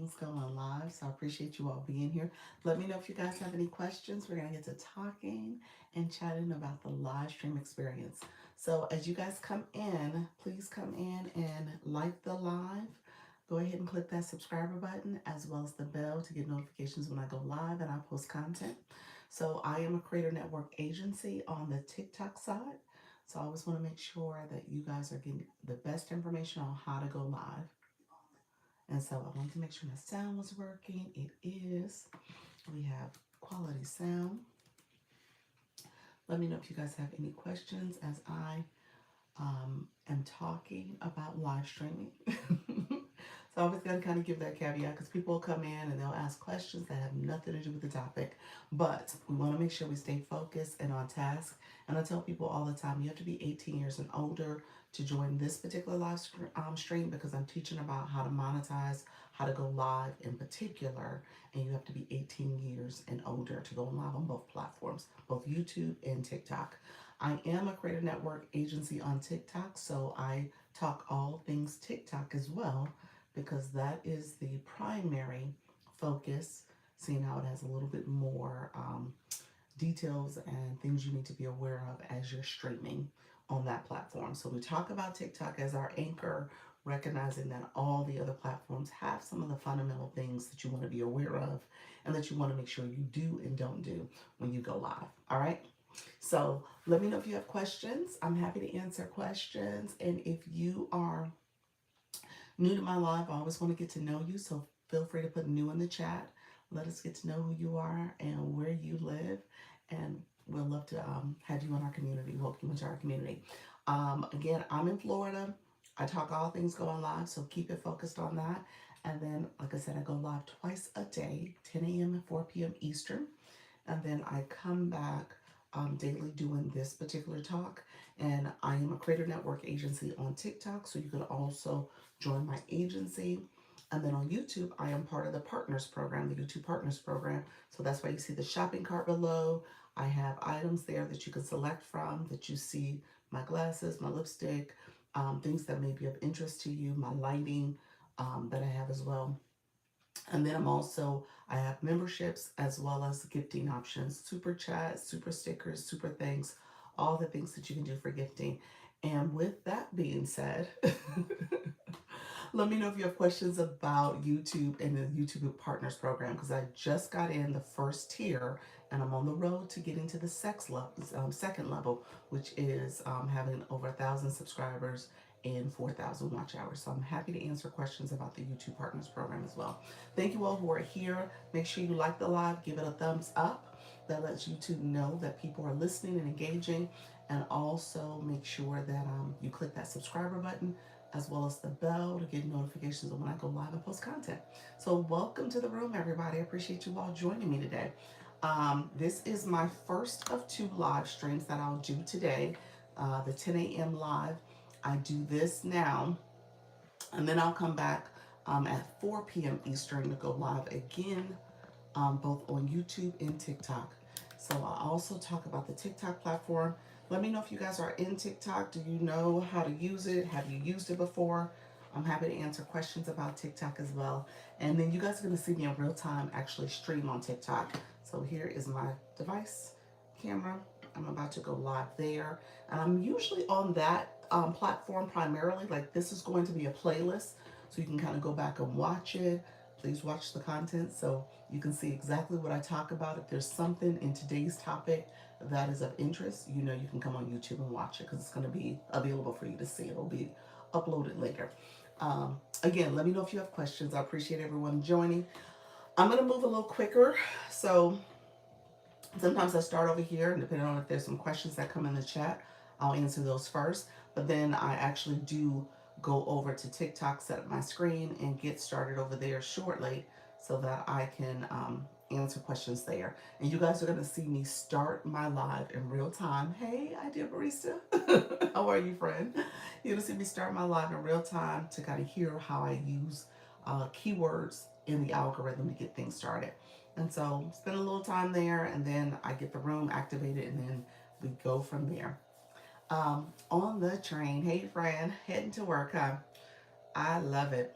things going live. So I appreciate you all being here. Let me know if you guys have any questions. We're going to get to talking and chatting about the live stream experience. So as you guys come in, please come in and like the live. Go ahead and click that subscriber button as well as the bell to get notifications when I go live and I post content. So I am a creator network agency on the TikTok side. So I always want to make sure that you guys are getting the best information on how to go live. And so I wanted to make sure my sound was working. It is. We have quality sound. Let me know if you guys have any questions as I am talking about live streaming. So I always got to kind of give that caveat because people will come in and they'll ask questions that have nothing to do with the topic. But we want to make sure we stay focused and on task. And I tell people all the time, you have to be 18 years and older to join this particular live stream because I'm teaching about how to monetize, how to go live in particular. And you have to be 18 years and older to go live on both platforms, both YouTube and TikTok. I am a creator network agency on TikTok, so I talk all things TikTok as well because that is the primary focus, seeing how it has a little bit more details and things you need to be aware of as you're streaming on that platform. So we talk about TikTok as our anchor, recognizing that all the other platforms have some of the fundamental things that you want to be aware of and that you want to make sure you do and don't do when you go live. All right. So let me know if you have questions. I'm happy to answer questions. And if you are new to my live, I always want to get to know you. So feel free to put new in the chat. Let us get to know who you are and where you live. And we'll love to have you in our community, welcome you into our community. Again, I'm in Florida. I talk all things going live, so keep it focused on that. And then, like I said, I go live twice a day, 10 a.m. and 4 p.m. Eastern. And then I come back daily doing this particular talk. And I am a creator network agency on TikTok, so you can also join my agency. And then on YouTube, I am part of the Partners Program, the YouTube Partners Program. So that's why you see the shopping cart below. I have items there that you can select from, that you see my glasses, my lipstick, things that may be of interest to you, my lighting that I have as well. And then I have memberships as well as gifting options, super chat, super stickers, super thanks, all the things that you can do for gifting. And with that being said, let me know if you have questions about YouTube and the YouTube Partners Program because I just got in the first tier and I'm on the road to getting to the second level, which is having over 1,000 subscribers and 4,000 watch hours. So I'm happy to answer questions about the YouTube Partners Program as well. Thank you all who are here. Make sure you like the live, give it a thumbs up. That lets YouTube know that people are listening and engaging. And also make sure that you click that subscriber button as well as the bell to get notifications of when I go live and post content. So welcome to the room, everybody. I appreciate you all joining me today. This is my first of two live streams that I'll do today, the 10 a.m. live. I do this now, and then I'll come back at 4 p.m. Eastern to go live again, both on YouTube and TikTok. So I also talk about the TikTok platform. Let me know if you guys are in TikTok. Do you know how to use it? Have you used it before? I'm happy to answer questions about TikTok as well. And then you guys are going to see me in real time actually stream on TikTok. So here is my device, camera. I'm about to go live there. And I'm usually on that platform primarily. Like this is going to be a playlist. So you can kind of go back and watch it. Please watch the content so you can see exactly what I talk about. If there's something in today's topic that is of interest, you know you can come on YouTube and watch it because it's going to be available for you to see. It'll be uploaded later. Again, let me know if you have questions. I appreciate everyone joining. I'm going to move a little quicker. So sometimes I start over here, and depending on if there's some questions that come in the chat, I'll answer those first. But then I actually do go over to TikTok, set up my screen, and get started over there shortly so that I can answer questions there. And you guys are going to see me start my live in real time. Hey, I did barista. How are you, friend? You're going to see me start my live in real time to kind of hear how I use keywords in the algorithm to get things started. And so spend a little time there, and then I get the room activated, and then we go from there. On the train, hey friend, heading to work, huh? I love it.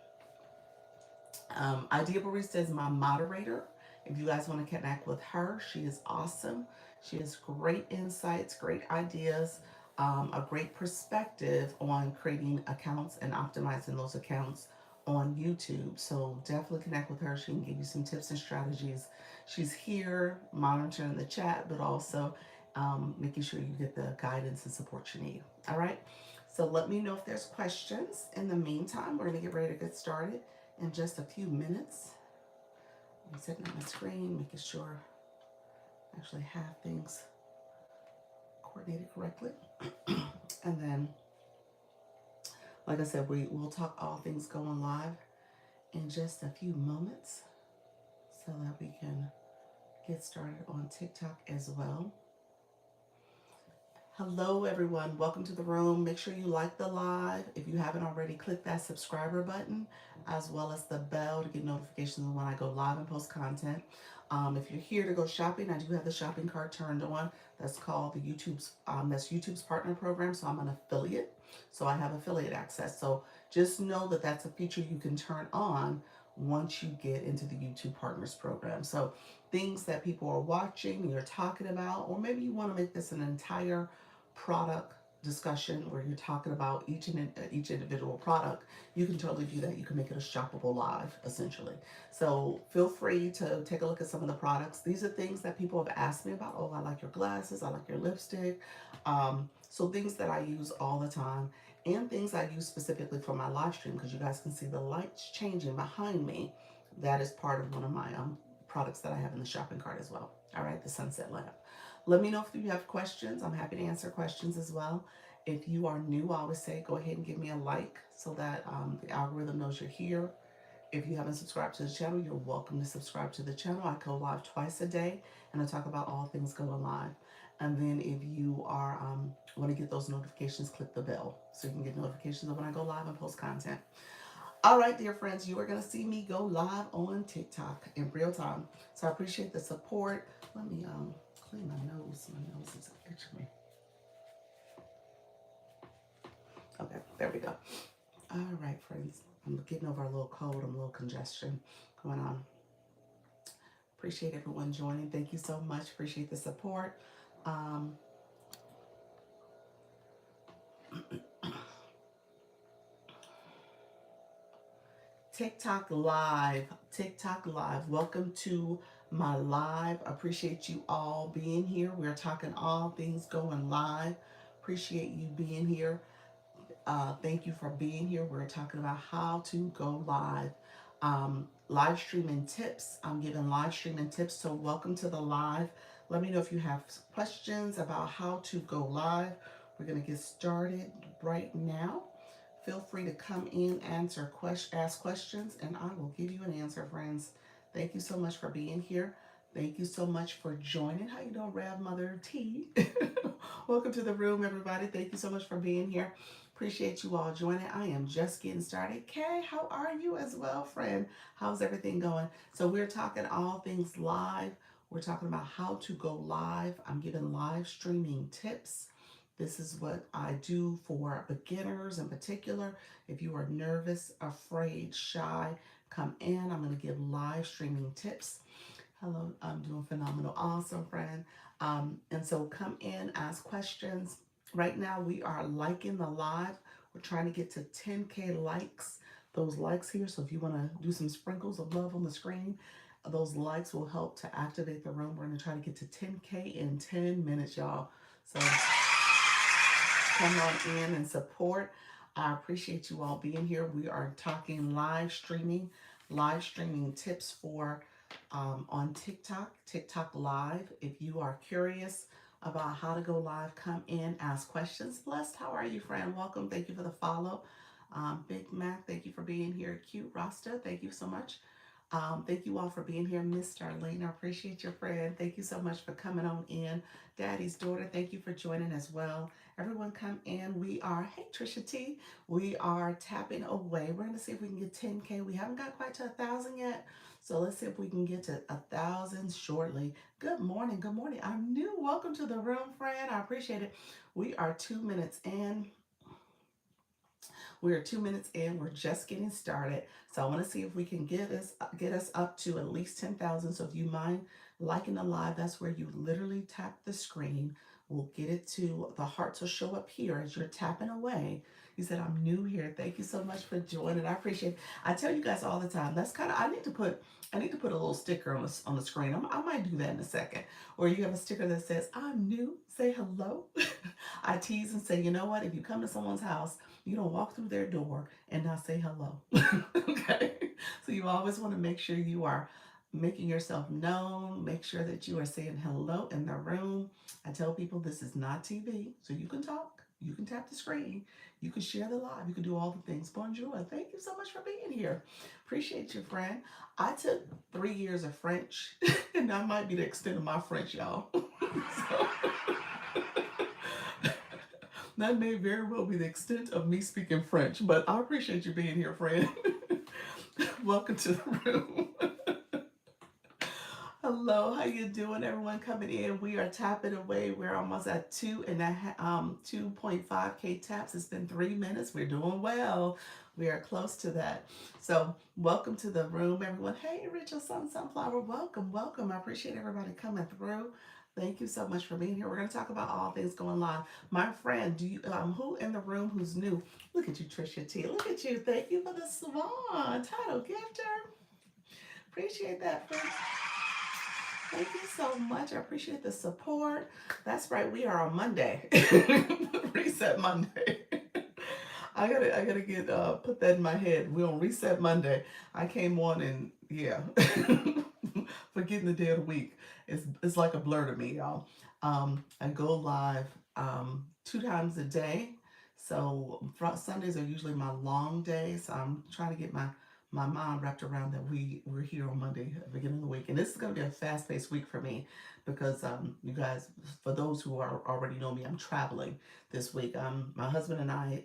Idea Barista is my moderator. If you guys want to connect with her, she is awesome. She has great insights, great ideas, a great perspective on creating accounts and optimizing those accounts on YouTube. So definitely connect with her. She can give you some tips and strategies. She's here monitoring the chat, but also making sure you get the guidance and support you need. All right. So let me know if there's questions. In the meantime, we're going to get ready to get started in just a few minutes. I'm setting up my screen, making sure I actually have things coordinated correctly. And then, like I said, we will talk all things going live in just a few moments so that we can get started on TikTok as well. Hello, everyone. Welcome to the room. Make sure you like the live. If you haven't already, click that subscriber button as well as the bell to get notifications when I go live and post content. If you're here to go shopping, I do have the shopping cart turned on. That's called the YouTube's partner program. So I'm an affiliate. So I have affiliate access. So just know that that's a feature you can turn on once you get into the YouTube partners program. So things that people are watching, you're talking about, or maybe you want to make this an entire product discussion where you're talking about each individual product, you can totally do that. You can make it a shoppable live, essentially. So feel free to take a look at some of the products. These are things that people have asked me about. Oh, I like your glasses. I like your lipstick. So things that I use all the time and things I use specifically for my live stream, because you guys can see the lights changing behind me. That is part of one of my products that I have in the shopping cart as well. All right, the sunset lamp. Let me know if you have questions. I'm happy to answer questions as well. If you are new, I always say go ahead and give me a like so that the algorithm knows you're here. If you haven't subscribed to the channel, you're welcome to subscribe to the channel. I go live twice a day and I talk about all things going live. And then if you are want to get those notifications, click the bell so you can get notifications of when I go live and post content. All right, dear friends, you are going to see me go live on TikTok in real time. So I appreciate the support. Let me clean my nose. My nose is itching me. Okay, there we go. All right, friends. I'm getting over a little cold. I'm a little congestion going on. Appreciate everyone joining. Thank you so much. Appreciate the support. TikTok Live. TikTok Live. Welcome to my live. Appreciate you all being here. We're talking all things going live. Appreciate you being here. Thank you for being here. We're talking about how to go live. Live streaming tips. I'm giving live streaming tips. So welcome to the live. Let me know if you have questions about how to go live. We're going to get started right now. Feel free to come in, ask questions, and I will give you an answer, friends. Thank you so much for being here. Thank you so much for joining. How you doing, Rev Mother T? Welcome to the room, everybody. Thank you so much for being here. Appreciate you all joining. I am just getting started. Kay, how are you as well, friend? How's everything going? So we're talking all things live. We're talking about how to go live. I'm giving live streaming tips. This is what I do for beginners in particular. If you are nervous, afraid, shy, come in. I'm going to give live streaming tips. Hello, I'm doing phenomenal. Awesome, friend. And so come in, ask questions. Right now, we are liking the live. We're trying to get to 10K likes. Those likes here. So if you want to do some sprinkles of love on the screen, those likes will help to activate the room. We're going to try to get to 10K in 10 minutes, y'all. So come on in and support. I appreciate you all being here. We are talking live streaming tips for on TikTok Live. If you are curious about how to go live, come in, ask questions. Blessed, how are you, friend? Welcome. Thank you for the follow. Big Mac, thank you for being here. Cute Rasta, thank you so much. Thank you all for being here. Miss Darlene, I appreciate your friend. Thank you so much for coming on in. Daddy's daughter, thank you for joining as well. Everyone come in. We are, hey Trisha T, we are tapping away. We're going to see if we can get 10K. We haven't got quite to 1,000 yet. So let's see if we can get to 1,000 shortly. Good morning. Good morning. I'm new. Welcome to the room, friend. I appreciate it. We are 2 minutes in. We're 2 minutes in. We're just getting started. So I want to see if we can get us up to at least 10,000. So if you mind liking the live, that's where you literally tap the screen. We'll get it to the hearts will show up here as you're tapping away. You said, I'm new here. Thank you so much for joining. I appreciate it. I tell you guys all the time, that's kind of, I need to put a little sticker on the screen. I might do that in a second. Or you have a sticker that says, I'm new, say hello. I tease and say, you know what? If you come to someone's house, you don't walk through their door and not say hello. Okay? So you always want to make sure you are making yourself known. Make sure that you are saying hello in the room. I tell people this is not TV, so you can talk, you can tap the screen, you can share the live, you can do all the things. Bonjour. Thank you so much for being here. Appreciate you, friend. I took 3 years of French, and that might be the extent of my French, y'all. So, that may very well be the extent of me speaking French, but I appreciate you being here, friend. Welcome to the room. Hello, how you doing, everyone coming in? We are tapping away. We're almost at 2.5K taps. It's been 3 minutes. We're doing well. We are close to that. So welcome to the room, everyone. Hey, Rachel Sunflower, welcome. I appreciate everybody coming through. Thank you so much for being here. We're going to talk about all things going live. My friend, do you who in the room who's new? Look at you, Trisha T. Look at you. Thank you for the swan title gifter. Appreciate that, friend. Thank you so much. I appreciate the support. That's right. We are on Monday. Reset Monday. I gotta get put that in my head. We're on Reset Monday. I came on and yeah, forgetting the day of the week. It's like a blur to me, y'all. I go live 2 times a day. So Sundays are usually my long days. So I'm trying to get my mind wrapped around that we're here on Monday at the beginning of the week. And this is going to be a fast-paced week for me because you guys, for those who already know me, I'm traveling this week. My husband and I,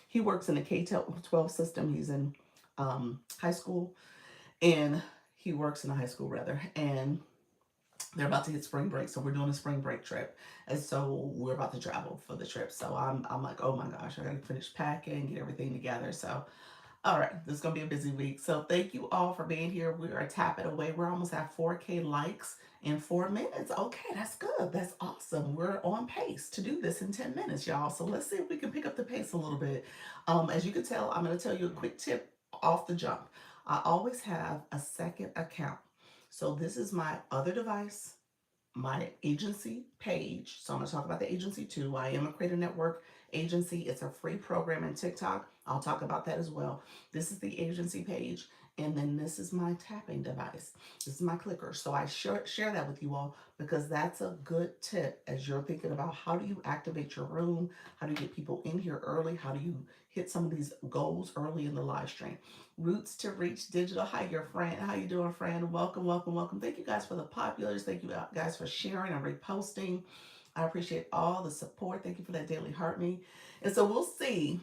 he works in the K-12 system. He's in high school, and he works in a high school rather. And they're about to hit spring break, so we're doing a spring break trip, and so we're about to travel for the trip. So I'm like, oh my gosh, I gotta finish packing, get everything together. So all right, this is going to be a busy week. So thank you all for being here. We are tapping away. We're almost at 4K likes in 4 minutes. Okay, that's good. That's awesome. We're on pace to do this in 10 minutes, y'all. So let's see if we can pick up the pace a little bit. As you can tell, I'm going to tell you a quick tip off the jump. I always have a second account. So this is my other device, my agency page. So I'm going to talk about the agency too. I am a Creator Network agency. It's a free program in TikTok. I'll talk about that as well. This is the agency page. And then this is my tapping device. This is my clicker. So I share that with you all because that's a good tip as you're thinking about how do you activate your room? How do you get people in here early? How do you hit some of these goals early in the live stream? Roots to Reach Digital. Hi, your friend. How you doing, friend? Welcome. Thank you guys for the populars. Thank you guys for sharing and reposting. I appreciate all the support. Thank you for that daily heart me. And so we'll see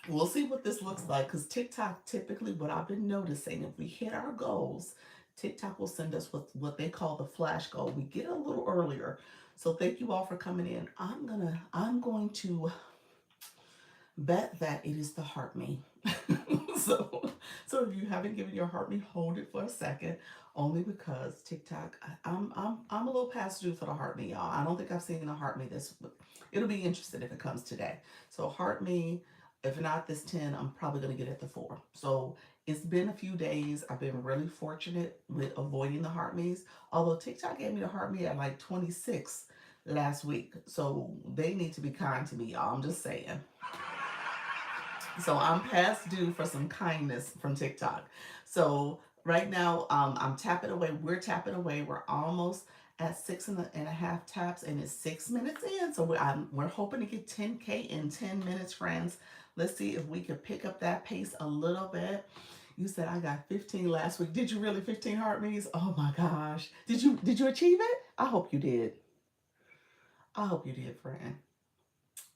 what this looks like because TikTok typically, what I've been noticing, if we hit our goals, TikTok will send us what they call the flash goal. We get a little earlier. So thank you all for coming in. I'm going to bet that it is the heart me. So if you haven't given your heart me, hold it for a second. Only because TikTok, I'm a little past due for the heart me, y'all. I don't think I've seen a heart me this. It'll be interesting if it comes today. So heart me. If not this 10, I'm probably going to get it the 4. So it's been a few days. I've been really fortunate with avoiding the heart me's. Although TikTok gave me the heart me at like 26 last week. So they need to be kind to me, y'all. I'm just saying. So I'm past due for some kindness from TikTok. So right now, I'm tapping away. We're tapping away. We're almost at 6.5 taps, and it's 6 minutes in. So we're hoping to get 10K in 10 minutes, friends. Let's see if we can pick up that pace a little bit. You said I got 15 last week. Did you really 15 heart me's? Oh my gosh. Did you achieve it? I hope you did. I hope you did, friend.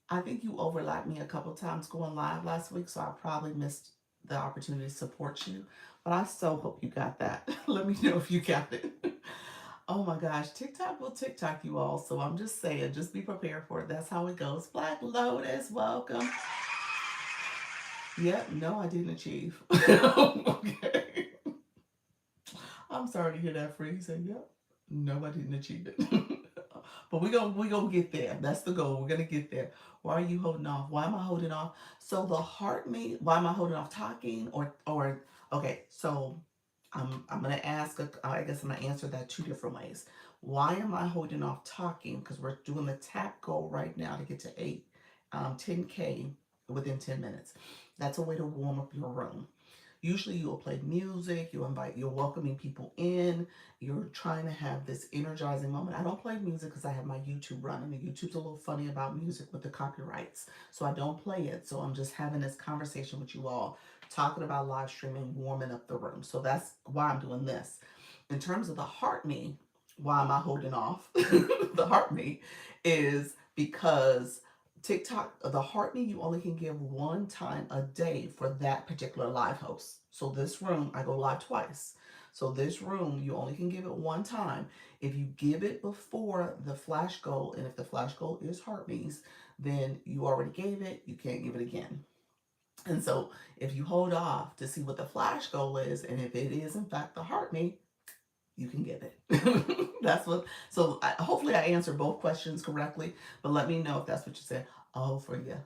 I think you overlapped me a couple times going live last week, so I probably missed the opportunity to support you. But I so hope you got that. Let me know if you got it. Oh my gosh, TikTok will TikTok you all. So I'm just saying, just be prepared for it. That's how it goes. Black Lotus, welcome. Yep, no, I didn't achieve. Okay. I'm sorry to hear that, Free. He said, yep, no, I didn't achieve it. But we gonna get there. That's the goal. We're gonna get there. Why are you holding off? Why am I holding off? So the heart me. Why am I holding off talking? Or okay. So I'm gonna ask. I guess I'm gonna answer that two different ways. Why am I holding off talking? Because we're doing the tap goal right now to get to 10K within 10 minutes. That's a way to warm up your room. Usually you'll play music, you're welcoming people in, you're trying to have this energizing moment. I don't play music because I have my YouTube running. The YouTube's a little funny about music with the copyrights. So I don't play it. So I'm just having this conversation with you all, talking about live streaming, warming up the room. So that's why I'm doing this. In terms of the heart me, why am I holding off? The heart me is because TikTok, the heart me, you only can give one time a day for that particular live host. So this room, I go live twice. So this room, you only can give it one time. If you give it before the flash goal, and if the flash goal is heart me's, then you already gave it, you can't give it again. And so if you hold off to see what the flash goal is, and if it is in fact the heart me, you can get it. That's what. So hopefully I answered both questions correctly. But let me know if that's what you said. Oh, for you.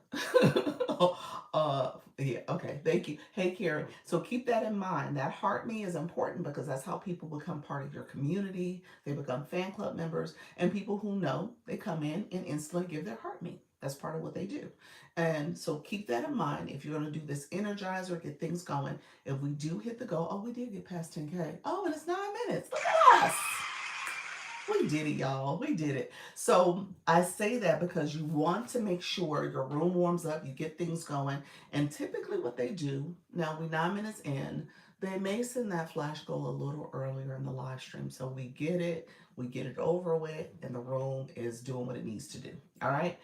Yeah. Okay. Thank you. Hey, Carrie. So keep that in mind. That heart me is important because that's how people become part of your community. They become fan club members, and people who know they come in and instantly give their heart me. That's part of what they do. And so keep that in mind if you're going to do this energizer, get things going. If we do hit the goal, oh, we did get past 10K. Oh, and it's 9 minutes. Look at us. We did it, y'all. We did it. So I say that because you want to make sure your room warms up, you get things going. And typically, what they do now, we 9 minutes in, they may send that flash goal a little earlier in the live stream. So we get it over with, and the room is doing what it needs to do. All right.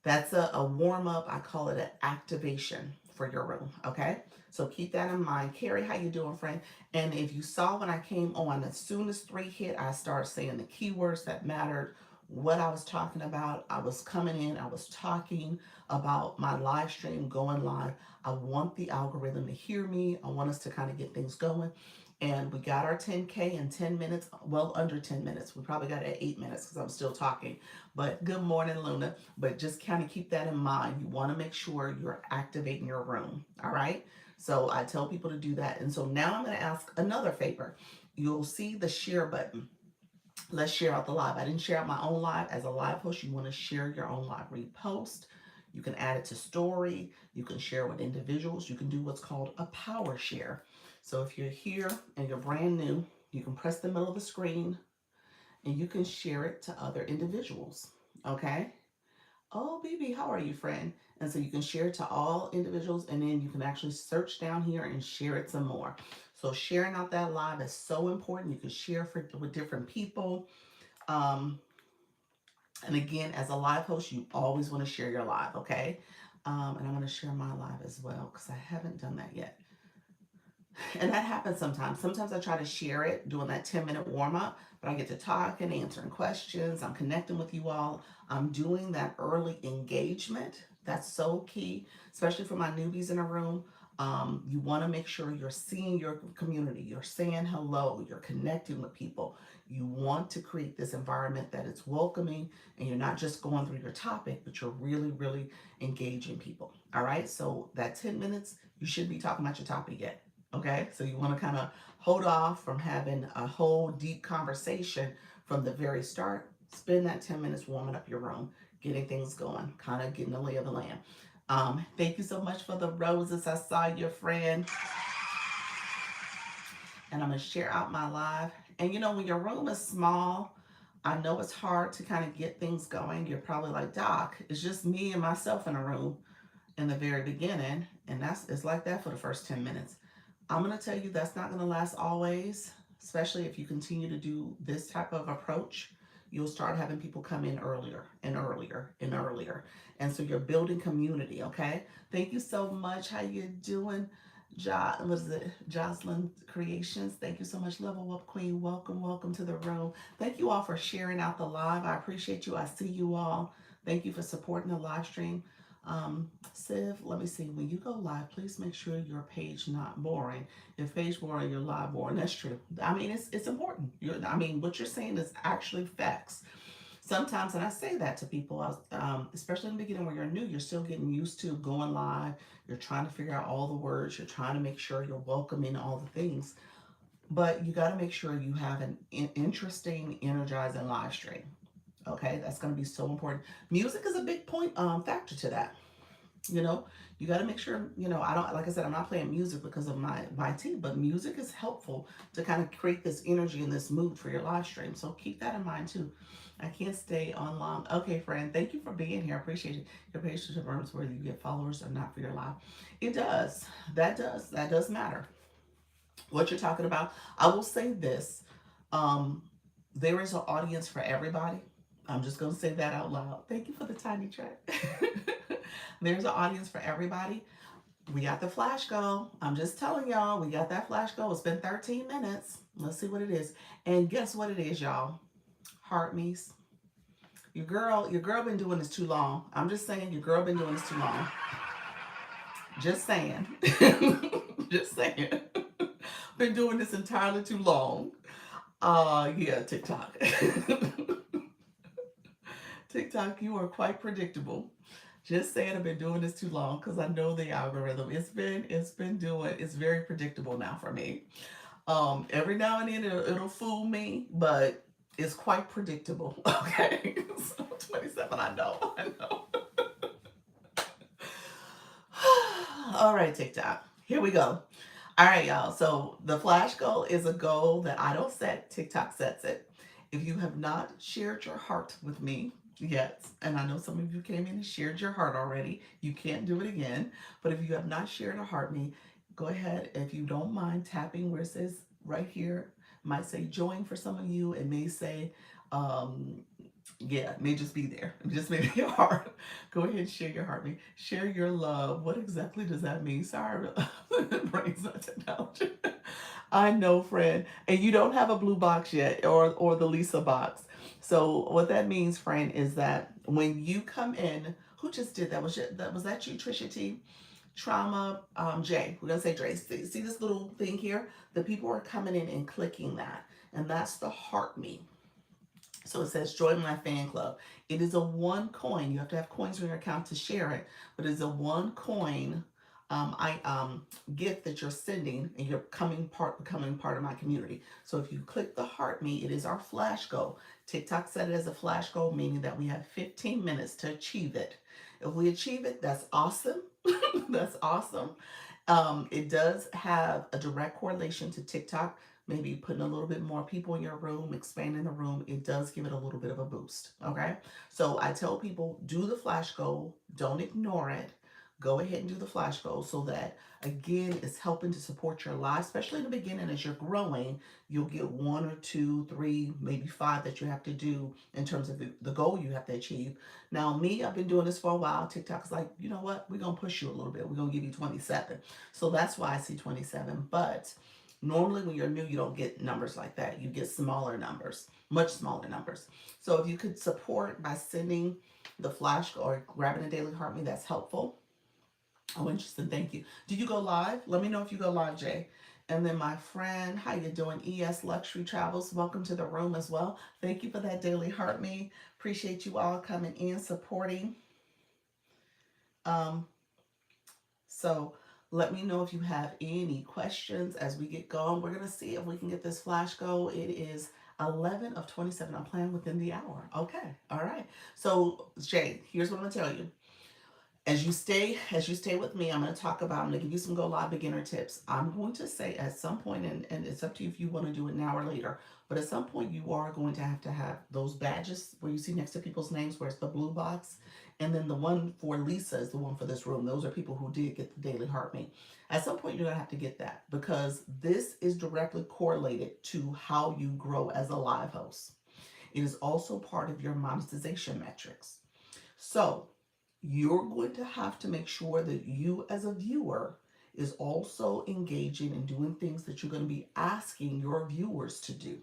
That's a warm up. I call it an activation for your room. Okay. So keep that in mind. Carrie, how you doing, friend? And if you saw when I came on, as soon as 3 hit, I started saying the keywords that mattered, what I was talking about. I was coming in, I was talking about my live stream going live. I want the algorithm to hear me. I want us to kind of get things going. And we got our 10K in 10 minutes, well, under 10 minutes. We probably got it at 8 minutes because I'm still talking. But good morning, Luna. But just kind of keep that in mind. You want to make sure you're activating your room. All right. So I tell people to do that. And so now I'm going to ask another favor. You'll see the share button. Let's share out the live. I didn't share out my own live. As a live host, you want to share your own live. Repost. You can add it to story. You can share with individuals. You can do what's called a power share. So if you're here and you're brand new, you can press the middle of the screen and you can share it to other individuals. Okay? Oh, BB, how are you, friend? And so you can share it to all individuals, and then you can actually search down here and share it some more. So sharing out that live is so important. You can share with different people. Um, and again, as a live host, you always want to share your live, okay? And I'm going to share my live as well because I haven't done that yet. And that happens sometimes. Sometimes I try to share it doing that 10-minute warm up, but I get to talk and answering questions. I'm connecting with you all. I'm doing that early engagement. That's so key, especially for my newbies in a room. You want to make sure you're seeing your community, you're saying hello, you're connecting with people. You want to create this environment that is welcoming and you're not just going through your topic, but you're really, really engaging people. All right. So that 10 minutes, you shouldn't be talking about your topic yet. Okay, so you want to kind of hold off from having a whole deep conversation from the very start. Spend that 10 minutes warming up your room, getting things going, kind of getting the lay of the land. Thank you so much for the roses. I saw your friend. And I'm going to share out my live. And you know, when your room is small, I know it's hard to kind of get things going. You're probably like, Doc, it's just me and myself in a room in the very beginning. And it's like that for the first 10 minutes. I'm going to tell you that's not going to last always, especially if you continue to do this type of approach. You'll start having people come in earlier and earlier and earlier. And so you're building community, okay? Thank you so much. How you doing? What is it? Jocelyn Creations. Thank you so much. Level Up Queen. Welcome, welcome to the room. Thank you all for sharing out the live. I appreciate you. I see you all. Thank you for supporting the live stream. Civ, let me see. When you go live, please make sure your page not boring. If page boring, your live boring. That's true. I mean, it's important. I mean, what you're saying is actually facts. Sometimes, and I say that to people, especially in the beginning when you're new, you're still getting used to going live. You're trying to figure out all the words. You're trying to make sure you're welcoming all the things. But you got to make sure you have an interesting, energizing live stream. Okay, that's going to be so important. Music is a big point factor to that. You know, you got to make sure, I don't, like I said, I'm not playing music because of my team, but music is helpful to kind of create this energy and this mood for your live stream. So keep that in mind too. I can't stay on long. Okay, friend, thank you for being here. I appreciate it. Your page confirms whether you get followers or not for your live. It does. That does matter. What you're talking about. I will say this. Um, there is an audience for everybody. I'm just going to say that out loud. Thank you for the tiny track. There's an audience for everybody. We got the flash go. I'm just telling y'all, we got that flash go. It's been 13 minutes. Let's see what it is. And guess what it is, y'all? Heart me's. Your girl been doing this too long. I'm just saying your girl been doing this too long. Just saying. Just saying. Been doing this entirely too long. Yeah, TikTok. TikTok, you are quite predictable. Just saying I've been doing this too long because I know the algorithm. It's very predictable now for me. Every now and then it'll fool me, but it's quite predictable. Okay. So 27, I know. All right, TikTok. Here we go. All right, y'all. So the flash goal is a goal that I don't set, TikTok sets it. If you have not shared your heart with me yet, and I know some of you came in and shared your heart already, you can't do it again. But if you have not shared a heart me, go ahead. If you don't mind tapping where it says right here, it might say join for some of you. It may say, yeah, it may just be there. It just may be your heart. Go ahead and share your heart. Share your love. What exactly does that mean? Sorry, brain's not technology. I know, friend. And you don't have a blue box yet, or the Lisa box. So what that means, friend, is that when you come in, who just did that? Was that you, Trisha T? Trauma, J. We're gonna say Dre. See this little thing here? The people are coming in and clicking that, and that's the heart me. So it says join my fan club. It is a one coin. You have to have coins in your account to share it, but it's a one coin I gift that you're sending, and you're becoming part of my community. So if you click the heart me, it is our flash goal. TikTok set it as a flash goal, meaning that we have 15 minutes to achieve it. If we achieve it, that's awesome. That's awesome. It does have a direct correlation to TikTok. Maybe putting a little bit more people in your room, expanding the room, it does give it a little bit of a boost. Okay. So I tell people do the flash goal, don't ignore it. Go ahead and do the flash goal so that, again, it's helping to support your life, especially in the beginning as you're growing. You'll get one or two, three, maybe five that you have to do in terms of the goal you have to achieve. Now, me, I've been doing this for a while. TikTok's like, you know what? We're going to push you a little bit. We're going to give you 27. So that's why I see 27. But normally, when you're new, you don't get numbers like that. You get smaller numbers, much smaller numbers. So if you could support by sending the flash or grabbing a daily heart me, that's helpful. Oh, interesting. Thank you. Did you go live? Let me know if you go live, Jay. And then my friend, how you doing? ES Luxury Travels, welcome to the room as well. Thank you for that daily heart me. Appreciate you all coming in, supporting. Um, So let me know if you have any questions as we get going. We're going to see if we can get this flash go. It is 11 of 27. I'm playing within the hour. Okay. All right. So Jay, here's what I'm going to tell you. As you stay with me, I'm going to give you some go live beginner tips. I'm going to say at some point, and it's up to you if you want to do it now or later, but at some point you are going to have those badges where you see next to people's names where it's the blue box. And then the one for Lisa is the one for this room. Those are people who did get the daily heart me. At some point, you're going to have to get that because this is directly correlated to how you grow as a live host. It is also part of your monetization metrics. So you're going to have to make sure that you as a viewer is also engaging and doing things that you're going to be asking your viewers to do.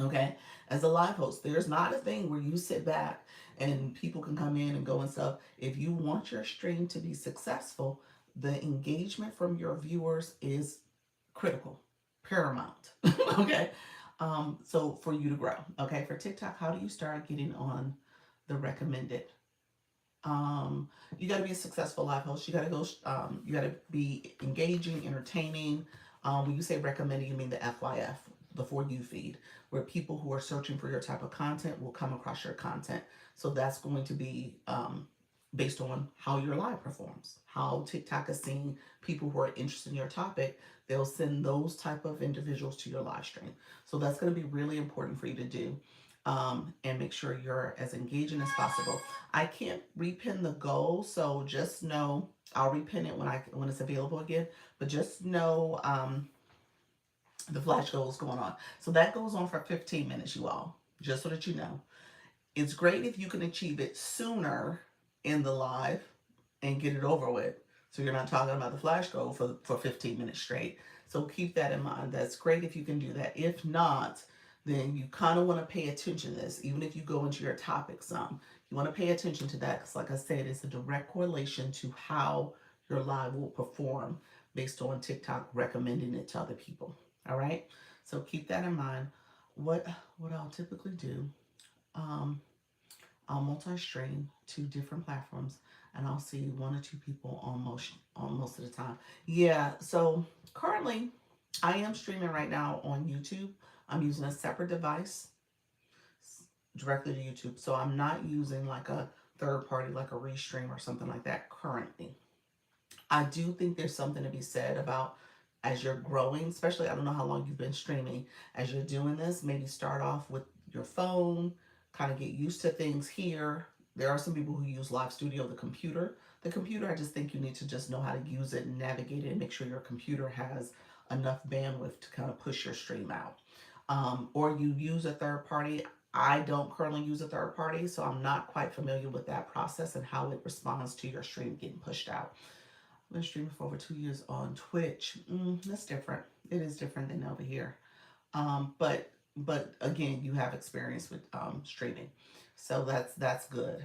Okay, as a live host, there's not a thing where you sit back and people can come in and go and stuff. If you want your stream to be successful, the engagement from your viewers is critical, paramount. Okay, so for you to grow. Okay, for TikTok, how do you start getting on the recommended? Um, you got to be a successful live host. You got to go. You got to be engaging, entertaining. When you say recommended, you mean the FYF, the For You feed, where people who are searching for your type of content will come across your content. So that's going to be based on how your live performs, how TikTok is seeing people who are interested in your topic. They'll send those type of individuals to your live stream. So that's going to be really important for you to do, and make sure you're as engaging as possible. I can't repin the goal, so just know I'll repin it when it's available again. But just know the flash goal is going on. So that goes on for 15 minutes, you all. Just so that you know, it's great if you can achieve it sooner in the live and get it over with. So you're not talking about the flash goal for 15 minutes straight. So keep that in mind. That's great if you can do that. If not, then you kind of want to pay attention to this, even if you go into your topic some. You want to pay attention to that because, like I said, it's a direct correlation to how your live will perform based on TikTok recommending it to other people. All right. So keep that in mind. What what I'll typically do, um, I'll multi-stream to different platforms, and I'll see one or two people on most of the time. Yeah, so currently I am streaming right now on YouTube. I'm using a separate device directly to YouTube. So I'm not using like a third party like a Restream or something like that currently. I do think there's something to be said about as you're growing, especially I don't know how long you've been streaming, as you're doing this, maybe start off with your phone, kind of get used to things here. There are some people who use Live Studio, the computer. The computer, I just think you need to just know how to use it and navigate it and make sure your computer has enough bandwidth to kind of push your stream out. Or you use a third party. I don't currently use a third party, so I'm not quite familiar with that process and how it responds to your stream getting pushed out. I've been streaming for over 2 years on Twitch. That's different. It is different than over here. But again, you have experience with streaming, so that's good.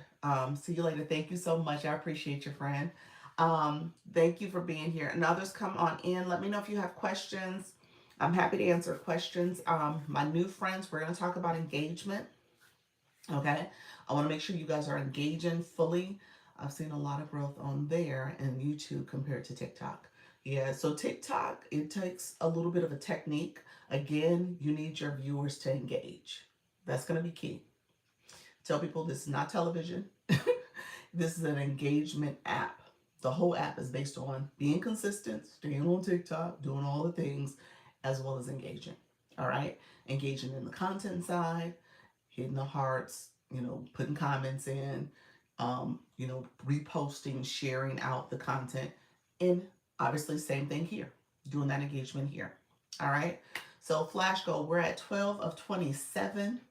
See you later. Thank you so much. I appreciate your friend. Thank you for being here. And others come on in. Let me know if you have questions. I'm happy to answer questions. My new friends, we're going to talk about engagement. Okay. I want to make sure you guys are engaging fully. I've seen a lot of growth on there and YouTube compared to TikTok. Yeah, so TikTok, it takes a little bit of a technique. Again, you need your viewers to engage. That's going to be key. Tell people this is not television. This is an engagement app. The whole app is based on being consistent, staying on TikTok, doing all the things, as well as engaging. All right? Engaging in the content side, hitting the hearts, putting comments in, reposting, sharing out the content. And obviously, same thing here, doing that engagement here. All right. So, Flash Goal, we're at 12 of 27.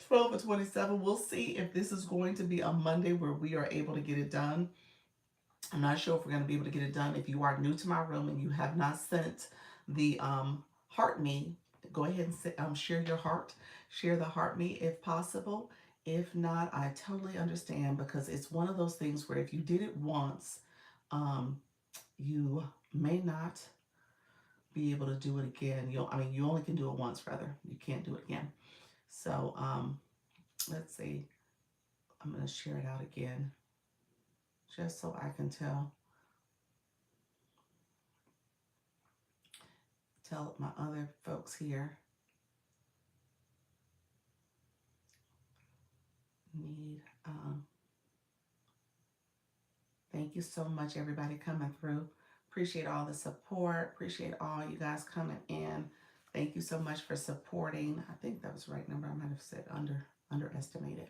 12 of 27. We'll see if this is going to be a Monday where we are able to get it done. I'm not sure if we're going to be able to get it done. If you are new to my room and you have not sent the heart me, go ahead and share your heart. Share the heart me if possible. If not, I totally understand because it's one of those things where if you did it once, you may not be able to do it again. You only can do it once, rather. You can't do it again. So let's see. I'm going to share it out again just so I can tell my other folks here need thank you so much, everybody coming through. Appreciate all the support. Appreciate all you guys coming in. Thank you so much for supporting. I think that was the right number. I might have said underestimated.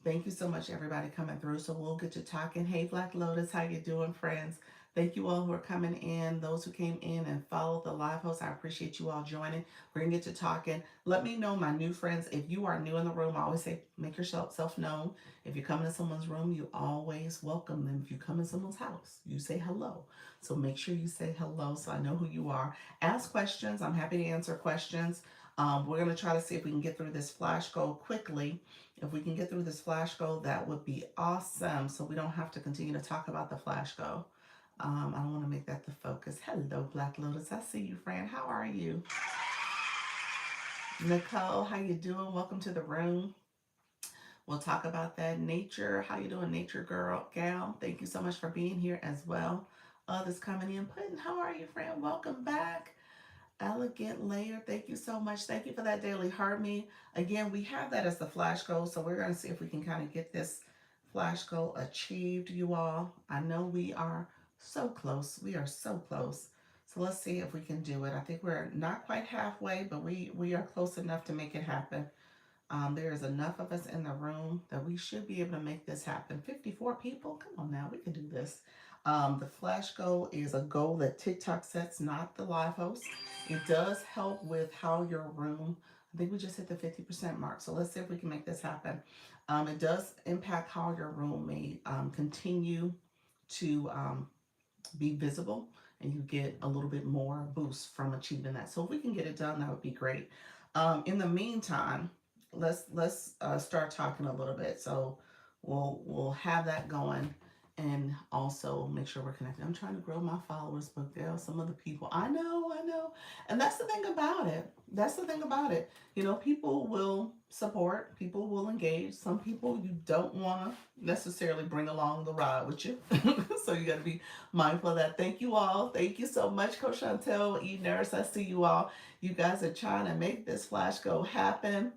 Thank you so much, everybody coming through. So we'll get to talking. Hey, Black Lotus, how you doing, friends? Thank you all who are coming in. Those who came in and followed the live host, I appreciate you all joining. We're going to get to talking. Let me know, my new friends, if you are new in the room, I always say make yourself known. If you come into someone's room, you always welcome them. If you come in someone's house, you say hello. So make sure you say hello so I know who you are. Ask questions. I'm happy to answer questions. We're going to try to see if we can get through this flash goal quickly. If we can get through this flash goal, that would be awesome. So we don't have to continue to talk about the flash goal. I don't want to make that the focus. Hello, Black Lotus. I see you, friend. How are you? Nicole, how you doing? Welcome to the room. We'll talk about that. Nature, how you doing, nature girl, gal? Thank you so much for being here as well. Others coming in. Puddin', how are you, friend? Welcome back. Elegant layer, thank you so much. Thank you for that daily heart me. Again, we have that as the flash goal, so we're going to see if we can kind of get this flash goal achieved, you all. I know we are so close. We are so close. So let's see if we can do it. I think we're not quite halfway, but we are close enough to make it happen. There is enough of us in the room that we should be able to make this happen. 54 people? Come on now, we can do this. The flash goal is a goal that TikTok sets, not the live host. It does help with how your room, I think we just hit the 50% mark. So let's see if we can make this happen. It does impact how your room may continue to be visible, and you get a little bit more boost from achieving that. So if we can get it done, that would be great. In the meantime, let's start talking a little bit. So we'll have that going, and also make sure we're connected. I'm trying to grow my followers, but there are some other people. I know, and that's the thing about it. That's the thing about it. You know, people will support, people will engage. Some people you don't want to necessarily bring along the ride with you, so you got to be mindful of that. Thank you all. Thank you so much, Coach Chantel, E Nurse. I see you all. You guys are trying to make this flash go happen.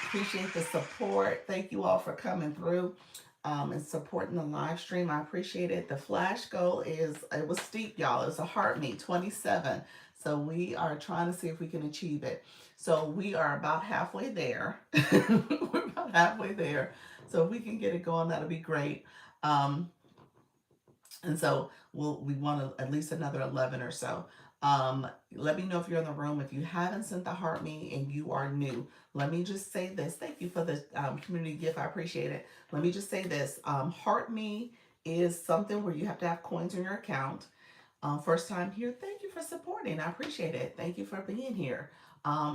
Appreciate the support. Thank you all for coming through and supporting the live stream. I appreciate it. The flash goal it was steep, y'all. It's a heart meet, 27. So we are trying to see if we can achieve it. So we are about halfway there. We're about halfway there. So if we can get it going, that'll be great. Um, and so we want at least another 11 or so. Let me know if you're in the room. If you haven't sent the heart me and you are new, let me just say this. Thank you for the community gift. I appreciate it. Let me just say this. Heart me is something where you have to have coins in your account. First time here, thank you for supporting. I appreciate it. Thank you for being here.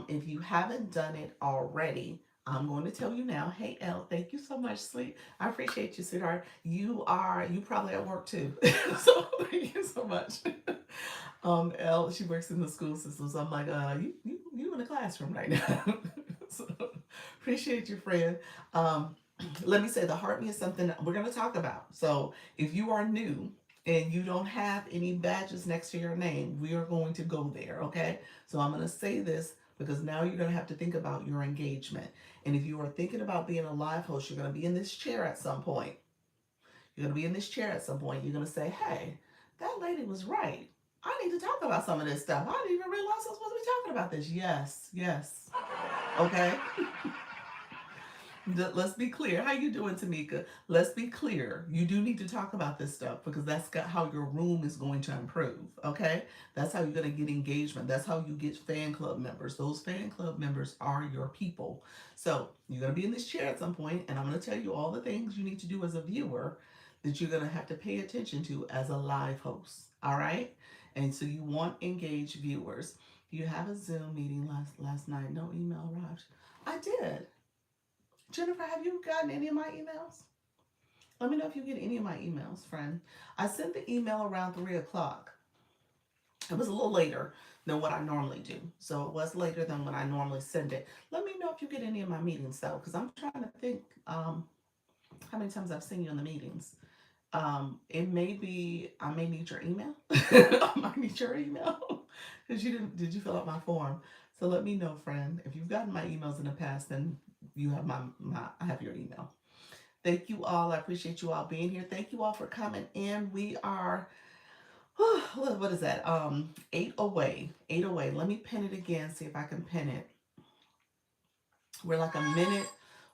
If you haven't done it already, I'm going to tell you now. Hey, Elle, thank you so much, sweet. I appreciate you, sweetheart. You probably at work too. So thank you so much. Elle, she works in the school system. So I'm like, you in the classroom right now. So appreciate you, friend. Let me say the heart me is something that we're going to talk about. So if you are new and you don't have any badges next to your name, we are going to go there, okay? So I'm going to say this because now you're going to have to think about your engagement. And if you are thinking about being a live host, you're going to be in this chair at some point. You're going to be in this chair at some point. You're going to say, hey, that lady was right. I need to talk about some of this stuff. I didn't even realize I was supposed to be talking about this. Yes. Okay? Let's be clear. How you doing, Tamika? Let's be clear. You do need to talk about this stuff because that's how your room is going to improve. Okay? That's how you're going to get engagement. That's how you get fan club members. Those fan club members are your people. So you're going to be in this chair at some point, and I'm going to tell you all the things you need to do as a viewer that you're going to have to pay attention to as a live host. All right? And so you want engaged viewers. You have a Zoom meeting last night. No email arrived. I did. Jennifer, have you gotten any of my emails? Let me know if you get any of my emails, friend. I sent the email around 3 o'clock. It was a little later than what I normally do. So it was later than when I normally send it. Let me know if you get any of my meetings, though, because I'm trying to think how many times I've seen you in the meetings. It may be, I may need your email. I might need your email because did you fill out my form? So let me know, friend. If you've gotten my emails in the past, then you have I have your email. Thank you all. I appreciate you all being here. Thank you all for coming in. We are, what is that? 8 away. 8 away. Let me pin it again. See if I can pin it. We're like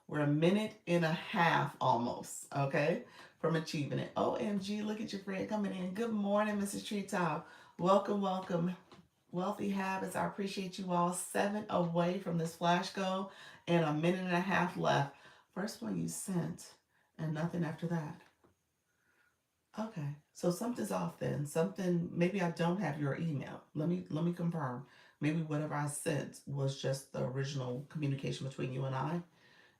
we're a minute and a half almost, okay, from achieving it. OMG, look at your friend coming in. Good morning, Mrs. Treetop. Welcome. Wealthy Habits, I appreciate you all. 7 away from this flash goal and a minute and a half left. First one you sent and nothing after that. Okay. So something's off then. Something, maybe I don't have your email. Let me confirm. Maybe whatever I sent was just the original communication between you and I.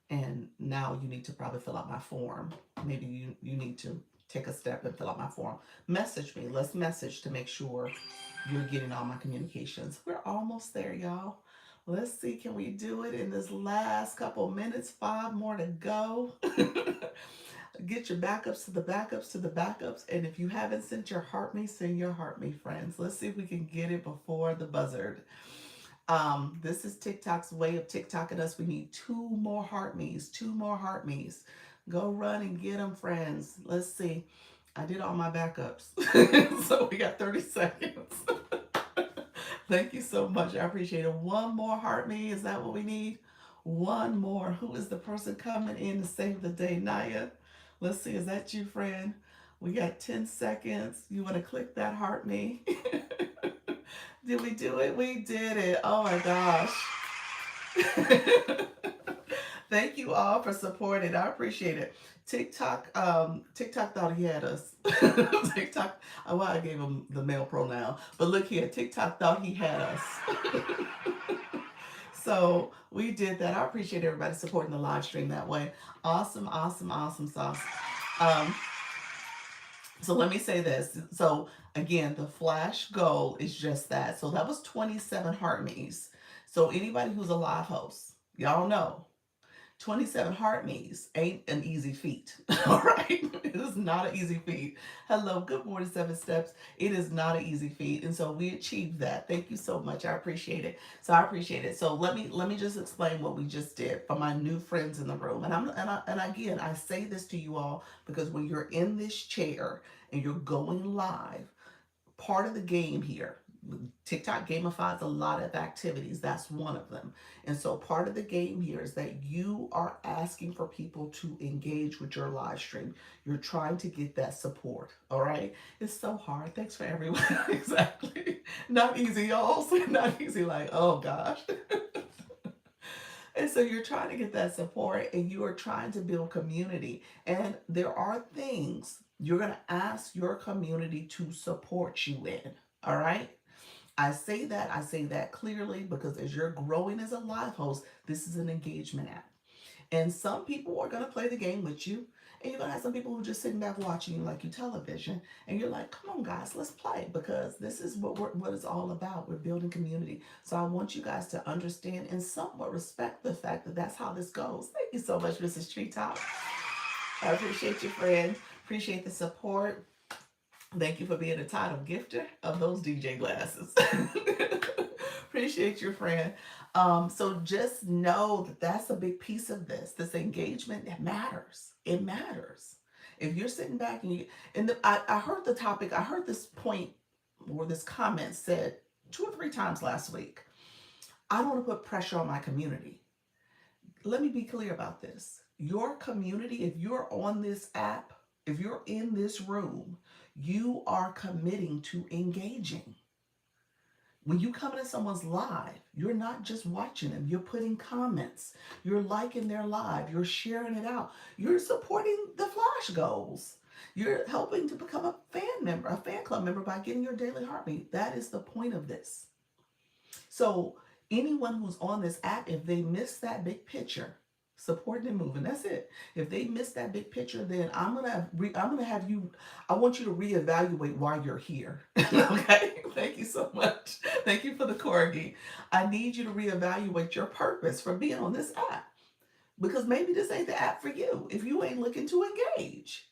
And now you need to probably fill out my form. Maybe you need to take a step and fill out my form. Message me. Let's message to make sure you're getting all my communications. We're almost there, y'all. Let's see, can we do it in this last couple minutes? 5 more to go. Get your backups to the backups to the backups. And if you haven't sent your heart me, send your heart me, friends. Let's see if we can get it before the buzzard. This is TikTok's way of TikToking us. We need 2 more heart me's, 2 more heart me's. Go run and get them, friends. Let's see. I did all my backups. So we got 30 seconds. Thank you so much. I appreciate it. 1 more heart me. Is that what we need? One more. Who is the person coming in to save the day? Naya. Let's see. Is that you, friend? We got 10 seconds. You want to click that heart me? Did we do it? We did it. Oh my gosh. Thank you all for supporting. I appreciate it. TikTok thought he had us. TikTok, well, I gave him the male pronoun. But look here, TikTok thought he had us. So we did that. I appreciate everybody supporting the live stream that way. Awesome, awesome, awesome sauce. Um, so let me say this. So again, the flash goal is just that. So that was 27 heart me's. So anybody who's a live host, y'all know 27 heart me's ain't an easy feat. All right. It is not an easy feat. Hello, good morning, 7 steps. It is not an easy feat. And so we achieved that. Thank you so much. I appreciate it. So I appreciate it. So let me just explain what we just did for my new friends in the room. And again, I say this to you all because when you're in this chair and you're going live, part of the game here, TikTok gamifies a lot of activities. That's one of them. And so part of the game here is that you are asking for people to engage with your live stream. You're trying to get that support. All right. It's so hard. Thanks for everyone. Exactly. Not easy, y'all. Not easy. Like, oh gosh. And so you're trying to get that support and you are trying to build community. And there are things you're going to ask your community to support you in. All right. I say that clearly because as you're growing as a live host, this is an engagement app. And some people are going to play the game with you. And you're going to have some people who are just sitting back watching you like you television. And you're like, come on, guys, let's play because this is what it's all about. We're building community. So I want you guys to understand and somewhat respect the fact that that's how this goes. Thank you so much, Mrs. Treetop. I appreciate you, friend. Appreciate the support. Thank you for being a title gifter of those DJ glasses. Appreciate your friend. So just know that that's a big piece of this. This engagement, it matters. It matters. If you're sitting back and I heard the topic, I heard this point or this comment said 2 or 3 times last week. I don't want to put pressure on my community. Let me be clear about this. Your community, if you're on this app, if you're in this room, you are committing to engaging. When you come into someone's live, you're not just watching them, you're putting comments, you're liking their live, you're sharing it out, you're supporting the flash goals. You're helping to become a fan member, a fan club member by getting your daily heartbeat. That is the point of this. So anyone who's on this app, if they miss that big picture, supporting and moving, that's it. If they miss that big picture, then I'm gonna have you. I want you to reevaluate why you're here. Okay, thank you so much. Thank you for the corgi. I need you to reevaluate your purpose for being on this app because maybe this ain't the app for you if you ain't looking to engage.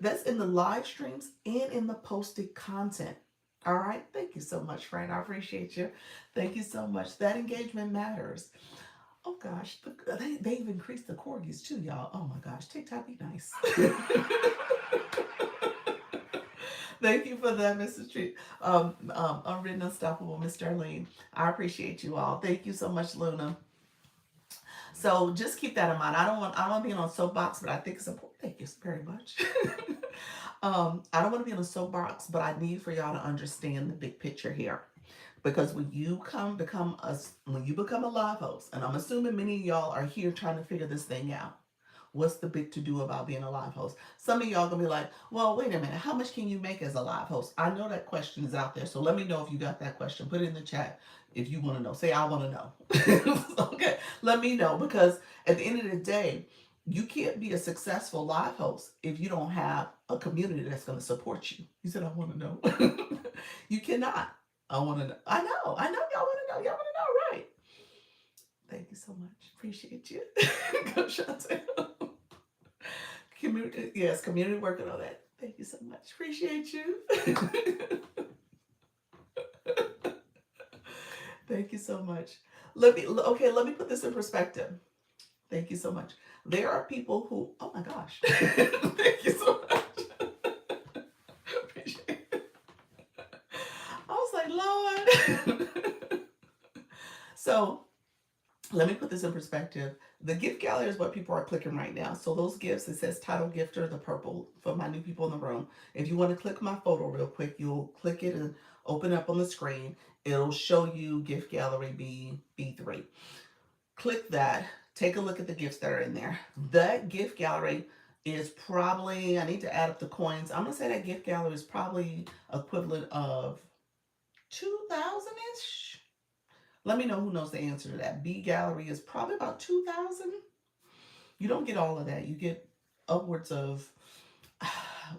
That's in the live streams and in the posted content. All right. Thank you so much, friend. I appreciate you. Thank you so much. That engagement matters. Oh gosh, they've increased the corgis too, y'all. Oh my gosh, TikTok be nice. Thank you for that, Mrs. Tree. Unwritten Unstoppable, Miss Darlene. I appreciate you all. Thank you so much, Luna. So just keep that in mind. I don't want to be on a soapbox, but I think it's important. Thank you very much. I don't want to be on a soapbox, but I need for y'all to understand the big picture here. Because when you become a live host, and I'm assuming many of y'all are here trying to figure this thing out. What's the big to do about being a live host? Some of y'all gonna be like, well, wait a minute, how much can you make as a live host? I know that question is out there, so let me know if you got that question. Put it in the chat if you want to know. Say, I want to know. Okay, let me know, because at the end of the day, you can't be a successful live host if you don't have a community that's going to support you. You said, I want to know. You cannot. I want to know. I know y'all want to know. Y'all want to know, right? Thank you so much. Appreciate you. Go, Shante. Community, yes, community working on that. Thank you so much. Appreciate you. Thank you so much. Let me put this in perspective. Thank you so much. There are people who, oh my gosh. Thank you so much. Appreciate it. I was like, Lord. So let me put this in perspective. The gift gallery is what people are clicking right now. So those gifts, it says title gifter, the purple, for my new people in the room. If you want to click my photo real quick, you'll click it and open up on the screen. It'll show you gift gallery B3. Click that. Take a look at the gifts that are in there. That gift gallery is probably, I need to add up the coins. I'm gonna say that gift gallery is probably equivalent of 2,000-ish. Let me know who knows the answer to that. B gallery is probably about 2,000. You don't get all of that. You get upwards of,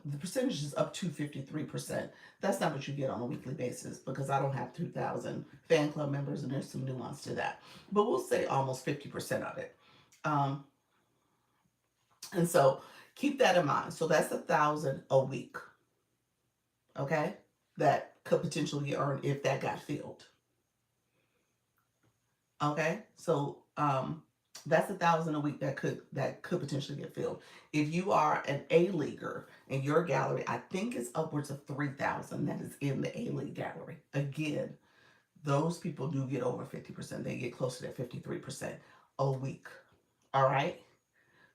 the percentage is up to 53%. That's not what you get on a weekly basis, because I don't have 2,000 fan club members, and there's some nuance to that. But we'll say almost 50% of it. And so keep that in mind. So that's 1,000 a week. Okay? That could potentially earn if that got filled. Okay? So that's 1,000 a week that could potentially get filled. If you are an A leaguer in your gallery, I think it's upwards of 3,000 that is in the A league gallery. Again, those people do get over 50%. They get closer to 53% a week. All right.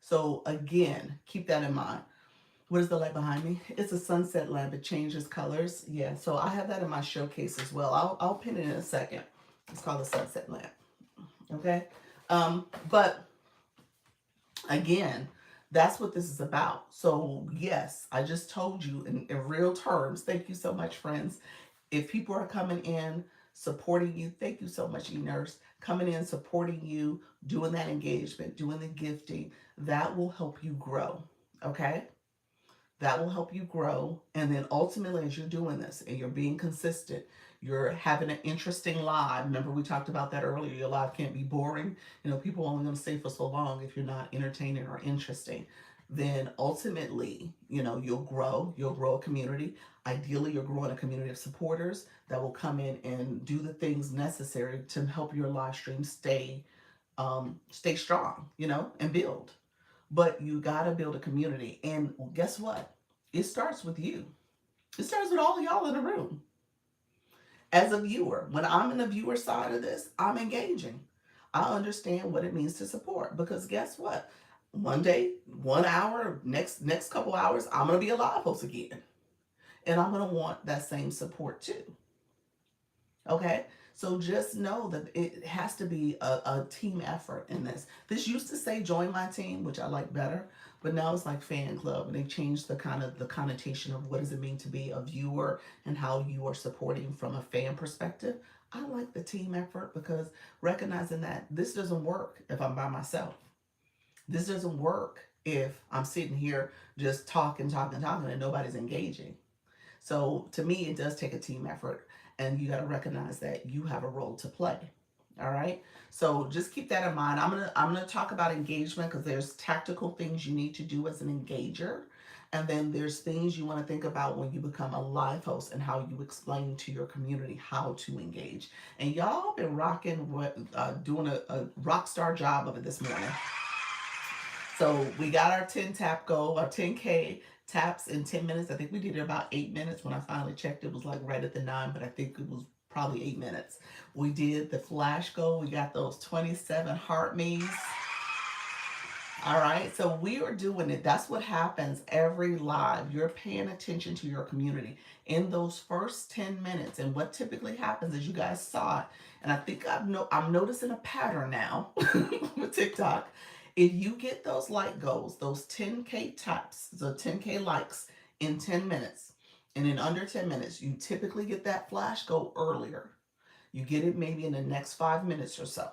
So again, keep that in mind. What is the light behind me? It's a sunset lamp. It changes colors. Yeah. So I have that in my showcase as well. I'll pin it in a second. It's called a sunset lamp. Okay. But again, that's what this is about. So yes, I just told you in real terms. Thank you so much, friends. If people are coming in, supporting you, thank you so much, eNurse, coming in, supporting you, doing that engagement, doing the gifting, that will help you grow. Okay? That will help you grow. And then ultimately, as you're doing this and you're being consistent, you're having an interesting live. Remember, we talked about that earlier. Your live can't be boring. You know, people are only going to stay for so long if you're not entertaining or interesting. Then ultimately, you know, you'll grow a community. Ideally, you're growing a community of supporters that will come in and do the things necessary to help your live stream stay strong, you know, and build. But you got to build a community. And guess what? It starts with you. It starts with all of y'all in the room. As a viewer, when I'm in the viewer side of this, I'm engaging. I understand what it means to support, because guess what? One day, 1 hour, next couple hours, I'm going to be a live host again. And I'm going to want that same support too. Okay? So just know that it has to be a team effort in this. This used to say join my team, which I like better, but now it's like fan club, and they changed the connotation of what does it mean to be a viewer and how you are supporting from a fan perspective. I like the team effort, because recognizing that this doesn't work if I'm by myself. This doesn't work if I'm sitting here just talking and nobody's engaging. So to me, it does take a team effort, and you got to recognize that you have a role to play. All right. So just keep that in mind. I'm gonna talk about engagement, because there's tactical things you need to do as an engager, and then there's things you want to think about when you become a live host and how you explain to your community how to engage. And y'all been rocking, doing a rock star job of it this morning. So we got our 10 tap goal, our 10K taps in 10 minutes. I think we did it about 8 minutes. When I finally checked, it was like right at the 9, but I think it was probably 8 minutes. We did the flash goal. We got those 27 heart me's. All right, so we are doing it. That's what happens every live. You're paying attention to your community in those first 10 minutes. And what typically happens is, you guys saw it, and I think I'm noticing a pattern now with TikTok, If you get those like goals, those 10K taps, the 10K likes in 10 minutes, and in under 10 minutes, you typically get that flash goal earlier. You get it maybe in the next 5 minutes or so.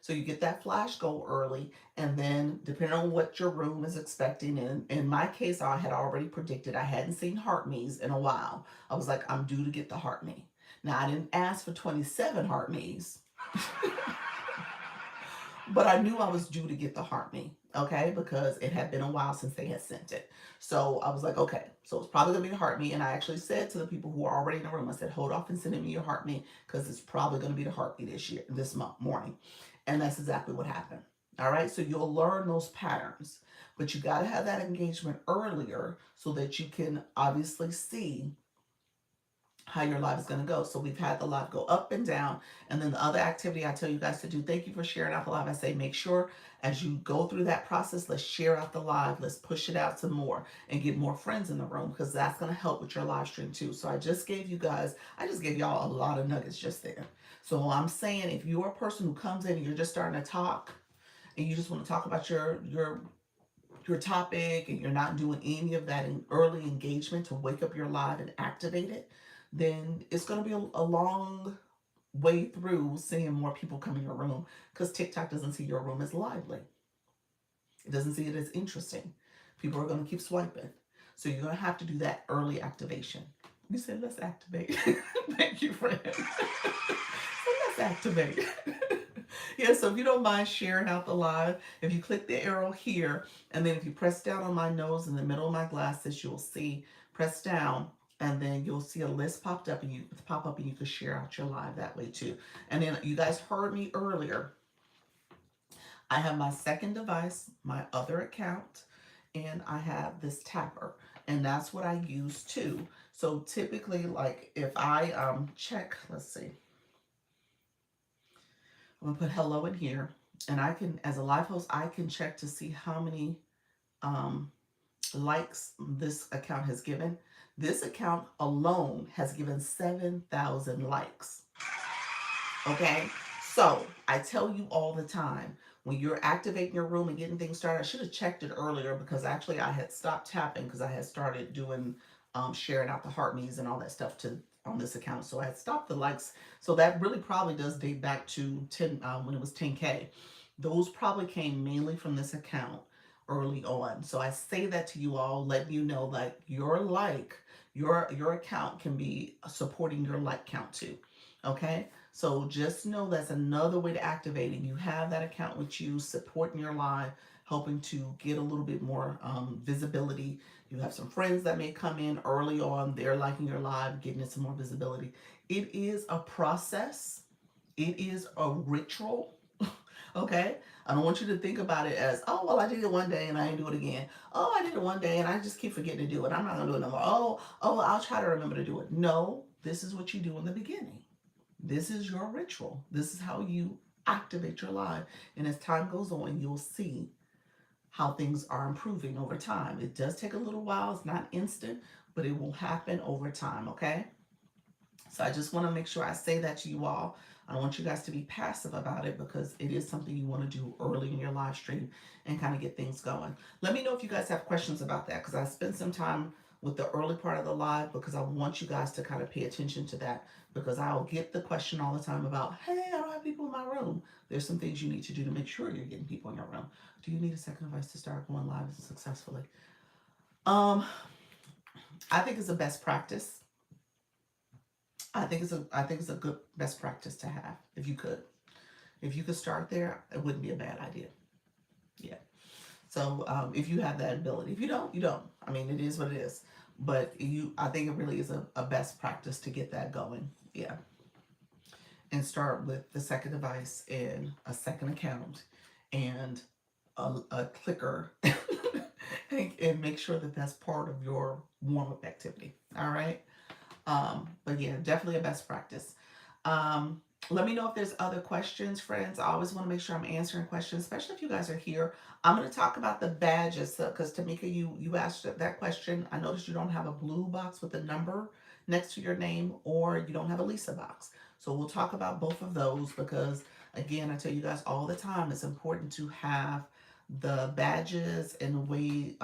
So you get that flash goal early, and then depending on what your room is expecting, in my case, I had already predicted I hadn't seen heart me's in a while. I was like, I'm due to get the heart me. Now I didn't ask for 27 heart me's, but I knew I was due to get the heart me, okay, because it had been a while since they had sent it. So I was like, okay, so it's probably gonna be the heart me. And I actually said to the people who were already in the room, I said, hold off and sending me your heart me because it's probably gonna be the heart me this morning. And that's exactly what happened. All right, so you'll learn those patterns, but you got to have that engagement earlier so that you can obviously see how your live is going to go. So we've had the live go up and down. And then the other activity I tell you guys to do, thank you for sharing out the live. I say, make sure as you go through that process, let's share out the live. Let's push it out some more and get more friends in the room, because that's going to help with your live stream too. So I just gave y'all a lot of nuggets just there. So I'm saying, if you're a person who comes in and you're just starting to talk and you just want to talk about your topic, and you're not doing any of that in early engagement to wake up your live and activate it, then it's going to be a long way through seeing more people come in your room, because TikTok doesn't see your room as lively. It doesn't see it as interesting. People are going to keep swiping. So you're going to have to do that early activation. You said, let's activate. Thank you, friend. So let's activate. Yeah, so if you don't mind sharing out the live, if you click the arrow here, and then if you press down on my nose in the middle of my glasses, you'll see, press down, and then you'll see a list pop up, and you can share out your live that way too. And then you guys heard me earlier. I have my second device, my other account, and I have this tapper, and that's what I use too. So typically, like if I check, let's see, I'm gonna put hello in here, and I can, as a live host, I can check to see how many um, likes this account has given. This account alone has given 7,000 likes. Okay, so I tell you all the time, when you're activating your room and getting things started, I should have checked it earlier, because actually I had stopped tapping because I had started doing sharing out the heart me's and all that stuff on this account. So I had stopped the likes. So that really probably does date back to 10 when it was 10K. Those probably came mainly from this account early on. So I say that to you all, letting you know, like, your account can be supporting your like count too. Okay, so just know that's another way to activate it. You have that account with you, supporting your live, helping to get a little bit more visibility. You have some friends that may come in early on, they're liking your live, getting it some more visibility. It is a process, it is a ritual. Okay, I don't want you to think about it as, oh, well, I did it one day and I didn't do it again. Oh, I did it one day and I just keep forgetting to do it. I'm not gonna do it no more. Oh, I'll try to remember to do it. No, this is what you do in the beginning. This is your ritual. This is how you activate your live. And as time goes on, you'll see how things are improving over time. It does take a little while. It's not instant, but it will happen over time, okay? So I just want to make sure I say that to you all. I don't want you guys to be passive about it, because it is something you want to do early in your live stream and kind of get things going. Let me know if you guys have questions about that, because I spent some time with the early part of the live, because I want you guys to kind of pay attention to that, because I'll get the question all the time about, hey, I don't have people in my room. There's some things you need to do to make sure you're getting people in your room. Do you need a second device to start going live successfully? I think it's a best practice. I think it's a good best practice to have. If you could start there, it wouldn't be a bad idea. Yeah. So if you have that ability, if you don't, you don't. I mean, it is what it is. But I think it really is a best practice to get that going. Yeah. And start with the second device and a second account and a clicker, and make sure that that's part of your warm-up activity. All right. But yeah, definitely a best practice. Let me know if there's other questions, friends. I always want to make sure I'm answering questions, especially if you guys are here. I'm going to talk about the badges, because Tamika, you asked that question. I noticed you don't have a blue box with a number next to your name, or you don't have a Lisa box. So we'll talk about both of those, because Again, I tell you guys all the time, it's important to have the badges and the way,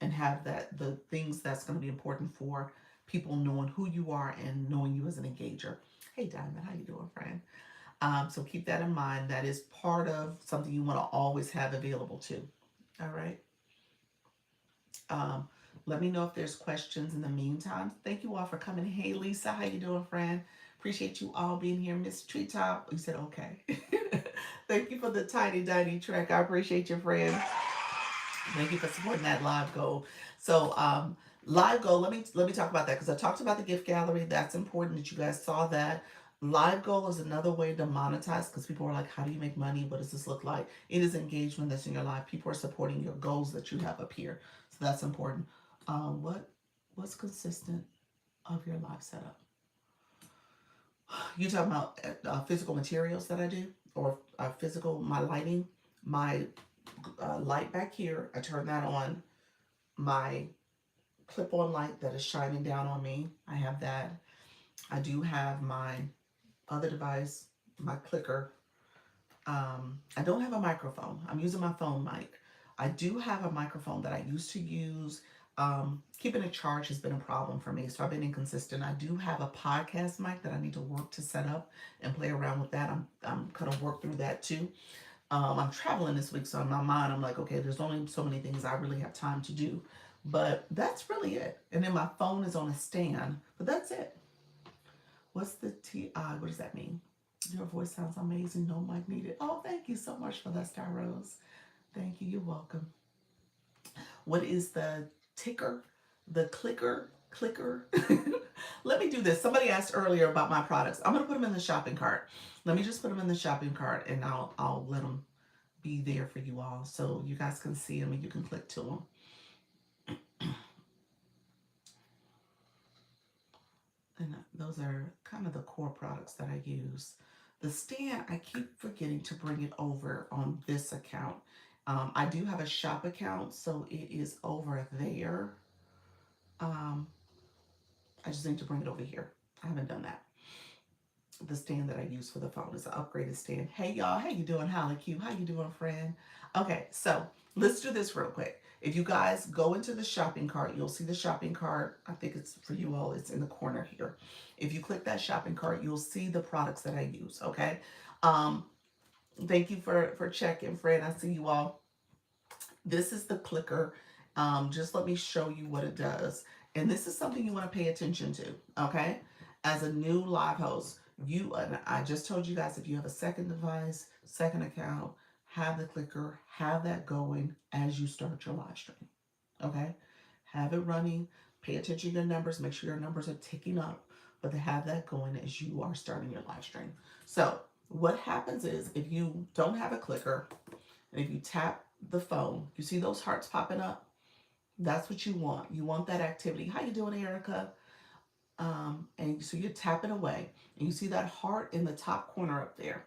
and have the things that's going to be important for people knowing who you are and knowing you as an engager. Hey, Diamond, how you doing, friend? So keep that in mind. That is part of something you want to always have available too. All right. Um, Let me know if there's questions in the meantime. Thank you all for coming. Hey, Lisa, how you doing, friend? Appreciate you all being here. Miss Treetop, you said okay. Thank you for the tiny, tiny track. I appreciate your friend. Thank you for supporting that live goal. So, live goal. Let me talk about that because I talked about the gift gallery. That's important that you guys saw that. Live goal is another way to monetize because people are like, "How do you make money? What does this look like?" It is engagement that's in your life. People are supporting your goals that you have up here, so that's important. What's consistent of your life setup? You talking about physical materials that I do, or physical my lighting, my light back here. I turn that on. My clip-on light that is shining down on me. I have that. I do have my other device, my clicker. I don't have a microphone. I'm using my phone mic. I do have a microphone that I used to use. Keeping it charged has been a problem for me, so I've been inconsistent. I do have a podcast mic that I need to work to set up and play around with that. I'm kind of work through that too. I'm traveling this week, so in my mind, I'm like, okay, there's only so many things I really have time to do. But that's really it. And then my phone is on a stand, but that's it. What's the TI? What does that mean? Your voice sounds amazing. No mic needed. Oh, thank you so much for that, Star Rose. Thank you. You're welcome. What is the ticker? The clicker? Clicker? Let me do this. Somebody asked earlier about my products. I'm going to put them in the shopping cart. Let me just put them in the shopping cart and I'll let them be there for you all so you guys can see them and you can click to them. And those are kind of the core products that I use. The stand, I keep forgetting to bring it over on this account. I do have a shop account, so it is over there. Um, I just need to bring it over here. I haven't done that. The stand that I use for the phone is an upgraded stand. Hey y'all, how you doing? Holly Q, how you doing, friend? Okay, so let's do this real quick. If you guys go into the shopping cart, you'll see the shopping cart. I think it's for you all, it's in the corner here. If you click that shopping cart, you'll see the products that I use, okay? Um, Thank you for checking, friend. I see you all. This is the clicker. Just let me show you what it does. And this is something you want to pay attention to, okay? As a new live host, and I just told you guys, if you have a second device, second account, have the clicker, have that going as you start your live stream, okay? Have it running, pay attention to your numbers, make sure your numbers are ticking up, but to have that going as you are starting your live stream. So what happens is if you don't have a clicker, and if you tap the phone, you see those hearts popping up? That's what you want. You want that activity. How you doing, Erica? And so you're tapping away, and you see that heart in the top corner up there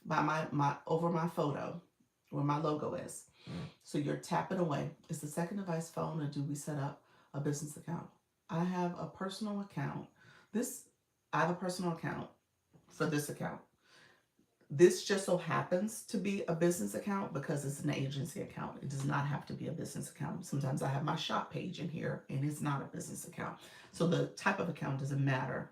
by my over my photo where my logo is. So you're tapping away. Is the second device phone, or do we set up a business account? I have a personal account. This I have a personal account for this account. This just so happens to be a business account because it's an agency account. It does not have to be a business account. Sometimes I have my shop page in here and it's not a business account. So the type of account doesn't matter,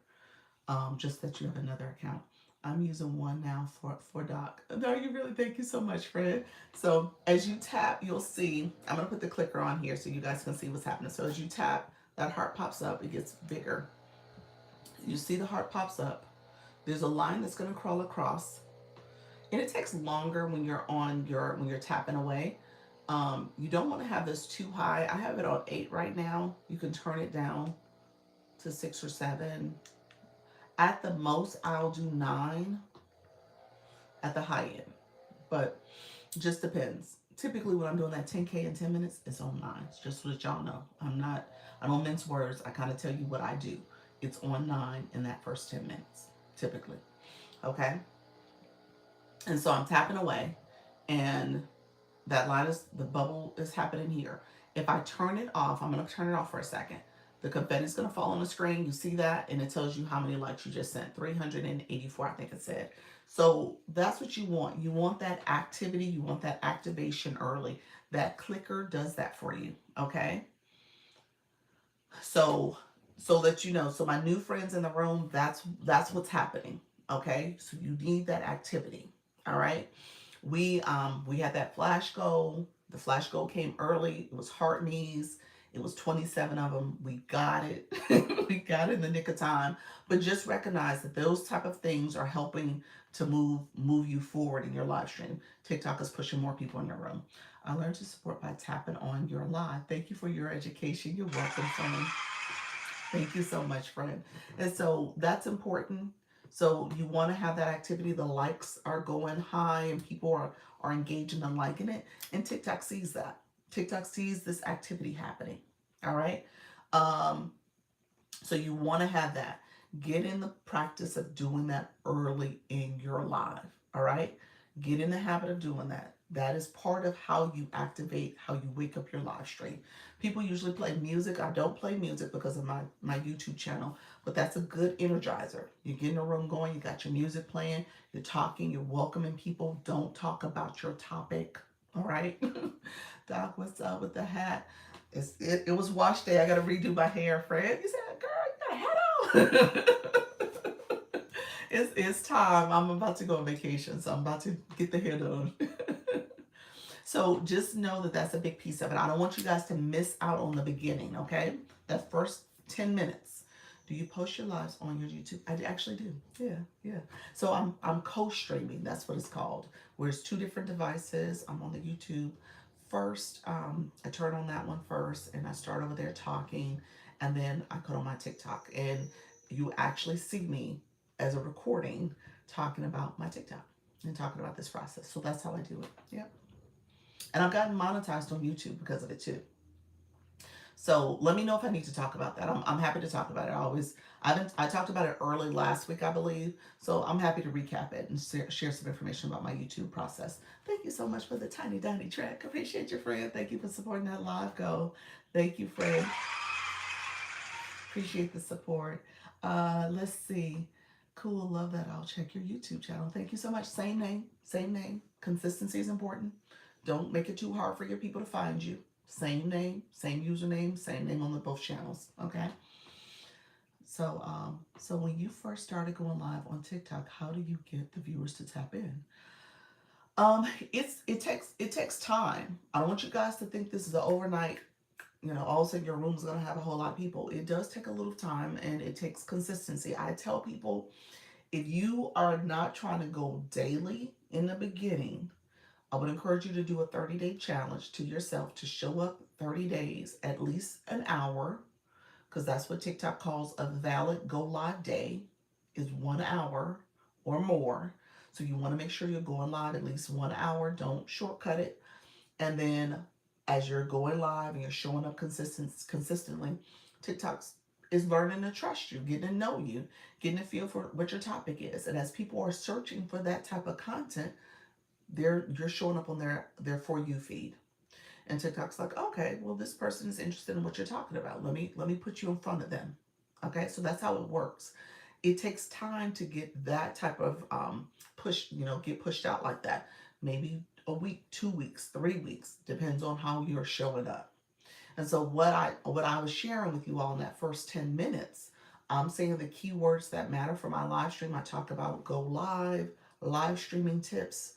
just that you have another account. I'm using one now for Doc. No, you really, thank you so much, Fred. So as you tap, you'll see, I'm going to put the clicker on here so you guys can see what's happening. So as you tap, that heart pops up, it gets bigger. You see the heart pops up. There's a line that's going to crawl across. And it takes longer when you're when you're tapping away. You don't want to have this too high. I have it on 8 right now. You can turn it down to 6 or 7. At the most, I'll do 9 at the high end, but just depends. Typically, when I'm doing that 10K in 10 minutes, it's on 9. Just so that y'all know, I don't mince words. I kind of tell you what I do. It's on 9 in that first 10 minutes, typically. Okay. And so I'm tapping away, and that line is, the bubble is happening here. If I turn it off, I'm going to turn it off for a second. The confetti is going to fall on the screen. You see that, and it tells you how many likes you just sent. 384, I think it said. So that's what you want. You want that activity. You want that activation early. That clicker does that for you. Okay. So so that you know. So my new friends in the room, that's what's happening. Okay. So you need that activity. All right. We had that flash goal. The flash goal came early. It was heart knees. It was 27 of them. We got it. We got it in the nick of time. But just recognize that those type of things are helping to move you forward in your live stream. TikTok is pushing more people in your room. I learned to support by tapping on your live. Thank you for your education. You're welcome, friend. Thank you so much, friend. And so that's important. So you want to have that activity. The likes are going high and people are engaging and liking it. And TikTok sees that. TikTok sees this activity happening. All right. Um, so you want to have that. Get in the practice of doing that early in your live. All right. Get in the habit of doing that. That is part of how you activate, how you wake up your live stream. People usually play music. I don't play music because of my YouTube channel, but that's a good energizer. You get in the room going, you got your music playing, you're talking, you're welcoming people. Don't talk about your topic. All right. Doc, what's up with the hat? It was wash day. I got to redo my hair, Fred. You said, girl, you got a hat on. It's time. I'm about to go on vacation, so I'm about to get the hair done. So just know that that's a big piece of it. I don't want you guys to miss out on the beginning, okay? That first 10 minutes. Do you post your lives on your YouTube? I actually do. Yeah, yeah. So I'm co-streaming. That's what it's called. Where it's two different devices. I'm on the YouTube first. I turn on that one first, and I start over there talking, and then I put on my TikTok, and you actually see me as a recording talking about my TikTok and talking about this process. So that's how I do it. Yep. And I've gotten monetized on YouTube because of it too. So let me know if I need to talk about that. I'm happy to talk about it. I talked about it early last week, I believe. So I'm happy to recap it and share some information about my YouTube process. Thank you so much for the tiny tiny track. Appreciate your friend. Thank you for supporting that live goal. Thank you, friend. Appreciate the support. Let's see. Cool, love that. I'll check your YouTube channel. Thank you so much. Same name, same name. Consistency is important. Don't make it too hard for your people to find you. Same name, same username, same name on the both channels. Okay. So when you first started going live on TikTok, how do you get the viewers to tap in? It takes time. I don't want you guys to think this is an overnight. All of a sudden your room is gonna have a whole lot of people. It does take a little time and it takes consistency. I tell people, if you are not trying to go daily in the beginning, I would encourage you to do a 30-day challenge to yourself to show up 30 days, at least an hour, because that's what TikTok calls a valid go live day, is 1 hour or more. So you want to make sure you're going live at least 1 hour. Don't shortcut it. And then as you're going live and you're showing up consistently, TikTok is learning to trust you, getting to know you, getting a feel for what your topic is. And as people are searching for that type of content, you're showing up on their For You feed. And TikTok's like, okay, well, this person is interested in what you're talking about. Let me put you in front of them. Okay, so that's how it works. It takes time to get that type of push, get pushed out like that. Maybe a week, 2 weeks, 3 weeks, depends on how you're showing up. And so what I was sharing with you all in that first 10 minutes, I'm saying the keywords that matter for my live stream. I talk about go live streaming tips,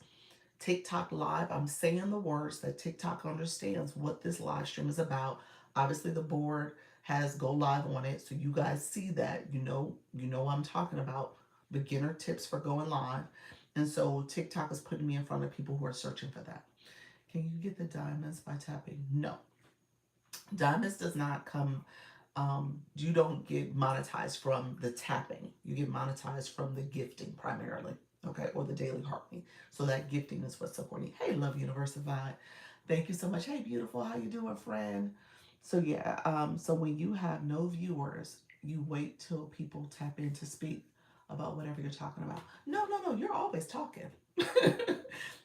TikTok live. I'm saying the words that TikTok understands what this live stream is about. Obviously the board has go live on it, so you guys see that. You know I'm talking about beginner tips for going live. And so TikTok is putting me in front of people who are searching for that. Can you get the diamonds by tapping? No. Diamonds does not come, you don't get monetized from the tapping. You get monetized from the gifting primarily, okay, or the daily heartbeat. So that gifting is what's supporting. Hey, Love Universified. Thank you so much. Hey, beautiful. How you doing, friend? So yeah, so when you have no viewers, you wait till people tap in to speak about whatever you're talking about. No, you're always talking.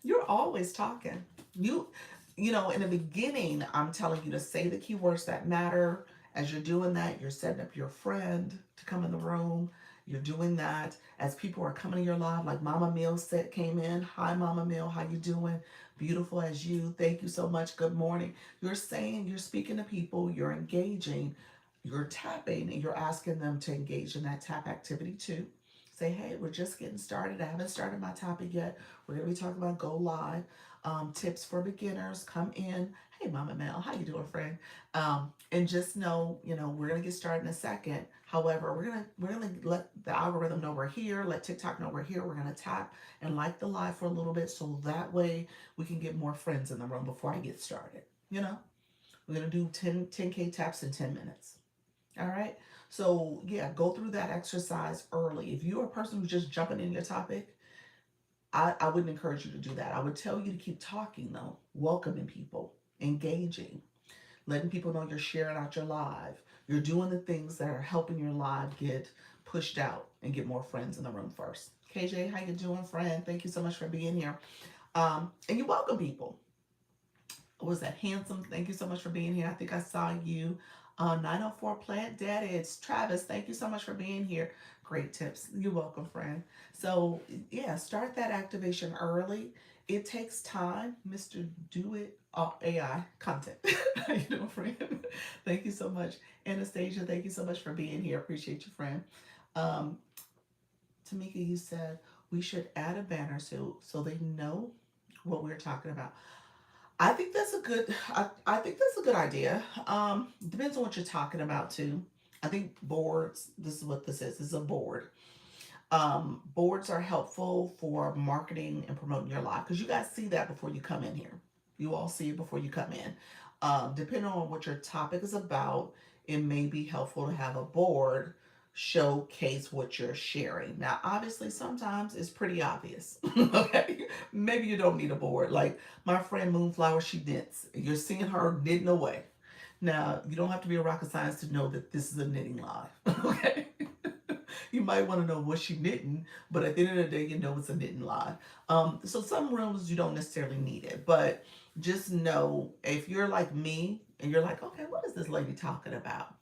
You're always talking. In the beginning, I'm telling you to say the keywords that matter As you're doing that, you're setting up your friend to come in the room. You're doing that as people are coming to your live, like Mama Mill said, came in. Hi, Mama Mill, how you doing? Beautiful as you. Thank you so much. Good morning. You're saying, you're speaking to people, you're engaging, you're tapping, and you're asking them to engage in that tap activity too. Say, hey, we're just getting started. I haven't started my topic yet. We're gonna be talking about go live, tips for beginners. Come in. Hey, Mama Mel, how you doing, friend? And just know, we're gonna get started in a second. However, we're gonna let the algorithm know we're here. Let TikTok know we're here. We're gonna tap and like the live for a little bit, so that way we can get more friends in the room before I get started. We're gonna do 10K taps in 10 minutes. All right. So yeah, go through that exercise early. If you're a person who's just jumping in your topic, I wouldn't encourage you to do that. I would tell you to keep talking though, welcoming people, engaging, letting people know you're sharing out your live. You're doing the things that are helping your live get pushed out and get more friends in the room first. KJ, how you doing, friend? Thank you so much for being here. And you welcome people. What was that? Handsome, thank you so much for being here. I think I saw you. 904 Plant Daddy, it's Travis. Thank you so much for being here. Great tips. You're welcome, friend. So, yeah, start that activation early. It takes time, Mr. Do It AI content. How you doing, friend? Thank you so much. Anastasia, thank you so much for being here. Appreciate you, friend. Um, Tamika, you said we should add a banner so they know what we're talking about. I think that's a good. I think that's a good idea. Depends on what you're talking about too. I think boards. This is what this is. This is a board. Boards are helpful for marketing and promoting your live because you guys see that before you come in here. You all see it before you come in. Depending on what your topic is about, it may be helpful to have a board showcase what you're sharing. Now, obviously, sometimes it's pretty obvious. Okay, maybe you don't need a board. Like my friend Moonflower, she knits. You're seeing her knitting away. Now, you don't have to be a rocket science to know that this is a knitting live. Okay. You might want to know what she knitting, but at the end of the day, you know it's a knitting live. So some rooms you don't necessarily need it, but just know if you're like me and you're like, okay, what is this lady talking about?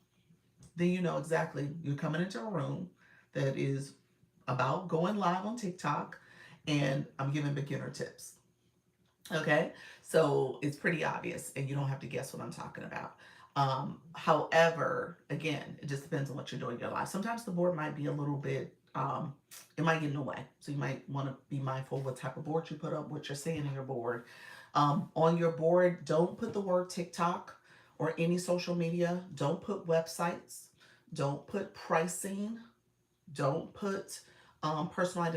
Then you know exactly you're coming into a room that is about going live on TikTok, and I'm giving beginner tips. Okay, so it's pretty obvious, and you don't have to guess what I'm talking about. However, again, it just depends on what you're doing in your life. Sometimes the board might be a little bit, it might get in the way. So you might want to be mindful what type of board you put up, what you're saying in your board. On your board, don't put the word TikTok or any social media. Don't put websites. Don't put pricing. Don't put personal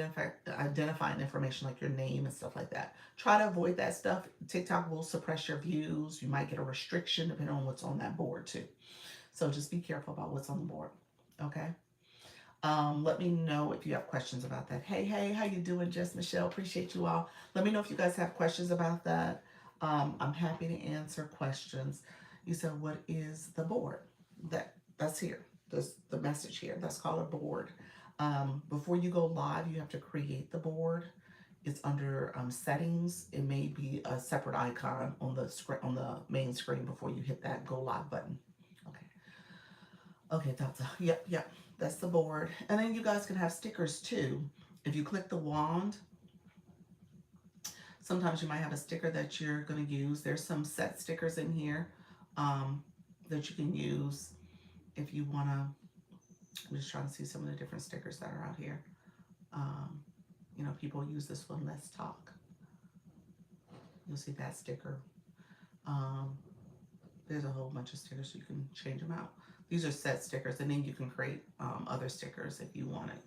identifying information like your name and stuff like that. Try to avoid that stuff. TikTok will suppress your views. You might get a restriction depending on what's on that board too. So just be careful about what's on the board. Okay. Let me know if you have questions about that. Hey, how you doing, Jess Michelle? Appreciate you all. Let me know if you guys have questions about that. I'm happy to answer questions. You said, what is the board? That's here. There's the message here. That's called a board. Before you go live, you have to create the board. It's under settings. It may be a separate icon on the screen, on the main screen before you hit that go live button. Okay, that's yep. That's the board. And then you guys can have stickers too. If you click the wand, sometimes you might have a sticker that you're going to use. There's some set stickers in here that you can use if you want to. I'm just trying to see some of the different stickers that are out here. People use this one, let's talk. You'll see that sticker. There's a whole bunch of stickers, so you can change them out. These are set stickers, and then you can create other stickers if you want it.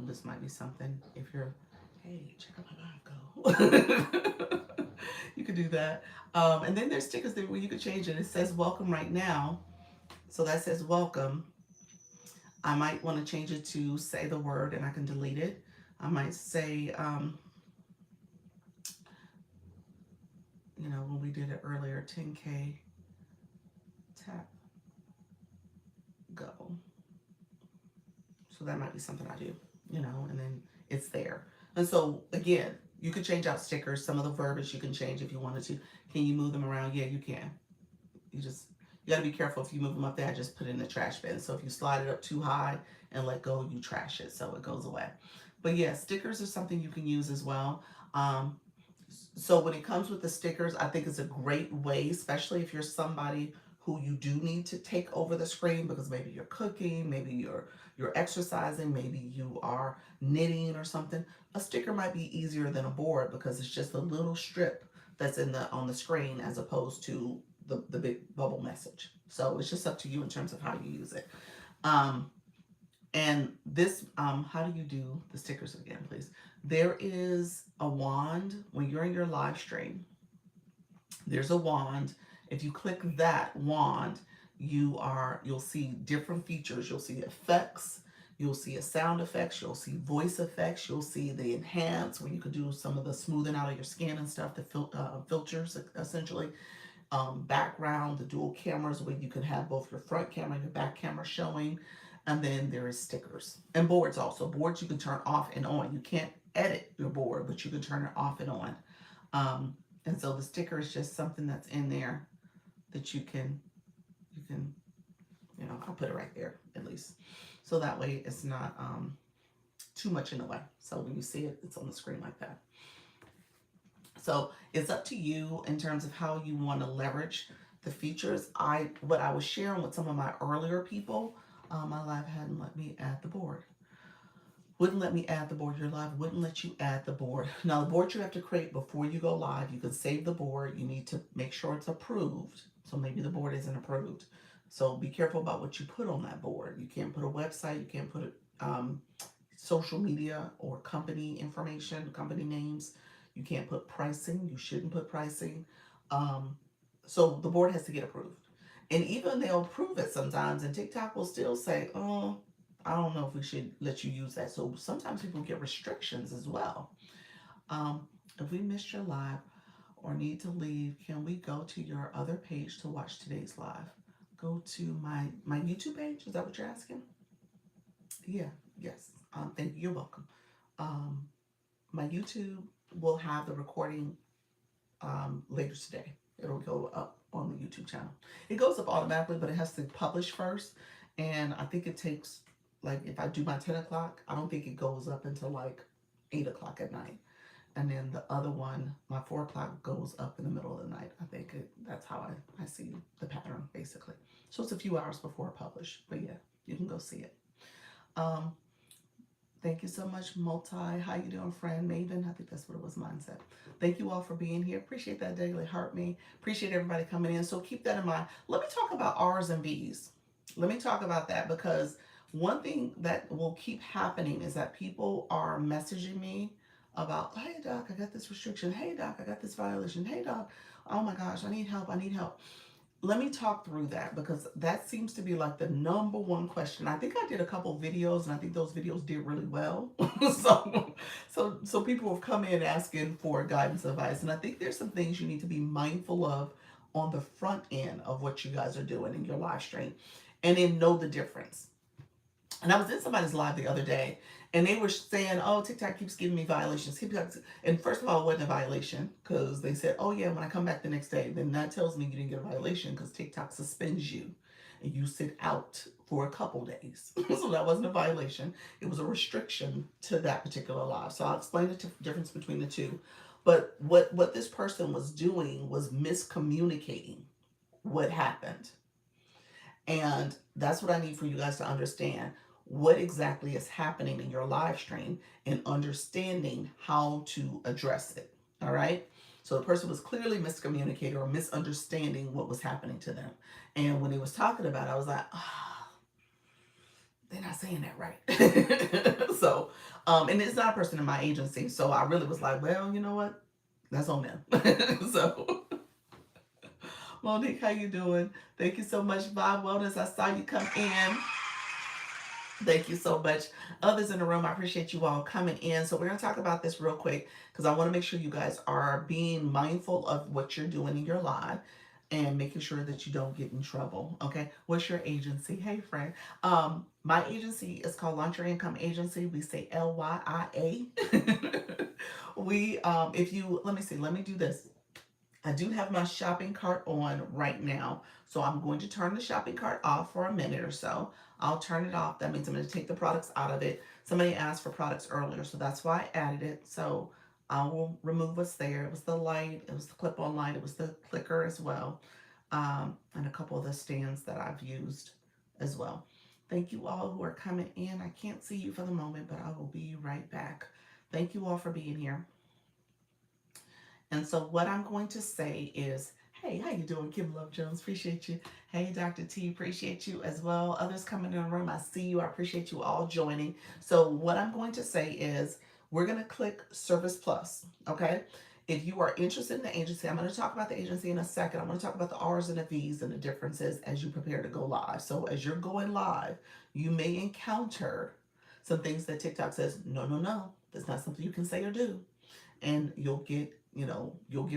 This might be something if you're, hey, check out my live go. You could do that. And then there's stickers that where you could change it. It says welcome right now. So that says welcome. I might want to change it to say the word and I can delete it. I might say, when we did it earlier, 10K tap go. So that might be something I do, and then it's there. And so again, You can change out stickers. Some of the verbiage you can change if you wanted to. Can you move them around? Yeah, you can. You just, you got to be careful if you move them up there. Just put it in the trash bin. So if you slide it up too high and let go, you trash it, so it goes away. But yeah, stickers are something you can use as well. Um, so when it comes with the stickers, I think it's a great way, especially if you're somebody who you do need to take over the screen because maybe you're cooking, maybe you're exercising, maybe you are knitting or something. A sticker might be easier than a board because it's just a little strip that's in the on the screen as opposed to the big bubble message. So it's just up to you in terms of how you use it. Um, and this, how do you do the stickers again, please? There is a wand when you're in your live stream. There's a wand. If you click that wand, you'll see different features. You'll see effects. You'll see a sound effects. You'll see voice effects. You'll see the enhance where you could do some of the smoothing out of your skin and stuff. The filters essentially. Background, the dual cameras where you can have both your front camera and your back camera showing. And then there is stickers and boards also. Boards you can turn off and on. You can't edit your board, but you can turn it off and on. Um, and so the sticker is just something that's in there that you can, I'll put it right there at least. So that way it's not too much in the way. So when you see it, it's on the screen like that. So it's up to you in terms of how you want to leverage the features. What I was sharing with some of my earlier people, my live hadn't let me add the board. Wouldn't let me add the board. Your live wouldn't let you add the board. Now the board you have to create before you go live. You can save the board. You need to make sure it's approved. So maybe the board isn't approved. So be careful about what you put on that board. You can't put a website. You can't put social media or company information, company names. You can't put pricing. You shouldn't put pricing. So the board has to get approved. And even they'll approve it sometimes, and TikTok will still say, oh, I don't know if we should let you use that. So sometimes people get restrictions as well. If we missed your live or need to leave, can we go to your other page to watch today's live? Go to my YouTube page. Is that what you're asking? Yeah, yes. Thank you. You're welcome. My YouTube will have the recording later today. It'll go up on the YouTube channel. It goes up automatically, but it has to publish first. And I think it takes, like, if I do my 10 o'clock, I don't think it goes up until like 8 o'clock at night. And then the other one, my 4 o'clock, goes up in the middle of the night. I think that's how I see the pattern, basically. So it's a few hours before I publish. But yeah, you can go see it. Thank you so much, Multi. How you doing, friend? Maven, I think that's what it was, Mindset. Thank you all for being here. Appreciate that daily heart me. Appreciate everybody coming in. So keep that in mind. Let me talk about R's and V's. Let me talk about that because one thing that will keep happening is that people are messaging me about, hey, doc, I got this restriction. Hey, doc, I got this violation. Hey, doc, oh my gosh, I need help. I need help. Let me talk through that because that seems to be like the number one question. I think I did a couple videos and I think those videos did really well. so people have come in asking for guidance, advice, and I think there's some things you need to be mindful of on the front end of what you guys are doing in your live stream, and then know the difference. And I was in somebody's live the other day, and they were saying, oh, TikTok keeps giving me violations. And first of all, it wasn't a violation because they said, oh, yeah, when I come back the next day, then that tells me you didn't get a violation because TikTok suspends you and you sit out for a couple days. So that wasn't a violation. It was a restriction to that particular live. So I'll explain the difference between the two. But what this person was doing was miscommunicating what happened. And that's what I need for you guys to understand. What exactly is happening in your live stream and understanding how to address it. All right. So the person was clearly miscommunicating or misunderstanding what was happening to them. And when he was talking about it, I was like, oh, they're not saying that right. So, and it's not a person in my agency. So I really was like, well, you know what? That's on them. So Monique, how you doing? Thank you so much, Vibe Wellness. I saw you come in. Thank you so much. Others in the room, I appreciate you all coming in. So we're going to talk about this real quick because I want to make sure you guys are being mindful of what you're doing in your live and making sure that you don't get in trouble. Okay. What's your agency? Hey, friend. My agency is called Launch Your Income Agency. We say LYIA. If you, let me see, let me do this. I do have my shopping cart on right now. So I'm going to turn the shopping cart off for a minute or so. I'll turn it off. That means I'm going to take the products out of it. Somebody asked for products earlier, so that's why I added it. So I will remove what's there. It was the light, it was the clip-on light, it was the clicker as well, and a couple of the stands that I've used as well. Thank you all who are coming in. I can't see you for the moment, but I will be right back. Thank you all for being here. And so what I'm going to say is, hey, how you doing, Kim Love Jones? Appreciate you. Hey, Dr. T, appreciate you as well. Others coming in the room, I see you. I appreciate you all joining. So what I'm going to say is, we're going to click Service Plus, okay? If you are interested in the agency, I'm going to talk about the agency in a second. I'm going to talk about the R's and the V's and the differences as you prepare to go live. So as you're going live, you may encounter some things that TikTok says, no, no, no, that's not something you can say or do, and you'll get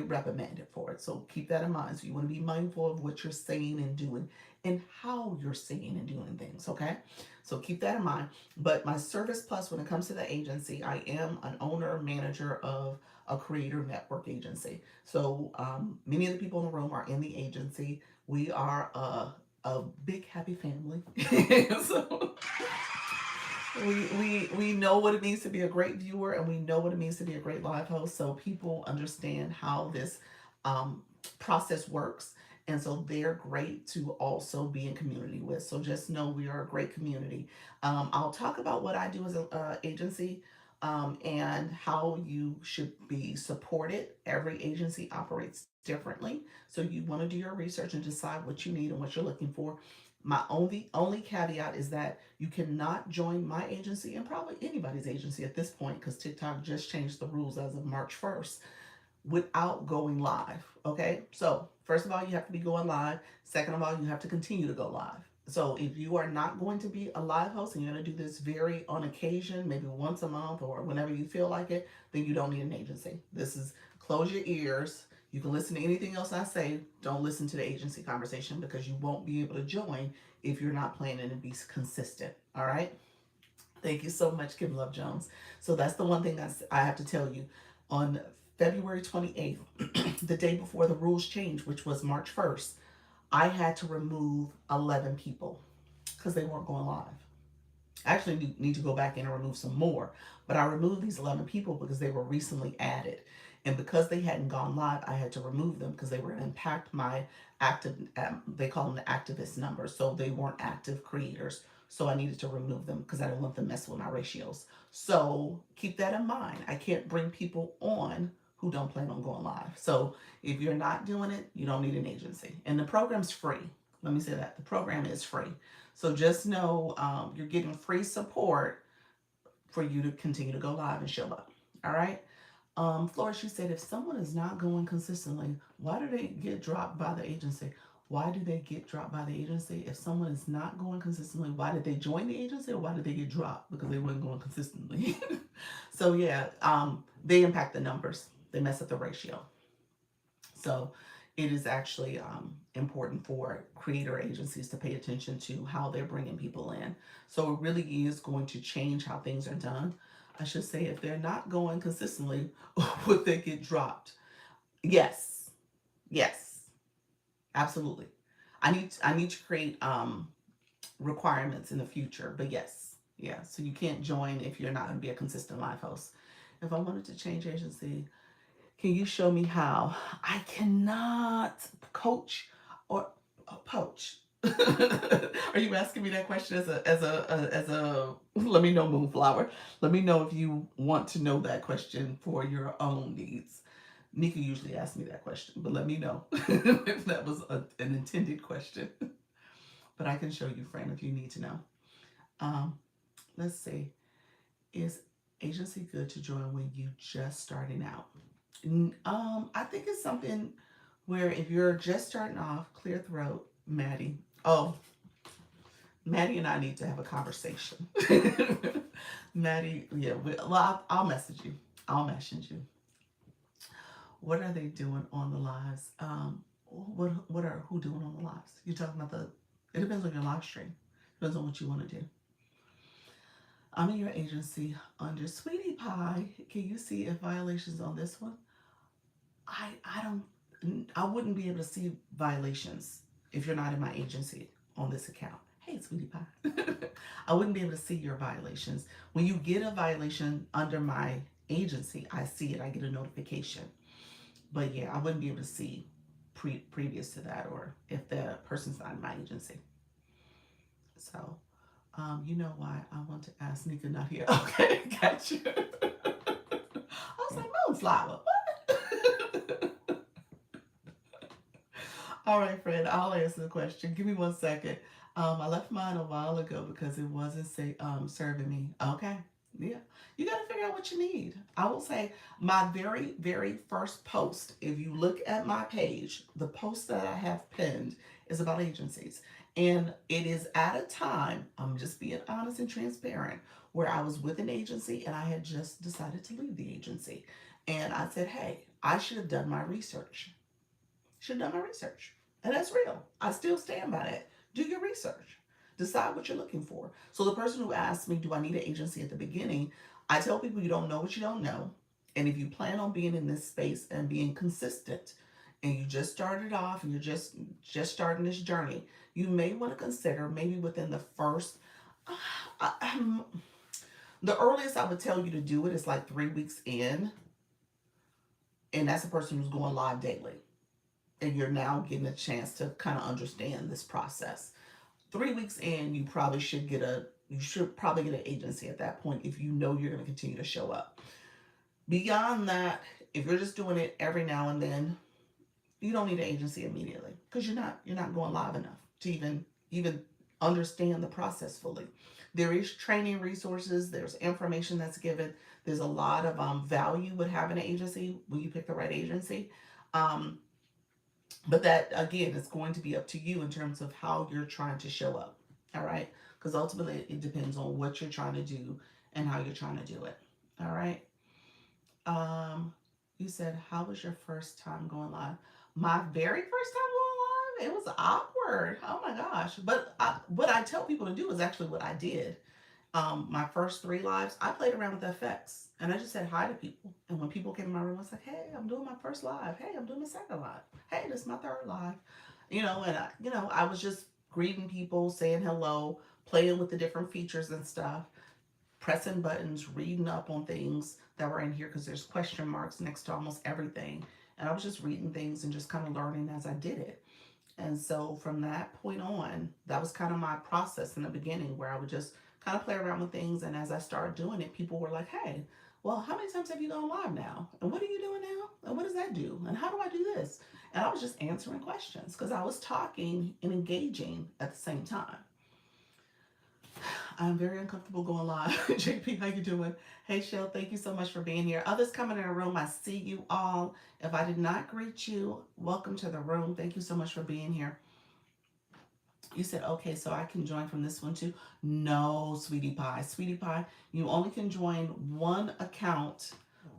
reprimanded for it. So keep that in mind. So you want to be mindful of what you're saying and doing and how you're saying and doing things, okay? So keep that in mind. But my Service Plus, when it comes to the agency, I am an owner manager of a creator network agency. So many of the people in the room are in the agency. We are a big happy family. So we know what it means to be a great viewer, and we know what it means to be a great live host, so people understand how this um, process works, and so they're great to also be in community with. So just know we are a great community. I'll talk about what I do as an agency, and how you should be supported. Every agency operates differently, so you want to do your research and decide what you need and what you're looking for. My only caveat is that you cannot join my agency, and probably anybody's agency at this point, because TikTok just changed the rules as of March 1st, without going live. Okay, so first of all, you have to be going live. Second of all, you have to continue to go live. So if you are not going to be a live host and you're going to do this very on occasion, maybe once a month or whenever you feel like it, then you don't need an agency. This is, close your ears. You can listen to anything else I say. Don't listen to the agency conversation, because you won't be able to join if you're not planning to be consistent. All right. Thank you so much, Kim Love Jones. So that's the one thing I have to tell you. On February 28th, the day before the rules changed, which was March 1st, I had to remove 11 people because they weren't going live. I actually need to go back in and remove some more, but I removed these 11 people because they were recently added. And because they hadn't gone live, I had to remove them because they were going to impact my active, they call them the activist numbers. So they weren't active creators. So I needed to remove them because I didn't want them messing with my ratios. So keep that in mind. I can't bring people on who don't plan on going live. So if you're not doing it, you don't need an agency. And the program's free. Let me say that. The program is free. So just know you're getting free support for you to continue to go live and show up. All right. Flores, you said if someone is not going consistently, why do they get dropped by the agency? Why do they get dropped by the agency? If someone is not going consistently, why did they join the agency, or why did they get dropped? Because they weren't going consistently. So yeah, they impact the numbers. They mess up the ratio. So it is actually important for creator agencies to pay attention to how they're bringing people in. So it really is going to change how things are done. I should say, if they're not going consistently, would they get dropped? Yes, yes, absolutely. I need to create requirements in the future, but yes, yeah. So you can't join if you're not going to be a consistent live host. If I wanted to change agency, can you show me how? I cannot coach or poach. Are you asking me that question as a let me know, Moonflower. Let me know if you want to know that question for your own needs. Nika usually asks me that question, but let me know if that was an intended question. But I can show you, friend, if you need to know. Um, let's see. Is agency good to join when you just starting out? I think it's something where if you're just starting off, clear throat, Maddie. Oh, Maddie and I need to have a conversation. Maddie, yeah, well, I'll message you. I'll message you. What are they doing on the lives? What are who doing on the lives? You're talking about it depends on your live stream. Depends on what you want to do. I'm in your agency under Sweetie Pie. Can you see if violations on this one? I don't, I wouldn't be able to see violations if you're not in my agency on this account. Hey, Sweetie Pie. I wouldn't be able to see your violations. When you get a violation under my agency, I see it. I get a notification. But yeah, I wouldn't be able to see previous to that, or if the person's not in my agency. So, you know why I want to ask Nika not here. Okay, got you. I was like, Moonflower, what? All right, friend, I'll answer the question. Give me 1 second. I left mine a while ago because it wasn't serving me. Okay, yeah. You got to figure out what you need. I will say my very, very first post, if you look at my page, the post that I have pinned is about agencies. And it is at a time, I'm just being honest and transparent, where I was with an agency and I had just decided to leave the agency. And I said, hey, I should have done my research. Should have done my research. And that's real. I still stand by that. Do your research. Decide what you're looking for. So the person who asked me, do I need an agency at the beginning? I tell people you don't know what you don't know. And if you plan on being in this space and being consistent, and you just started off and you're just starting this journey, you may want to consider maybe within the first uh, the earliest I would tell you to do it is like 3 weeks in, and that's a person who's going live daily and you're now getting a chance to kind of understand this process. 3 weeks in, you should probably get an agency at that point if you know you're going to continue to show up. Beyond that, if you're just doing it every now and then, you don't need an agency immediately because you're not going live enough to even understand the process fully. There is training resources, there's information that's given, there's a lot of value with having an agency when you pick the right agency. Um, but that again is going to be up to you in terms of how you're trying to show up. All right, because ultimately it depends on what you're trying to do and how you're trying to do it. All right. um you said, how was your first time going live? My very first time going live, it was awkward. Oh my gosh. But what I tell people to do is actually what I did. My first 3 lives, I played around with effects and I just said hi to people. And when people came in my room, I was like, hey, I'm doing my first live. Hey, I'm doing my second live. Hey, this is my third live. I was just greeting people, saying hello, playing with the different features and stuff, pressing buttons, reading up on things that were in here because there's question marks next to almost everything. And I was just reading things and just kind of learning as I did it. And so from that point on, that was kind of my process in the beginning where I would just kind of play around with things. And as I started doing it, people were like, hey, well, how many times have you gone live now? And what are you doing now? And what does that do? And how do I do this? And I was just answering questions because I was talking and engaging at the same time. I'm very uncomfortable going live. JP, how you doing? Hey, Shell, thank you so much for being here. Others coming in the room, I see you all. If I did not greet you, welcome to the room. Thank you so much for being here. You said, okay, so I can join from this one too. No, Sweetie Pie. Sweetie Pie, you only can join one account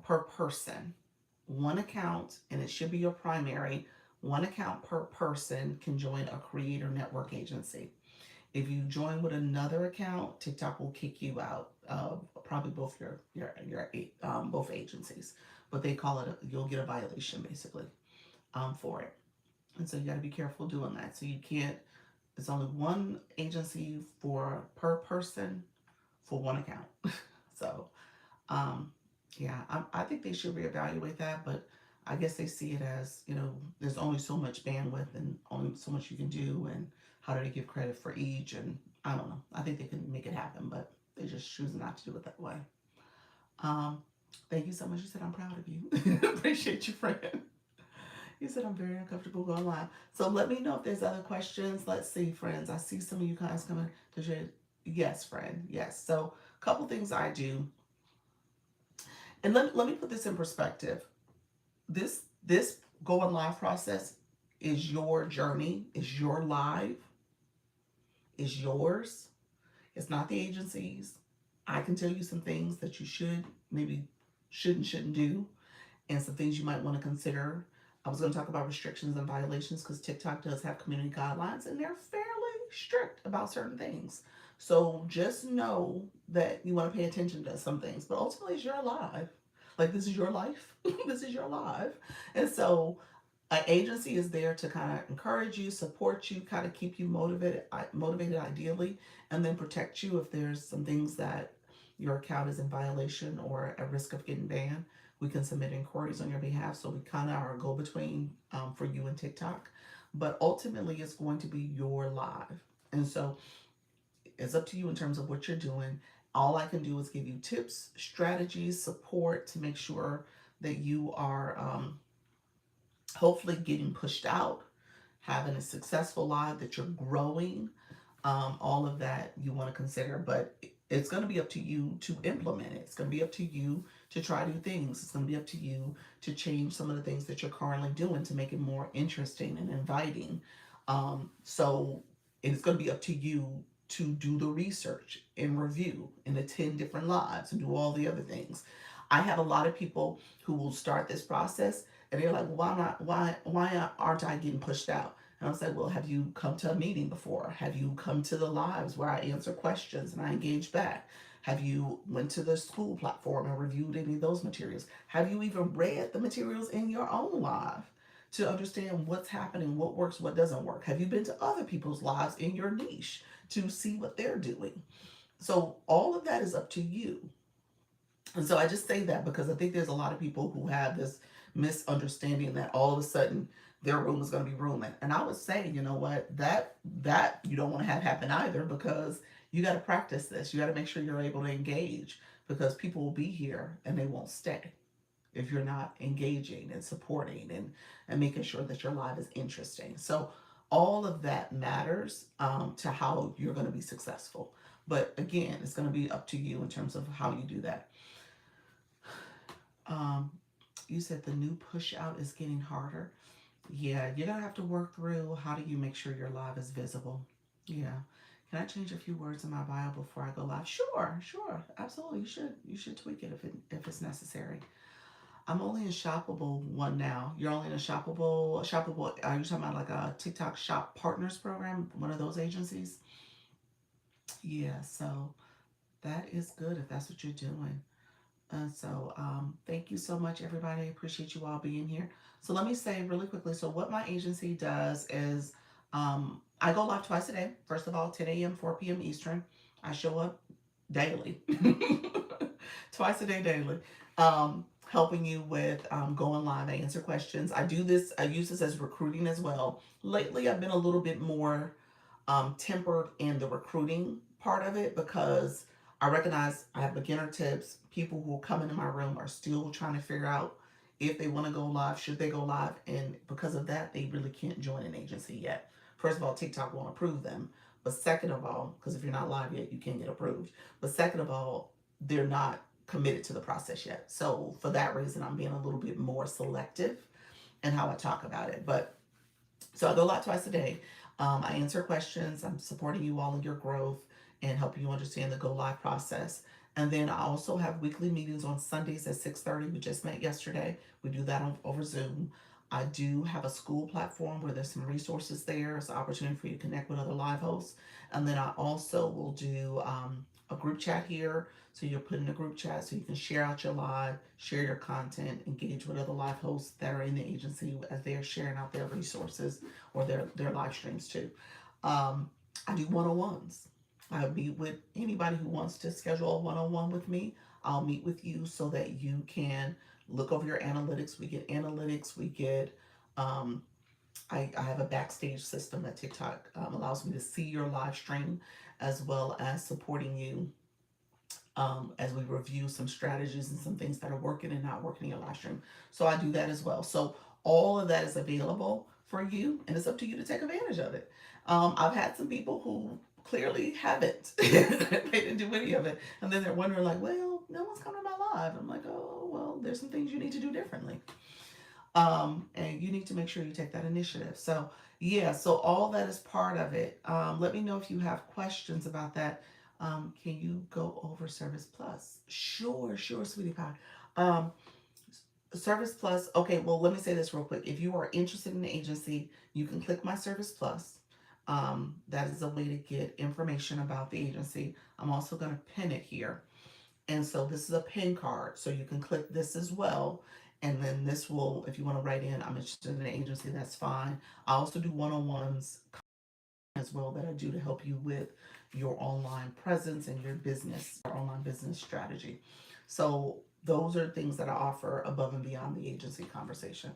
per person. One account, and it should be your primary. One account per person can join a creator network agency. If you join with another account, TikTok will kick you out of probably both your both agencies. But they call it you'll get a violation basically for it, and so you got to be careful doing that. So you can't. It's only one agency for per person for one account. So yeah, I think they should reevaluate that, but I guess they see it as, there's only so much bandwidth and only so much you can do, and how do they give credit for each? And I don't know. I think they can make it happen, but they just choose not to do it that way. Um, Thank you so much. You said I'm proud of you. Appreciate you, friend. You said I'm very uncomfortable going live. So let me know if there's other questions. Let's see, friends. I see some of you guys coming to share. Yes, friend. Yes. So a couple things I do. And let me put this in perspective. This going live process is your journey, is your live, is yours. It's not the agency's. I can tell you some things that you maybe shouldn't do, and some things you might want to consider. I was going to talk about restrictions and violations because TikTok does have community guidelines and they're fairly strict about certain things. So just know that you want to pay attention to some things, but ultimately it's your life. Like this is your life. This is your life. And so an agency is there to kind of encourage you, support you, kind of keep you motivated ideally, and then protect you if there's some things that your account is in violation or at risk of getting banned. We can submit inquiries on your behalf. So we kind of are a go-between for you and TikTok. But ultimately, it's going to be your live. And so it's up to you in terms of what you're doing. All I can do is give you tips, strategies, support to make sure that you are hopefully getting pushed out, having a successful life, that you're growing, all of that you want to consider. But it's going to be up to you to implement it. It's going to be up to you to try new things. It's going to be up to you to change some of the things that you're currently doing to make it more interesting and inviting. So it's going to be up to you to do the research and review and attend different lives and do all the other things. I have a lot of people who will start this process and they're like, well, why aren't I getting pushed out? And I was like, well, have you come to a meeting before? Have you come to the lives where I answer questions and I engage back? Have you went to the school platform and reviewed any of those materials? Have you even read the materials in your own life to understand what's happening, what works, what doesn't work? Have you been to other people's lives in your niche to see what they're doing? So all of that is up to you. And so I just say that because I think there's a lot of people who have this misunderstanding that all of a sudden their room is going to be rooming. And I would say, you know what, that you don't want to have happen either, because you got to practice this. You got to make sure you're able to engage, because people will be here and they won't stay if you're not engaging and supporting and making sure that your live is interesting. So all of that matters to how you're going to be successful. But again, it's going to be up to you in terms of how you do that. Um, you said the new push out is getting harder. Yeah, you're gonna have to work through how do you make sure your live is visible. Yeah. Can I change a few words in my bio before I go live? Sure, sure, absolutely. You should tweak it if it's necessary. I'm only in shoppable one now. You're only in a shoppable. Are you talking about like a TikTok Shop Partners program? One of those agencies? Yeah. So that is good if that's what you're doing. Thank you so much, everybody. I appreciate you all being here. So let me say really quickly. So what my agency does is I go live twice a day. First of all, 10 a.m., 4 p.m. Eastern. I show up daily, twice a day daily, helping you with going live. I answer questions. I do this. I use this as recruiting as well. Lately, I've been a little bit more tempered in the recruiting part of it, because I recognize I have beginner tips. People who come into my room are still trying to figure out if they want to go live, should they go live, and because of that, they really can't join an agency yet. First of all, TikTok won't approve them, but second of all, because if you're not live yet, you can't get approved. But second of all, they're not committed to the process yet. So for that reason, I'm being a little bit more selective in how I talk about it. But so I go live twice a day. I answer questions. I'm supporting you all in your growth and helping you understand the go live process. And then I also have weekly meetings on Sundays at 6:30. We just met yesterday. We do that over Zoom. I do have a school platform where there's some resources there. It's an opportunity for you to connect with other live hosts. And then I also will do a group chat here. So you're put in a group chat so you can share out your live, share your content, engage with other live hosts that are in the agency as they're sharing out their resources or their live streams too. Um, I do one-on-ones. I meet with anybody who wants to schedule a one-on-one with me. I'll meet with you so that you can look over your analytics. We get analytics. We get um, I have a backstage system that TikTok allows me to see your live stream, as well as supporting you as we review some strategies and some things that are working and not working in your live stream. So I do that as well. So all of that is available for you, and it's up to you to take advantage of it. I've had some people who clearly haven't. They didn't do any of it. And then they're wondering, like, well, no one's coming to my live. I'm like, oh, well, there's some things you need to do differently. And you need to make sure you take that initiative. So, yeah, so all that is part of it. Let me know if you have questions about that. Can you go over Service Plus? Sure, sure, sweetie pie. Um, Service Plus, okay, well, let me say this real quick. If you are interested in the agency, you can click my Service Plus. That is a way to get information about the agency. I'm also going to pin it here. And so this is a pin card. So you can click this as well. And then this will, if you want to write in, I'm interested in an agency, that's fine. I also do one-on-ones as well that I do to help you with your online presence and your business, your online business strategy. So those are things that I offer above and beyond the agency conversation.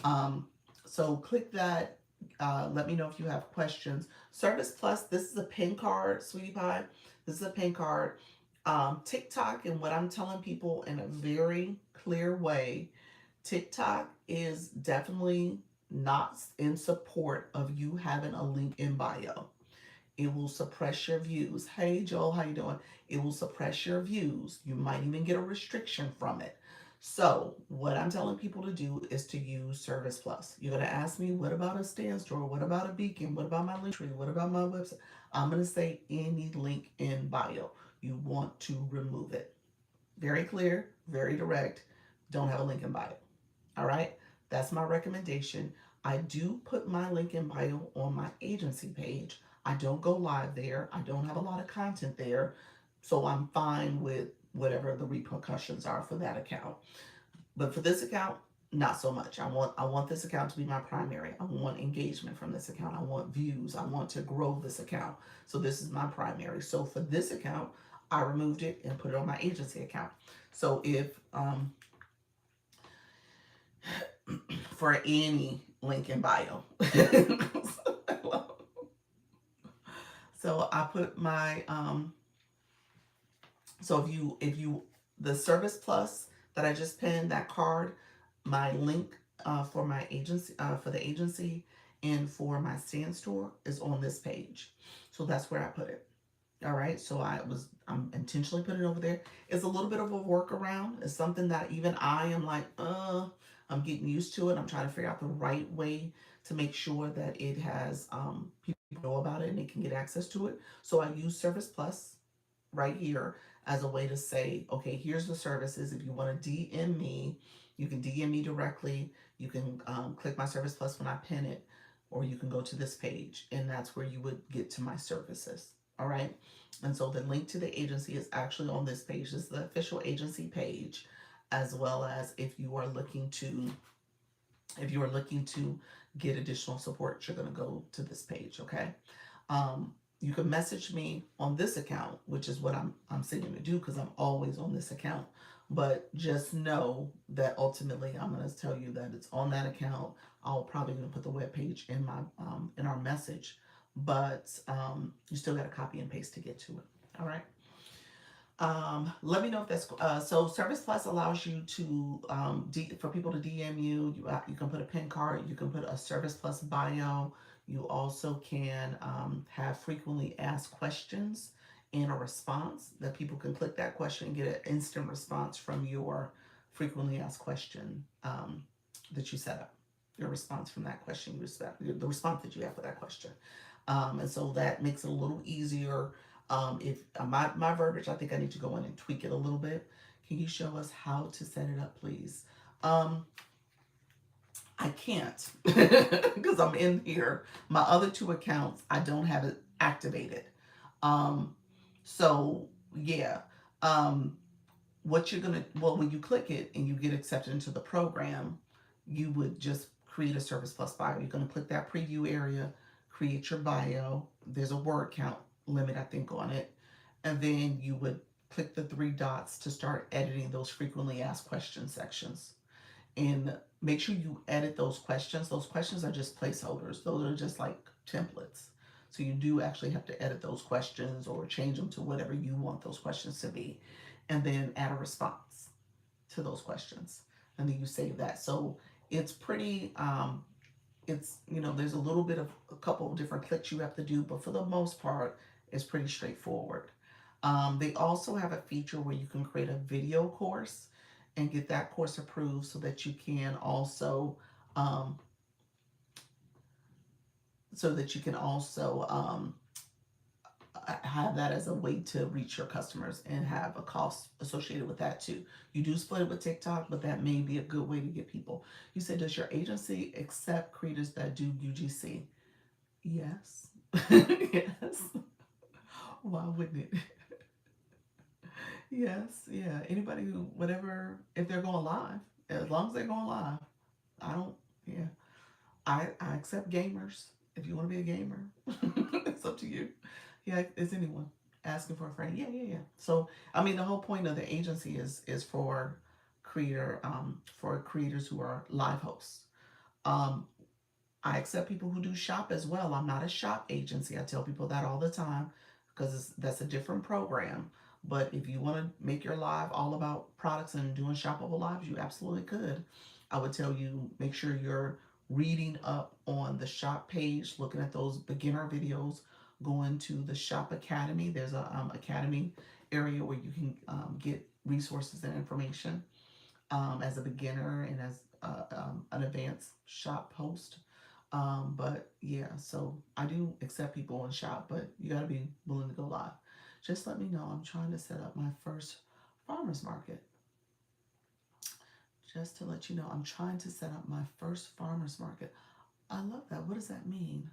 Um, so click that. Let me know if you have questions. Service Plus, this is a pin card, sweetie pie. This is a pin card. TikTok, and what I'm telling people in a very clear way, TikTok is definitely not in support of you having a link in bio. It will suppress your views. Hey Joel, how you doing? It will suppress your views. You might even get a restriction from it. So what I'm telling people to do is to use Service Plus. You're gonna ask me, what about a stand store? What about a beacon? What about my link tree? What about my website? I'm gonna say any link in bio. You want to remove it. Very clear, very direct. Don't have a link in bio. All right, that's my recommendation. I do put my link in bio on my agency page. I don't go live there. I don't have a lot of content there. So I'm fine with whatever the repercussions are for that account. But for this account, not so much. I want this account to be my primary. I want engagement from this account. I want views. I want to grow this account. So this is my primary. So for this account, I removed it and put it on my agency account. So if for any link in bio. So I put my so if you the Service Plus that I just pinned, that card, my link for my agency for the agency and for my stand store is on this page. So that's where I put it. All right, so I'm intentionally putting it over there. It's a little bit of a workaround. It's something that even I am like, I'm getting used to it. I'm trying to figure out the right way to make sure that it has people know about it and they can get access to it. So I use Service Plus right here as a way to say, okay, here's the services. If you want to DM me, you can DM me directly. You can click my Service Plus when I pin it, or you can go to this page, and that's where you would get to my services. All right. And so the link to the agency is actually on this page. This is the official agency page, as well as if you are looking to get additional support, you're going to go to this page. Okay. You can message me on this account, which is what I'm seeking to do because I'm always on this account. But just know that ultimately I'm going to tell you that it's on that account. I'll probably going to put the web page in my in our message, but you still got to copy and paste to get to it. All right. Let me know if that's so. Service Plus allows you to for people to DM you. You can put a pin card. You can put a Service Plus bio. You also can have frequently asked questions and a response that people can click that question and get an instant response from your frequently asked question that you set up. Your response from that question the response that you have for that question, and so that makes it a little easier if my verbiage, I think I need to go in and tweak it a little bit. Can you show us how to set it up, please? I can't because I'm in here. My other two accounts, I don't have it activated. Um, so yeah. Um, what you're gonna when you click it and you get accepted into the program, you would just create a Service Plus bio. You're gonna click that preview area, create your bio. There's a word count limit, I think, on it, and then you would click the three dots to start editing those frequently asked questions sections. And make sure you edit those questions. Those questions are just placeholders. Those are just like templates. So you do actually have to edit those questions or change them to whatever you want those questions to be, and then add a response to those questions, and then you save that. So it's pretty it's there's a little bit of a couple of different clicks you have to do, but for the most part it's pretty straightforward. They also have a feature where you can create a video course and get that course approved so that you can also um, so that you can also have that as a way to reach your customers and have a cost associated with that too. You do split it with TikTok, but that may be a good way to get people. You said, does your agency accept creators that do UGC? Yes. Yes. Why wouldn't it? Yes, yeah. Anybody who, whatever, if they're going live, as long as they're going live, I don't, yeah. I accept gamers. If you want to be a gamer, it's up to you. Yeah, it's anyone asking for a friend. Yeah, yeah, yeah. So I mean, the whole point of the agency is for creators who are live hosts. Um, I accept people who do shop as well. I'm not a shop agency. I tell people that all the time because that's a different program. But if you want to make your live all about products and doing shoppable lives, you absolutely could. I would tell you make sure you're reading up on the shop page, looking at those beginner videos, going to the shop academy. There's a academy area where you can get resources and information as a beginner and as an advanced shop host. But yeah, so I do accept people on shop, but you got to be willing to go live. Just let me know. I'm trying to set up my first farmers market. Just to let you know, I'm trying to set up my first farmers market. I love that. What does that mean?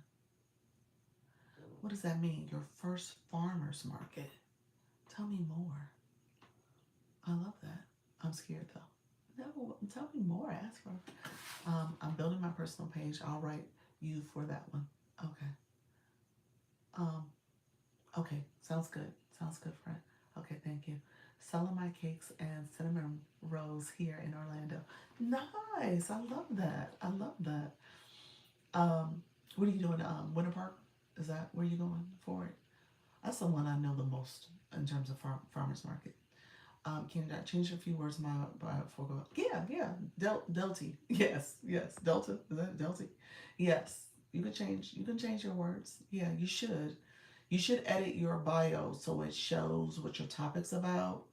What does that mean? Your first farmers market. Tell me more. I love that. I'm scared though. No, tell me more. Ask for. I'm building my personal page. I'll write you for that one. Okay. Um, okay. Sounds good. Sounds good, friend. Okay, thank you. Selling my cakes and cinnamon rolls here in Orlando. Nice. I love that. I love that. What are you doing? Winter Park? Is that where you're going for it? That's the one I know the most in terms of farmers market. Can I change a few words before go? Yeah, yeah. Delta. Yes, yes. Delta. Is that Delta? Yes. You can change. You can change your words. Yeah, you should. You should edit your bio so it shows what your topic's about.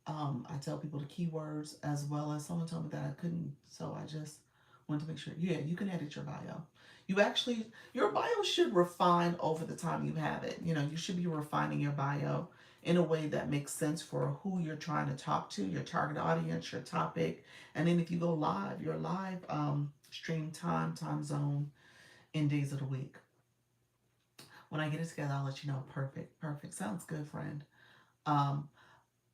I tell people the keywords as well as someone told me that I couldn't, so I just wanted to make sure. Yeah, you can edit your bio. You actually, your bio should refine over the time you have it. You know, you should be refining your bio in a way that makes sense for who you're trying to talk to, your target audience, your topic. And then if you go live, your live stream time zone, and days of the week. When I get it together, I'll let you know. Perfect, perfect. Sounds good, friend. Um,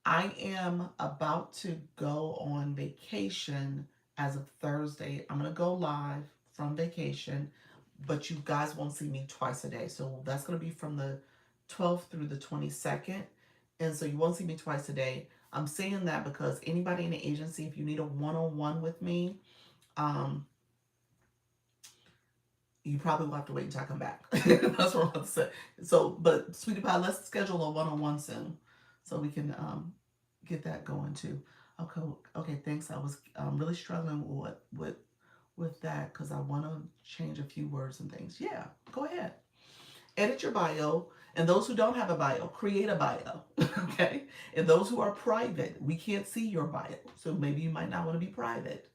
I am about to go on vacation as of Thursday. I'm going to go live from vacation, but you guys won't see me twice a day. So that's going to be from the 12th through the 22nd. And so you won't see me twice a day. I'm saying that because anybody in the agency, if you need a one-on-one with me, um, you probably will have to wait until I come back. That's what I'm about to say. So, but sweetie pie, let's schedule a one-on-one soon so we can get that going too. Okay, okay. Thanks. I was really struggling with that because I want to change a few words and things. Yeah, go ahead. Edit your bio. And those who don't have a bio, create a bio. Okay. And those who are private, we can't see your bio, so maybe you might not want to be private.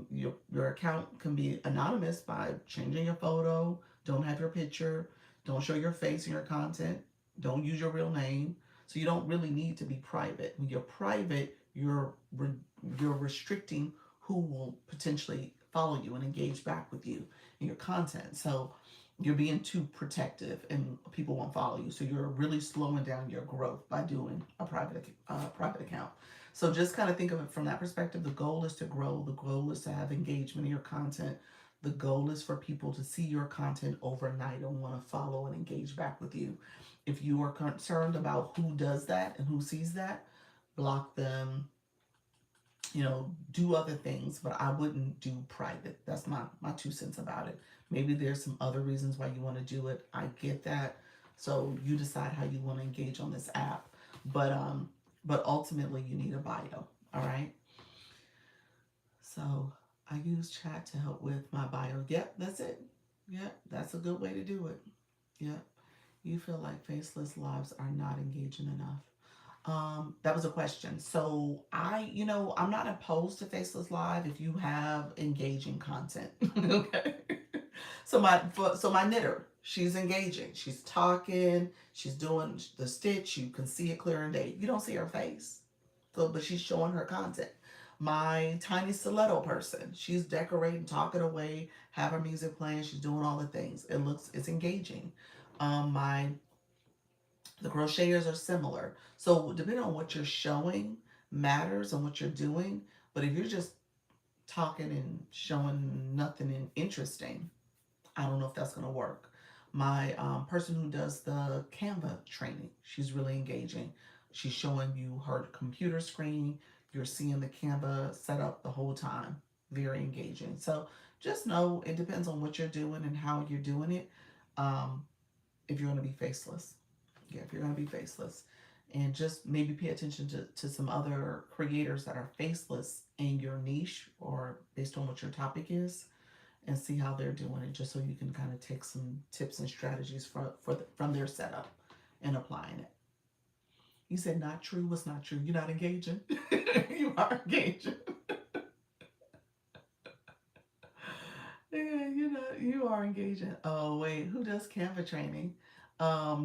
Your account can be anonymous by changing your photo, don't have your picture, don't show your face in your content, don't use your real name. So you don't really need to be private. When you're private, you're restricting who will potentially follow you and engage back with you in your content. So you're being too protective and people won't follow you. So you're really slowing down your growth by doing a private account. So just kind of think of it from that perspective. The goal is to grow. The goal is to have engagement in your content. The goal is for people to see your content overnight and want to follow and engage back with you. If you are concerned about who does that and who sees that, block them, do other things, but I wouldn't do private. That's my 2 cents about it. Maybe there's some other reasons why you want to do it. I get that. So you decide how you want to engage on this app. But ultimately you need a bio. All right. So I use chat to help with my bio. Yep, that's it. Yep, that's a good way to do it. Yep. You feel like faceless lives are not engaging enough. That was a question. So I'm not opposed to Faceless Live if you have engaging content. Okay. So my knitter, she's engaging. She's talking. She's doing the stitch. You can see it clear and day. You don't see her face. So, but she's showing her content. My tiny stiletto person, she's decorating, talking away, have her music playing, she's doing all the things. It's engaging. My The crocheters are similar. So depending on what you're showing matters and what you're doing. But if you're just talking and showing nothing interesting, I don't know if that's going to work. My person who does the Canva training, she's really engaging. She's showing you her computer screen. You're seeing the Canva setup the whole time. Very engaging. So just know it depends on what you're doing and how you're doing it. Um, if you're going to be faceless. Yeah, if you're going to be faceless. And just maybe pay attention to some other creators that are faceless in your niche or based on what your topic is, and see how they're doing it, just so you can kind of take some tips and strategies from their setup and applying it. You said not true. What's not true? You're not engaging. You are engaging. Yeah, you are engaging. Oh wait, who does Canva training?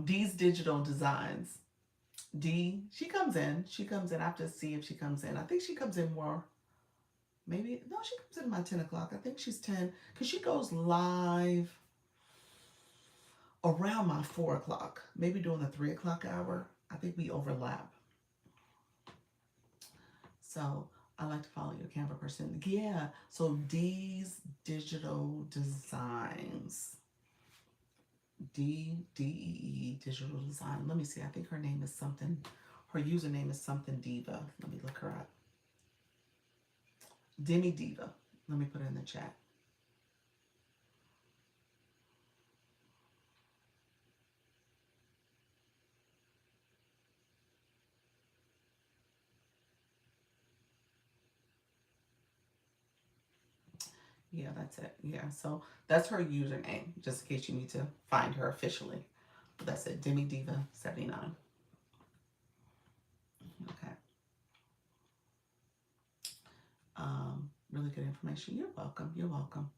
D's Digital Designs. D, she comes in. She comes in. I have to see if she comes in. I think she comes in more. Maybe no, she comes in my 10 o'clock. I think she's 10 because she goes live around my 4 o'clock. Maybe during the 3 o'clock hour. I think we overlap. So I like to follow your Canva person. Yeah. So D's Digital Designs. Digital Design. Let me see. I think her name is something. Her username is something Diva. Let me look her up. Demi Diva. Let me put it in the chat. Yeah, that's it. Yeah, so that's her username, just in case you need to find her officially. But that's it, Demi Diva 79. Okay. Really good information. You're welcome. You're welcome.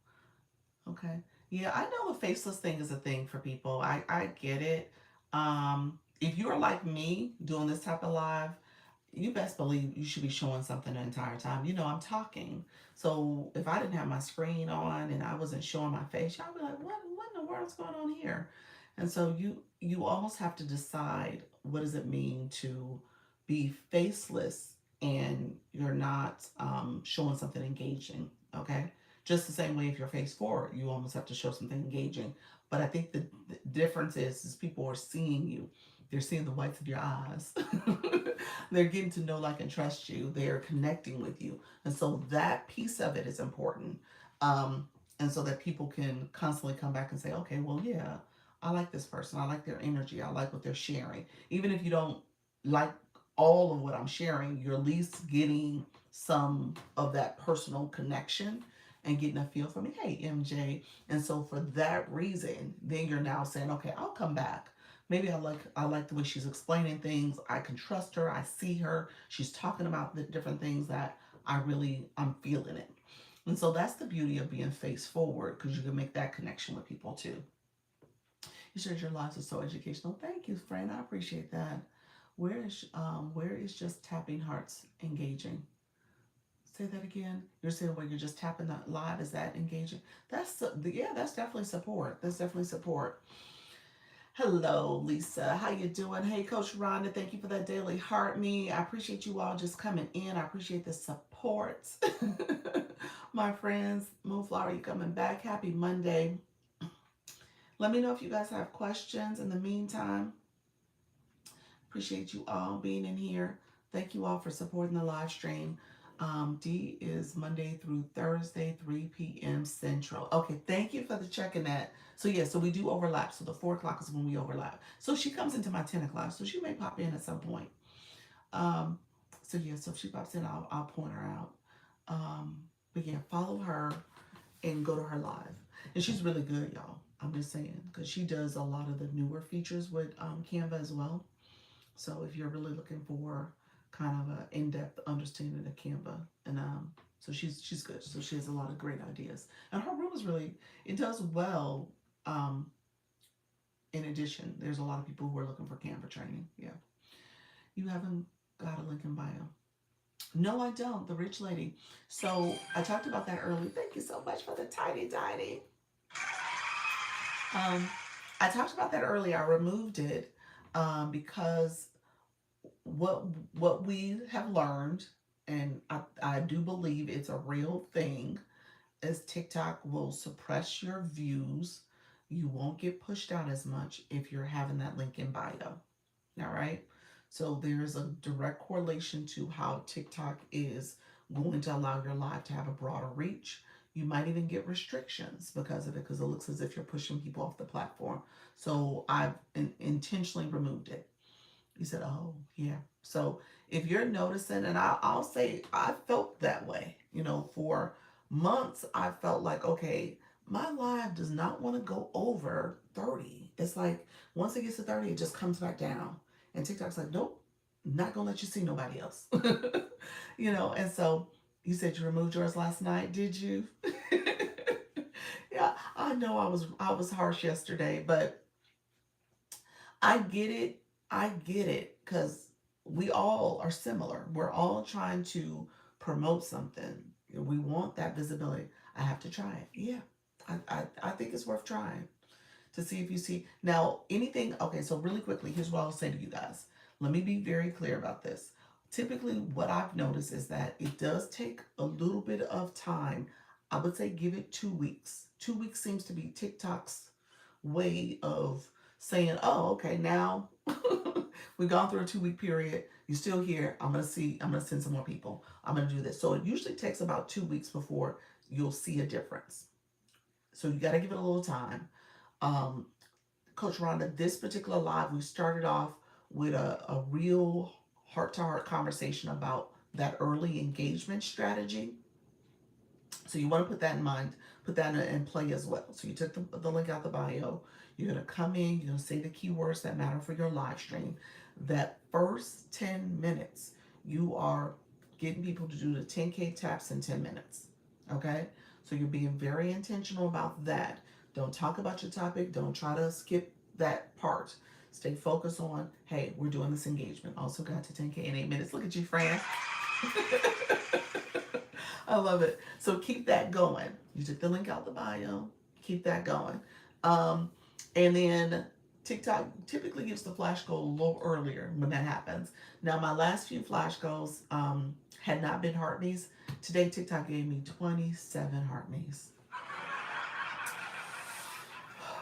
Okay. Yeah, I know the faceless thing is a thing for people. I get it. If you're like me doing this type of live, you best believe you should be showing something the entire time. I'm talking. So if I didn't have my screen on and I wasn't showing my face, y'all be like, what in the world's going on here? And so you almost have to decide, what does it mean to be faceless and you're not showing something engaging, okay? Just the same way if you're face forward, you almost have to show something engaging. But I think the difference is people are seeing you. They're seeing the whites of your eyes. They're getting to know, like, and trust you. They're connecting with you. And so that piece of it is important. And so that people can constantly come back and say, okay, well, yeah, I like this person. I like their energy. I like what they're sharing. Even if you don't like all of what I'm sharing, you're at least getting some of that personal connection and getting a feel for me. Hey, MJ. And so for that reason, then you're now saying, okay, I'll come back. Maybe I like the way she's explaining things. I can trust her. I see her. She's talking about the different things that I'm feeling it. And so that's the beauty of being face forward, because you can make that connection with people too. You shared your lives are so educational. Thank you, friend. I appreciate that. Where is just tapping hearts engaging? Say that again. You're saying where you're just tapping that live, is that engaging? Yeah, that's definitely support. That's definitely support. Hello, Lisa. How you doing? Hey, Coach Rhonda. Thank you for that daily heart me. I appreciate you all just coming in. I appreciate the support. My friends, Moonflower, you coming back. Happy Monday. Let me know if you guys have questions in the meantime. Appreciate you all being in here. Thank you all for supporting the live stream. D is Monday through Thursday, 3 p.m. Central. Okay, thank you for the checking that. So yeah, so we do overlap. So the 4 o'clock is when we overlap. So she comes into my 10 o'clock. So she may pop in at some point. Um, so yeah, so if she pops in, I'll point her out. But yeah, follow her and go to her live. And she's really good, y'all. I'm just saying, because she does a lot of the newer features with Canva as well. So if you're really looking for kind of an in-depth understanding of Canva, and so she's good. So she has a lot of great ideas, and her room is really, it does well. Um, in addition, there's a lot of people who are looking for Canva training. Yeah, you haven't got a link in bio. No, I don't. The rich lady. So I talked about that earlier. Thank you so much for the tiny, tiny. Um, I talked about that earlier. I removed it because what what we have learned, and I do believe it's a real thing, is TikTok will suppress your views. You won't get pushed out as much if you're having that link in bio. All right. So there's a direct correlation to how TikTok is going to allow your live to have a broader reach. You might even get restrictions because of it, because it looks as if you're pushing people off the platform. So I've intentionally removed it. You said, oh, yeah. So if you're noticing, and I'll say I felt that way, for months, I felt like, okay, my live does not want to go over 30. It's like once it gets to 30, it just comes back down. And TikTok's like, nope, not going to let you see nobody else. And so you said you removed yours last night, did you? Yeah, I know I was harsh yesterday, but I get it. I get it because we all are similar. We're all trying to promote something. We want that visibility. I have to try it. Yeah, I think it's worth trying to see if you see. Now, anything, okay, so really quickly, here's what I'll say to you guys. Let me be very clear about this. Typically, what I've noticed is that it does take a little bit of time. I would say give it 2 weeks. 2 weeks seems to be TikTok's way of saying, oh, okay, now we've gone through a 2 week period. You're still here. I'm gonna send some more people. I'm gonna do this. So it usually takes about 2 weeks before you'll see a difference. So you gotta give it a little time. Um, Coach Rhonda, this particular live, we started off with a real heart to heart conversation about that early engagement strategy. So you want to put that in mind, put that in play as well. So you took the link out the bio. You're going to come in, you're going to say the keywords that matter for your live stream. That first 10 minutes, you are getting people to do the 10K taps in 10 minutes. Okay? So you're being very intentional about that. Don't talk about your topic. Don't try to skip that part. Stay focused on, hey, we're doing this engagement. Also got to 10K in 8 minutes. Look at you, Fran. I love it. So keep that going. You took the link out the bio. Keep that going. Um, and then TikTok typically gives the flash goal a little earlier when that happens. Now, my last few flash goals had not been heart me's. Today, TikTok gave me 27 heart me's.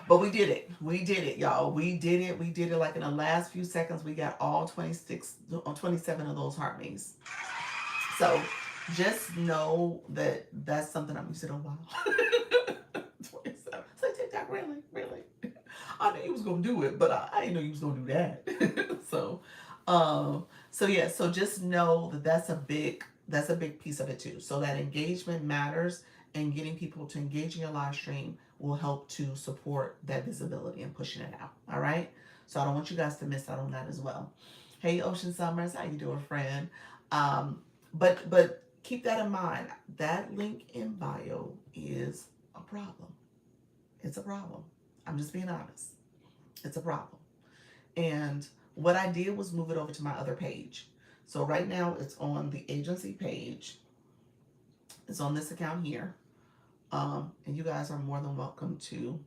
But we did it. We did it, y'all. We did it. We did it like in the last few seconds. We got all 27 of those heart me's. So just know that that's something I'm used to. Oh, wow. 27. So TikTok, really? Really? I knew you was going to do it, but I didn't know you was going to do that. So yeah, so just know that that's a big piece of it too. So that engagement matters, and getting people to engage in your live stream will help to support that visibility and pushing it out. All right. So I don't want you guys to miss out on that as well. Hey, Ocean Summers, how you doing, friend? But keep that in mind. That link in bio is a problem. It's a problem. I'm just being honest. It's a problem. And what I did was move it over to my other page. So right now it's on the agency page. It's on this account here. And you guys are more than welcome to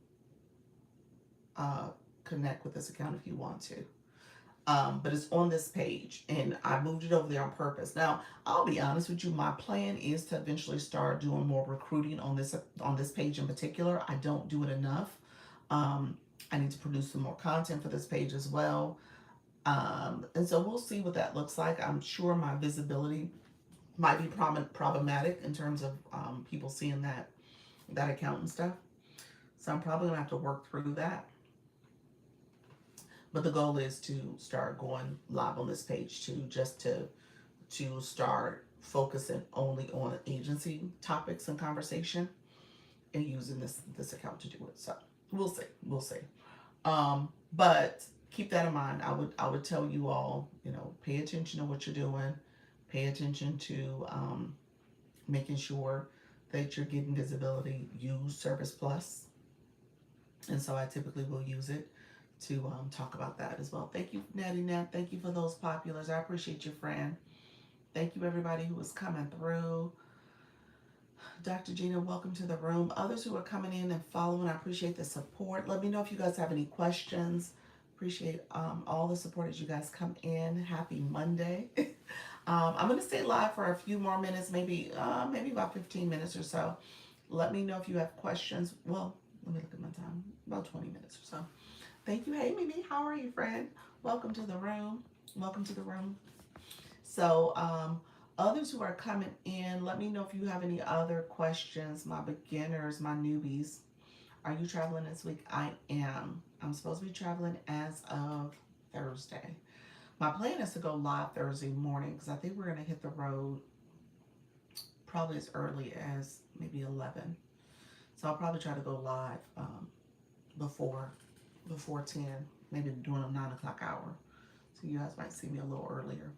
connect with this account if you want to. But it's on this page, and I moved it over there on purpose. Now, I'll be honest with you, my plan is to eventually start doing more recruiting on this page in particular. I don't do it enough. I need to produce some more content for this page as well. And so we'll see what that looks like. I'm sure my visibility might be problematic in terms of people seeing that account and stuff. So I'm probably gonna have to work through that. But the goal is to start going live on this page too, just to start focusing only on agency topics and conversation, and using this account to do it. So we'll see. But keep that in mind. I would tell you all, pay attention to what you're doing, pay attention to making sure that you're getting visibility. Use Service Plus, and so I typically will use it to talk about that as well. Thank you, Natty Nat. Thank you for those populars. I appreciate you, Fran. Thank you, everybody who is coming through. Dr. Gina, welcome to the room. Others who are coming in and following, I appreciate the support. Let me know if you guys have any questions. Appreciate all the support as you guys come in. Happy Monday. I'm going to stay live for a few more minutes, maybe about 15 minutes or so. Let me know if you have questions. Well, let me look at my time. About 20 minutes or so. Thank you. Hey, Mimi, how are you, friend? Welcome to the room. Welcome to the room. So, others who are coming in, let me know if you have any other questions. My beginners, my newbies. Are you traveling this week? I am. I'm supposed to be traveling as of Thursday. My plan is to go live Thursday morning because I think we're going to hit the road probably as early as maybe 11. So I'll probably try to go live before 10, maybe during a 9 o'clock hour. So you guys might see me a little earlier.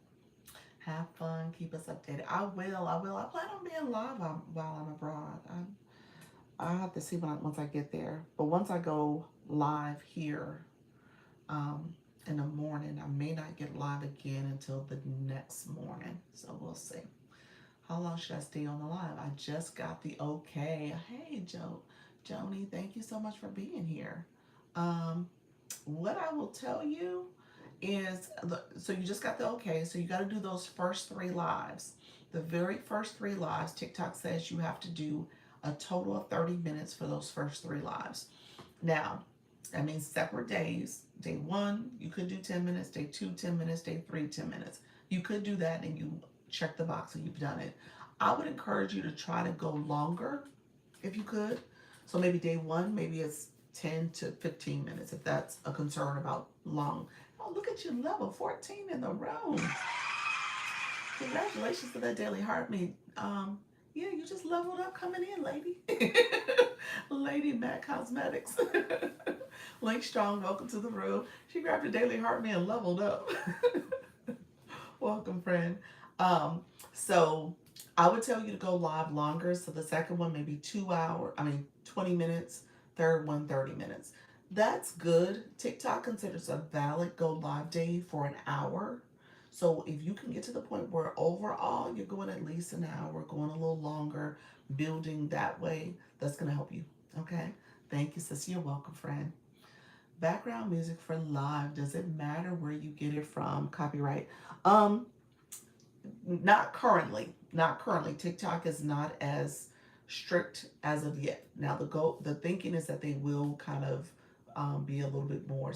Have fun. Keep us updated. I will. I plan on being live while I'm abroad. I have to see once I get there. But once I go live here in the morning, I may not get live again until the next morning. So we'll see. How long should I stay on the live? I just got the okay. Hey, Joni, thank you so much for being here. What I will tell you is, so you just got the okay, so you got to do those first 3 lives. The very first 3 lives, TikTok says you have to do a total of 30 minutes for those first 3 lives. Now, that means separate days. Day 1, you could do 10 minutes. Day 2, 10 minutes. Day 3, 10 minutes. You could do that and you check the box and you've done it. I would encourage you to try to go longer if you could. So maybe day 1, maybe it's 10 to 15 minutes if that's a concern about long. Oh, look at you, level 14 in the room. Congratulations to that daily heartbeat. Yeah, you just leveled up coming in, lady. Lady Mac Cosmetics. Link Strong, welcome to the room. She grabbed a daily heartbeat and leveled up. Welcome, friend. So I would tell you to go live longer. So the second one, maybe 20 minutes. Third one, 30 minutes. That's good. TikTok considers a valid go live day for an hour. So if you can get to the point where overall you're going at least an hour, going a little longer, building that way, that's going to help you. Okay. Thank you, sis. You're welcome, friend. Background music for live. Does it matter where you get it from? Copyright. Not currently. Not currently. TikTok is not as strict as of yet. Now the thinking is that they will kind of be a little bit more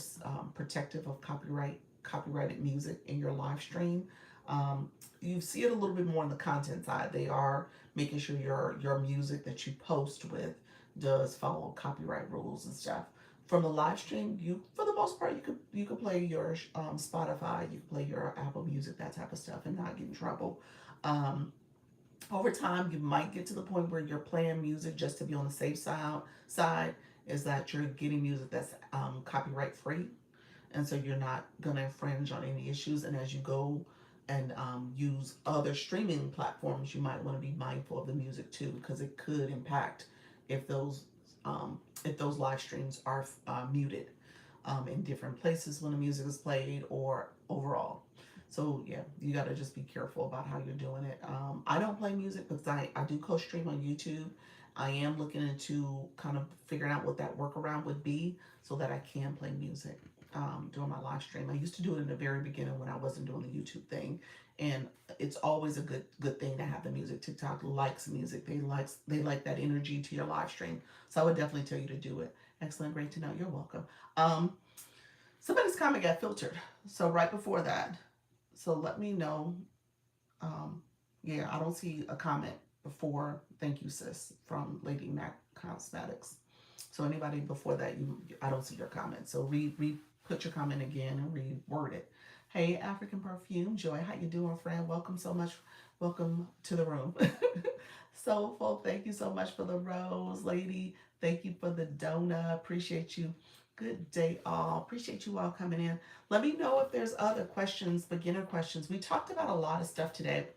protective of copyrighted music in your live stream. You see it a little bit more on the content side. They are making sure your music that you post with does follow copyright rules and stuff. From the live stream, for the most part you could play your Spotify, you can play your Apple Music, that type of stuff, and not get in trouble. Over time, you might get to the point where you're playing music just to be on the safe side is that you're getting music that's copyright free, and so you're not going to infringe on any issues. And as you go and use other streaming platforms, you might want to be mindful of the music too, because it could impact if those live streams are muted in different places when the music is played or overall. So yeah, you got to just be careful about how you're doing it. I don't play music because I do co-stream on YouTube. I am looking into kind of figuring out what that workaround would be so that I can play music during my live stream. I used to do it in the very beginning when I wasn't doing the YouTube thing, and it's always a good thing to have the music. TikTok likes music. They like that energy to your live stream. So I would definitely tell you to do it. Excellent, great to know. You're welcome. Somebody's comment got filtered. So right before that, so let me know. Yeah, I don't see a comment before. Thank you, sis, from Lady Mac Cosmetics. So anybody before that, I don't see your comment. So put your comment again and reword it. Hey, African Perfume, Joy, how you doing, friend? Welcome so much. Welcome to the room. Soulful, thank you so much for the rose, lady. Thank you for the donut. Appreciate you. Good day, all. Appreciate you all coming in. Let me know if there's other questions, beginner questions. We talked about a lot of stuff today.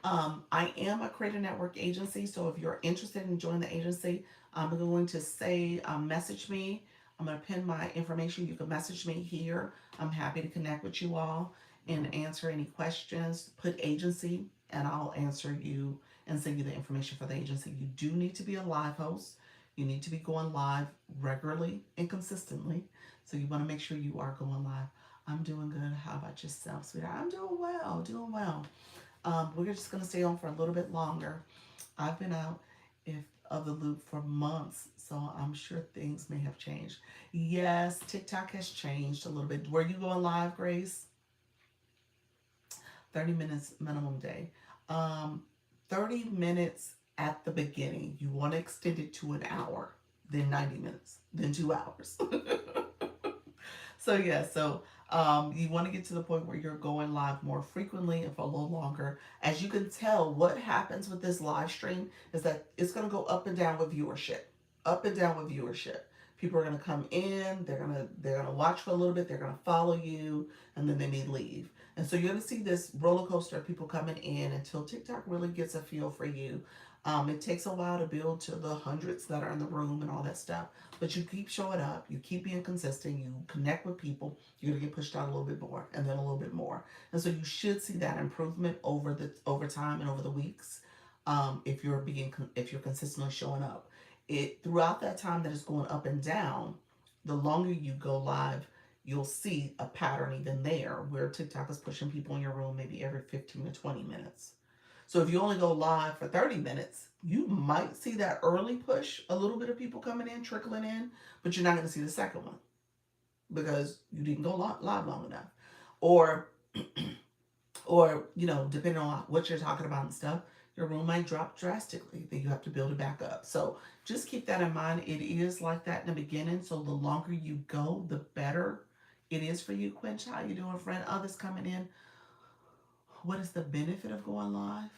I am a Creator Network agency, so if you're interested in joining the agency, I'm going to say message me. I'm going to pin my information. You can message me here. I'm happy to connect with you all. and answer any questions. Put agency and I'll answer you and send you the information for the agency. You do need to be a live host. You need to be going live regularly and consistently. So you want to make sure you are going live. I'm doing good. How about yourself, sweetheart? I'm doing well, doing well. We're just going to stay on for a little bit longer. I've been out if, of the loop for months, so I'm sure things may have changed. Yes, TikTok has changed a little bit. Were you going live, Grace? 30 minutes minimum day. Um, 30 minutes at the beginning. You want to extend it to an hour, then 90 minutes, then 2 hours. So yeah, so you want to get to the point where you're going live more frequently and for a little longer. As you can tell, what happens with this live stream is that it's going to go up and down with viewership, up and down with viewership. People are going to come in, they're gonna watch for a little bit, they're going to follow you, and then they may leave. And so you're going to see this roller coaster of people coming in until TikTok really gets a feel for you. It takes a while to build to the hundreds that are in the room and all that stuff. But you keep showing up, you keep being consistent, you connect with people, you're gonna get pushed out a little bit more and then a little bit more. And so you should see that improvement over time and over the weeks. If you're consistently showing up. It throughout that time that it's going up and down, the longer you go live, you'll see a pattern even there where TikTok is pushing people in your room maybe every 15 to 20 minutes. So if you only go live for 30 minutes, you might see that early push, a little bit of people coming in, trickling in, but you're not going to see the second one because you didn't go live long enough. Or, depending on what you're talking about and stuff, your room might drop drastically. Then you have to build it back up. So just keep that in mind. It is like that in the beginning. So the longer you go, the better it is for you. Quinch, how you doing, friend? Others coming in. What is the benefit of going live?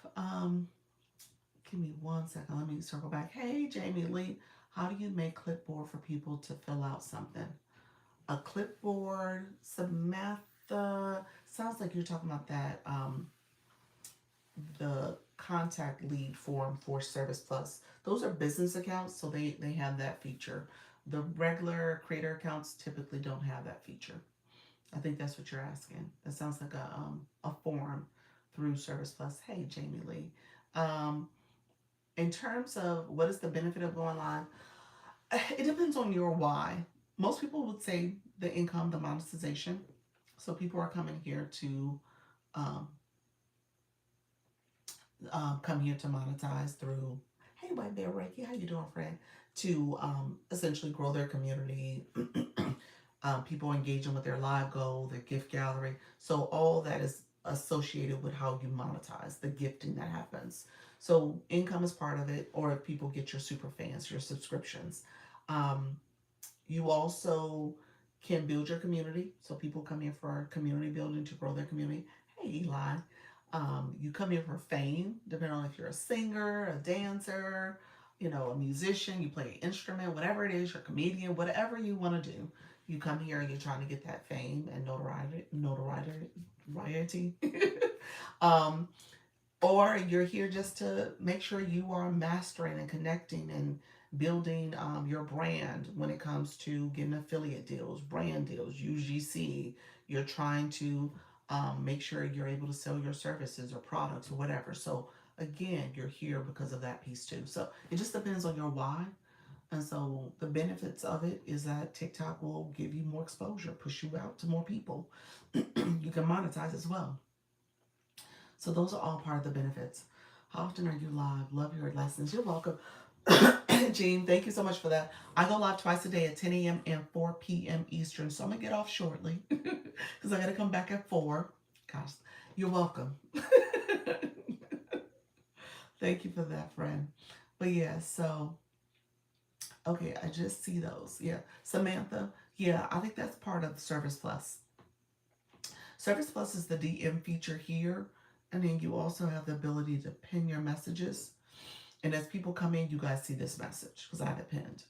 Give me 1 second. Let me circle back. Hey, Jamie Lee, how do you make clipboard for people to fill out something? A clipboard, Samantha. Sounds like you're talking about that. The contact lead form for Service Plus. Those are business accounts, so they have that feature. The regular creator accounts typically don't have that feature. I think that's what you're asking. That sounds like a form through Service Plus. Hey, Jamie Lee. Um, in terms of what is the benefit of going live, it depends on your why. Most people would say the income, the monetization. So people are coming here to um, come here to monetize through. Hey, White Bear Reiki, how you doing, friend? To essentially grow their community. People engaging with their live goal, their gift gallery. So all that is associated with how you monetize the gifting that happens. So income is part of it, or if people get your super fans, your subscriptions. Um, you also can build your community. So people come here for community building to grow their community. Hey, Eli. You come here for fame, depending on if you're a singer, a dancer, a musician, you play an instrument, whatever it is, you're a comedian, whatever you want to do. You come here and you're trying to get that fame and notoriety. um, or you're here just to make sure you are mastering and connecting and building your brand when it comes to getting affiliate deals, brand deals, UGC. You're trying to make sure you're able to sell your services or products or whatever. So again, you're here because of that piece too. So it just depends on your why. And so the benefits of it is that TikTok will give you more exposure, push you out to more people. You can monetize as well. So those are all part of the benefits. How often are you live? Love your lessons. You're welcome. Jean, thank you so much for that. I go live twice a day at 10 a.m. and 4 p.m. Eastern. So I'm going to get off shortly because I got to come back at 4. Gosh, you're welcome. Thank you for that, friend. But yeah, so, okay, I just see those. Yeah. Samantha, yeah, I think that's part of the Service Plus. Service Plus is the DM feature here. And then you also have the ability to pin your messages. And as people come in, you guys see this message because I have it pinned.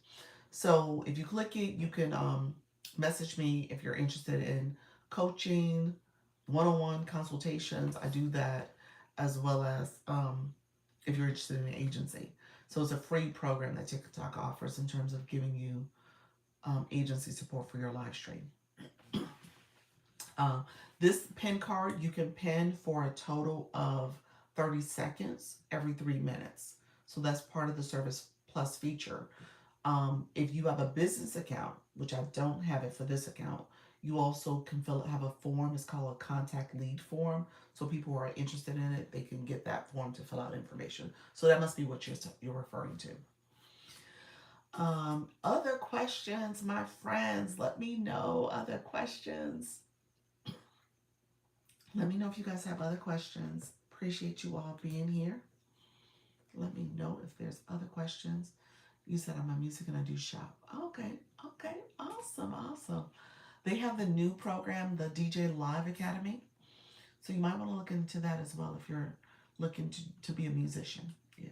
So if you click it, you can message me if you're interested in coaching, one-on-one consultations. I do that as well as if you're interested in an agency. So it's a free program that TikTok offers in terms of giving you agency support for your live stream. This pin card, you can pin for a total of 30 seconds every 3 minutes. So that's part of the Service Plus feature. If you have a business account, which I don't have it for this account, you also can have a form. It's called a contact lead form. So people who are interested in it, they can get that form to fill out information. So that must be what you're referring to. Other questions, my friends, let me know. Other questions. Let me know if you guys have other questions. Appreciate you all being here. Let me know if there's other questions. You said I'm a music and I do shop. Okay, okay, awesome, awesome. They have the new program, the DJ Live Academy. So you might want to look into that as well if you're looking to be a musician. Yeah.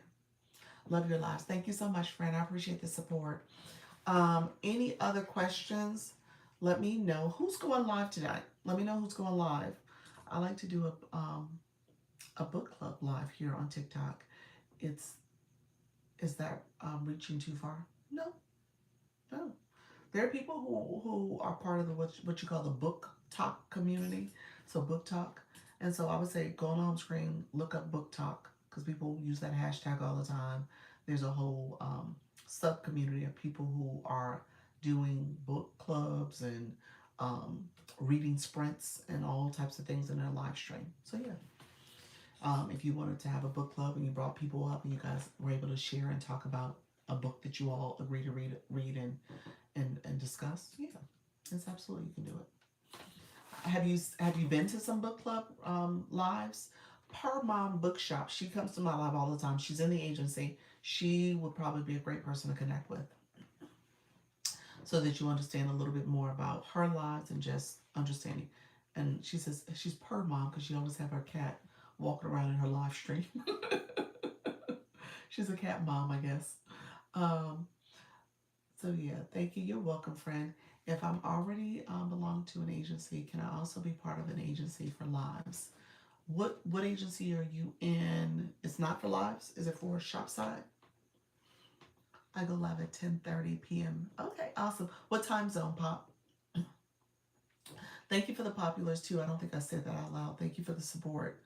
Love your lives. Thank you so much, friend. I appreciate the support. Any other questions? Let me know. Who's going live tonight? Let me know who's going live. I like to do a book club live here on TikTok. It's Is that reaching too far? No, no. There are people who are part of the what you call the book talk community. So book talk, and so I would say go on home screen, look up book talk because people use that hashtag all the time. There's a whole sub community of people who are doing book clubs and reading sprints and all types of things in their live stream. So yeah. If you wanted to have a book club and you brought people up and you guys were able to share and talk about a book that you all agree to read and discuss, yeah, it's absolutely, you can do it. Have you been to some book club lives? Per Mom Bookshop, she comes to my live all the time. She's in the agency. She would probably be a great person to connect with, so that you understand a little bit more about her lives and just understanding. And she says she's per mom because she always have her cat walking around in her live stream. She's a cat mom, I guess. Um, so yeah, thank you. You're welcome, friend. If I'm already belong to an agency, can I also be part of an agency for lives? What agency are you in? It's not for lives. Is it for Shopside? I go live at 10:30 p.m. Okay, awesome. What time zone, Pop? Thank you for the populars too. I don't think I said that out loud. Thank you for the support.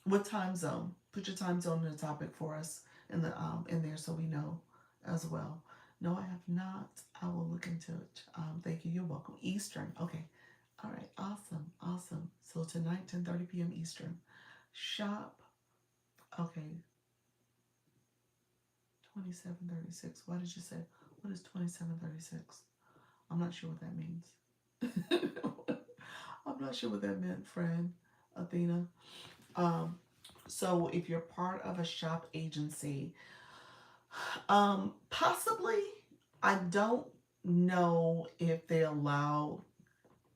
What time zone? Put your time zone in the topic for us in there so we know as well. No, I have not. I will look into it. Thank you. You're welcome. Eastern. Okay. All right. Awesome. Awesome. So tonight, 10:30 p.m. Eastern. Shop. Okay. 2736. Why did you say? What is 2736? I'm not sure what that means. I'm not sure what that meant, friend Athena. Um, so if you're part of a shop agency, possibly, I don't know if they allow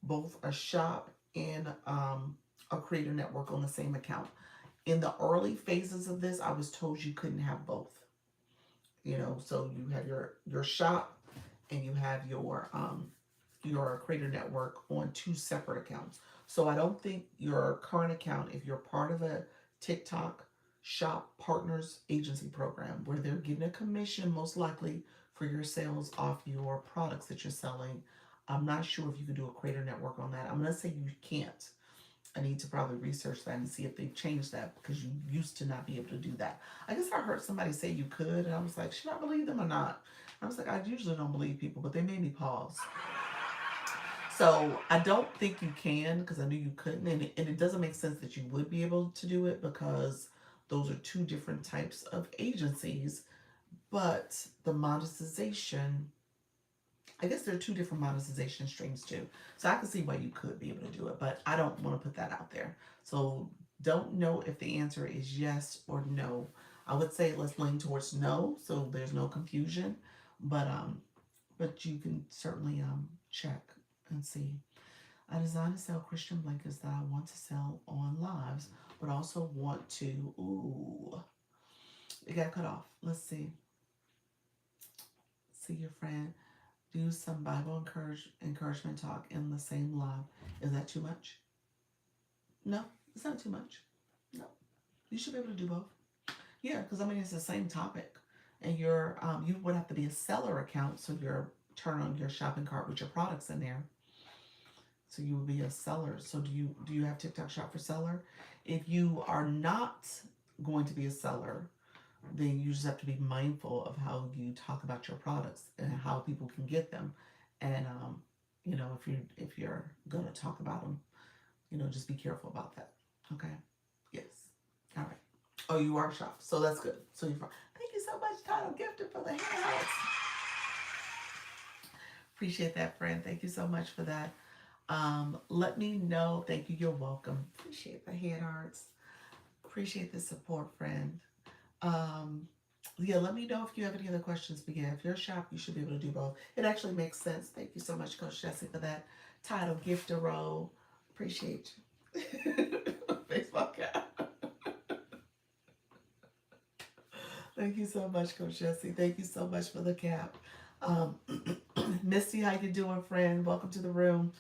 both a shop and a creator network on the same account. In the early phases of this, I was told you couldn't have both. So you have your shop and you have your creator network on two separate accounts. So I don't think your current account, if you're part of a TikTok shop partners agency program where they're getting a commission most likely for your sales off your products that you're selling, I'm not sure if you can do a creator network on that. I'm going to say you can't. I need to probably research that and see if they've changed that because you used to not be able to do that. I guess I heard somebody say you could, and I was like, should I believe them or not? I was like, I usually don't believe people, but they made me pause. So I don't think you can because I knew you couldn't, and it doesn't make sense that you would be able to do it because those are two different types of agencies. But the monetization, I guess there are two different monetization streams too. So I can see why you could be able to do it, but I don't want to put that out there. So don't know if the answer is yes or no. I would say let's lean towards no, so there's no confusion. But you can certainly check and see. I design and sell Christian blankets that I want to sell on lives, but also want to. Ooh, it got cut off. Let's see. See your friend. Do some Bible encouragement talk in the same live. Is that too much? No, it's not too much. No, you should be able to do both. Yeah, because I mean it's the same topic, and you would have to be a seller account, so you're turn on your shopping cart with your products in there. So you would be a seller. So do you have TikTok Shop for seller? If you are not going to be a seller, then you just have to be mindful of how you talk about your products and how people can get them. And if you're gonna talk about them, just be careful about that. Okay. Yes. All right. Oh, you are shop, so that's good. So you're fine. Thank you so much, Title Gifted, for the handouts. Appreciate that, friend. Thank you so much for that. Let me know. Thank you. You're welcome. Appreciate the hand hearts. Appreciate the support, friend. Um, yeah, let me know if you have any other questions. But yeah, if you're a shop, you should be able to do both. It actually makes sense. Thank you so much, Coach Jesse, for that title gift role. Appreciate you. Baseball cap. Thank you so much, Coach Jesse. Thank you so much for the cap. Um, Misty, how you doing, friend? Welcome to the room.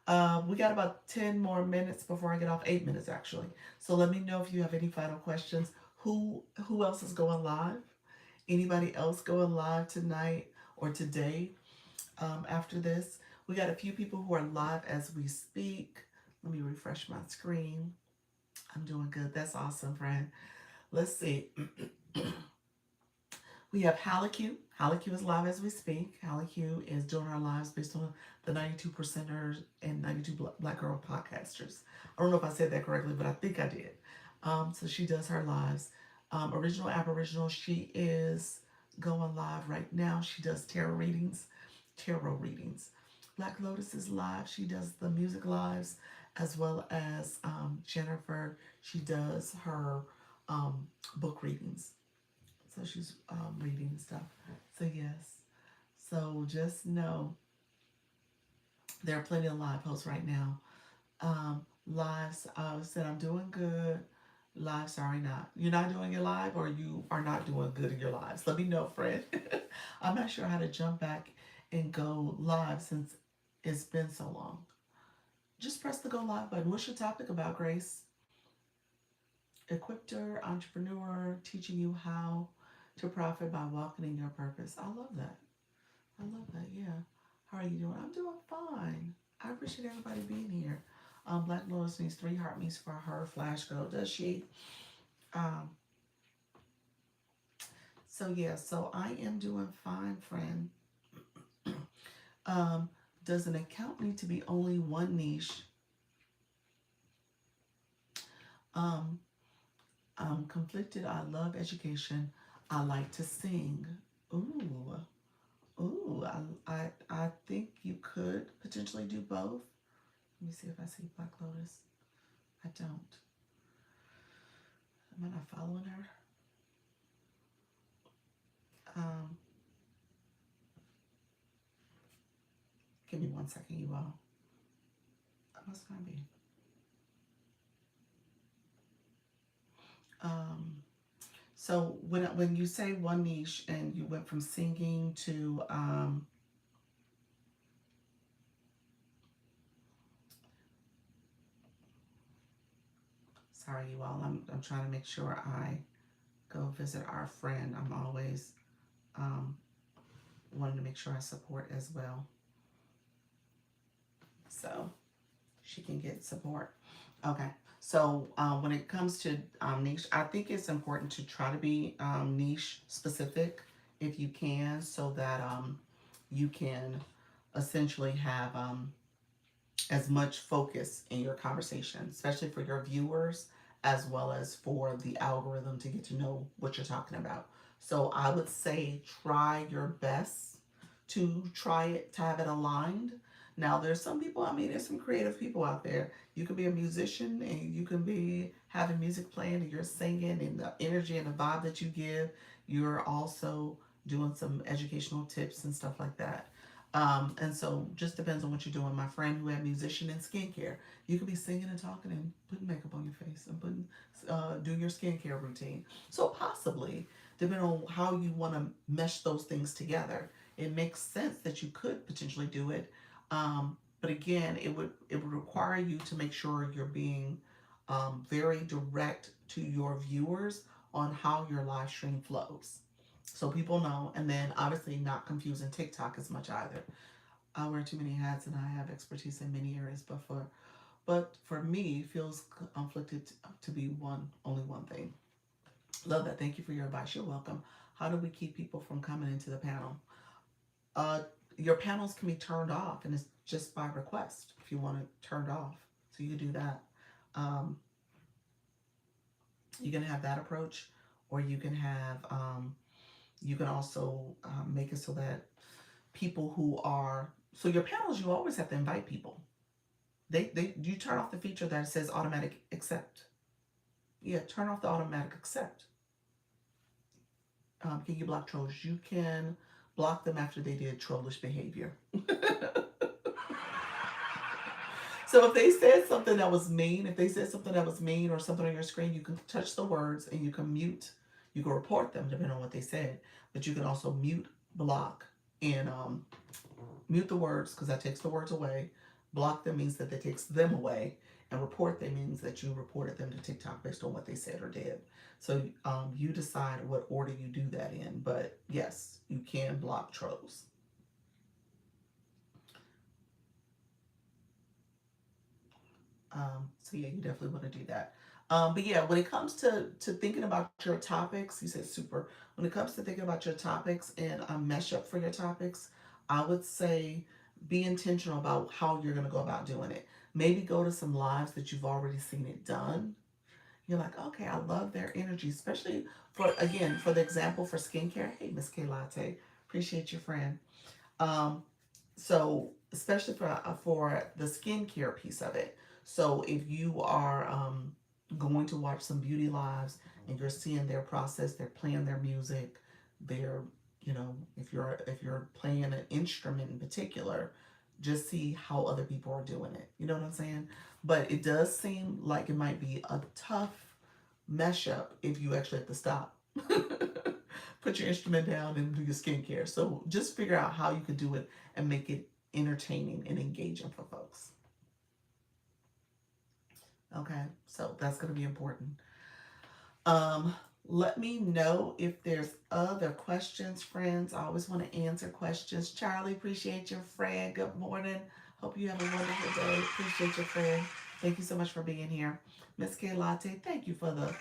We got about 10 more minutes before I get off. 8 minutes, actually. So let me know if you have any final questions. Who else is going live? Anybody else going live tonight or today after this? We got a few people who are live as we speak. Let me refresh my screen. I'm doing good. That's awesome, friend. Let's see. We have Halleck. Halleck is live as we speak. Halleck is doing our lives based on the 92 percenters and 92 Black Girl podcasters. I don't know if I said that correctly, but I think I did. So she does her lives. Original Aboriginal, she is going live right now. She does tarot readings. Tarot readings. Black Lotus is live. She does the music lives, as well as Jennifer. She does her book readings. So she's reading and stuff. So yes. So just know there are plenty of live posts right now. Lives said I'm doing good. Live, sorry, not. You're not doing your live, or you are not doing good in your lives. Let me know, friend. I'm not sure how to jump back and go live since it's been so long. Just press the go live button. What's your topic about, Grace? Equipped entrepreneur, teaching you how to profit by walking in your purpose. I love that. I love that. Yeah. How are you doing? I'm doing fine. I appreciate everybody being here. Black Lois needs 3 heart me's for her flash girl. Does she? Um, so yeah. So I am doing fine, friend. Um, does an account need to be only one niche? Um, I'm conflicted. I love education. I like to sing. Ooh. Ooh, I think you could potentially do both. Let me see if I see Black Lotus. I don't. Am I not following her? Um, Give me 1 second, you all. I must not be. So when you say one niche and you went from singing to sorry, you all. I'm trying to make sure I go visit our friend. I'm always wanting to make sure I support as well, so she can get support. Okay. So when it comes to niche, I think it's important to try to be niche specific if you can, so that you can essentially have as much focus in your conversation, especially for your viewers, as well as for the algorithm to get to know what you're talking about. So I would say try your best to try it, to have it aligned. Now, there's some people, I mean, there's some creative people out there. You can be a musician and you can be having music playing and you're singing, and the energy and the vibe that you give, you're also doing some educational tips and stuff like that. And so just depends on what you're doing. My friend who had musician and skincare, you could be singing and talking and putting makeup on your face and putting do your skincare routine. So possibly, depending on how you want to mesh those things together, it makes sense that you could potentially do it. But again, it would require you to make sure you're being very direct to your viewers on how your live stream flows, so people know, and then obviously not confusing TikTok as much either. I wear too many hats and I have expertise in many areas, but for me, it feels conflicted to be only one thing. Love that. Thank you for your advice. You're welcome. How do we keep people from coming into the panel? Uh, your panels can be turned off, and it's just by request if you want it turned off. So you do that. Um, you can have that approach, or you can also make it so that people who are so your panels, you always have to invite people. They you turn off the feature that says automatic accept. Yeah, turn off the automatic accept. Can you block trolls? You can block them after they did trollish behavior. So if they said something that was mean, if they said something that was mean or something on your screen, you can touch the words and you can mute. You can report them depending on what they said, but you can also mute, block, and mute the words because that takes the words away. Block them means that takes them away, and report them means that you reported them to TikTok based on what they said or did. So you decide what order you do that in, but yes, you can block trolls. So yeah, you definitely want to do that. But yeah, when it comes to thinking about your topics, you said super. When it comes to thinking about your topics and a mesh up for your topics, I would say be intentional about how you're going to go about doing it. Maybe go to some lives that you've already seen it done. You're like, okay, I love their energy, especially for again for the example for skincare. Hey, Miss K Latte, appreciate your friend. Um, so especially for the skincare piece of it. So if you are going to watch some beauty lives and you're seeing their process, they're playing their music, they're if you're playing an instrument in particular, just see how other people are doing it. You know what I'm saying? But it does seem like it might be a tough mesh up if you actually have to stop. Put your instrument down and do your skincare. So just figure out how you could do it and make it entertaining and engaging for folks. Okay, so that's going to be important. Um, Let me know if there's other questions, friends. I always want to answer questions. Charlie, appreciate your friend. Good morning. Hope you have a wonderful day. Appreciate your friend. Thank you so much for being here. Miss K Latte, thank you for the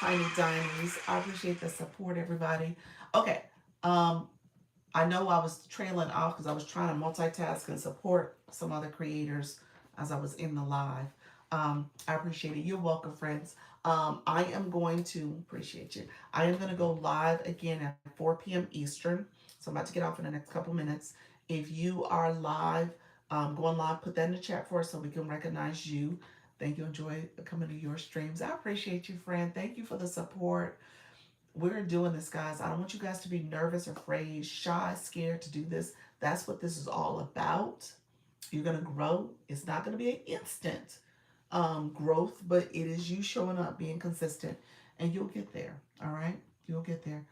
tiny dimes. I appreciate the support, everybody. Okay. Um, I know I was trailing off because I was trying to multitask and support some other creators as I was in the live. I appreciate it. You're welcome, friends. I am going to appreciate you. I am going to go live again at 4 p.m. Eastern. So I'm about to get off in the next couple minutes. If you are live, going live, put that in the chat for us so we can recognize you. Thank you. Enjoy coming to your streams. I appreciate you, friend. Thank you for the support. We're doing this, guys. I don't want you guys to be nervous, afraid, shy, scared to do this. That's what this is all about. You're going to grow. It's not going to be an instant growth, but it is you showing up, being consistent, and you'll get there. All right? You'll get there.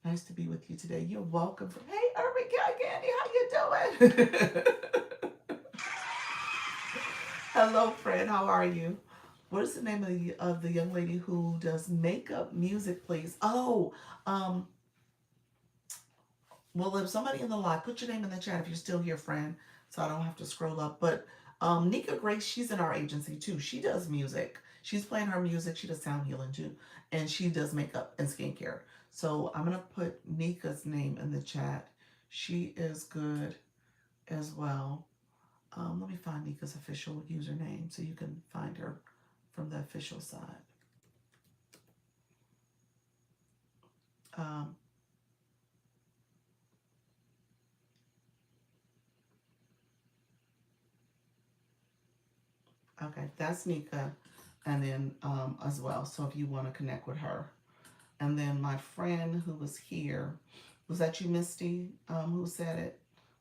Nice to be with you today. You're welcome. Hey, Urban Candy, how you doing? Hello, friend. How are you? What is the name of the young lady who does makeup music, please? Oh, um, well, if somebody in the live, put your name in the chat if you're still here, friend, so I don't have to scroll up. But Nika Grace, she's in our agency too. She does music. She's playing her music. She does sound healing too, and she does makeup and skincare. So I'm gonna put Nika's name in the chat. She is good as well. Let me find Nika's official username so you can find her from the official side. Um, okay, that's Nika, and then as well. So if you want to connect with her. And then my friend who was here, was that you, Misty, who said it?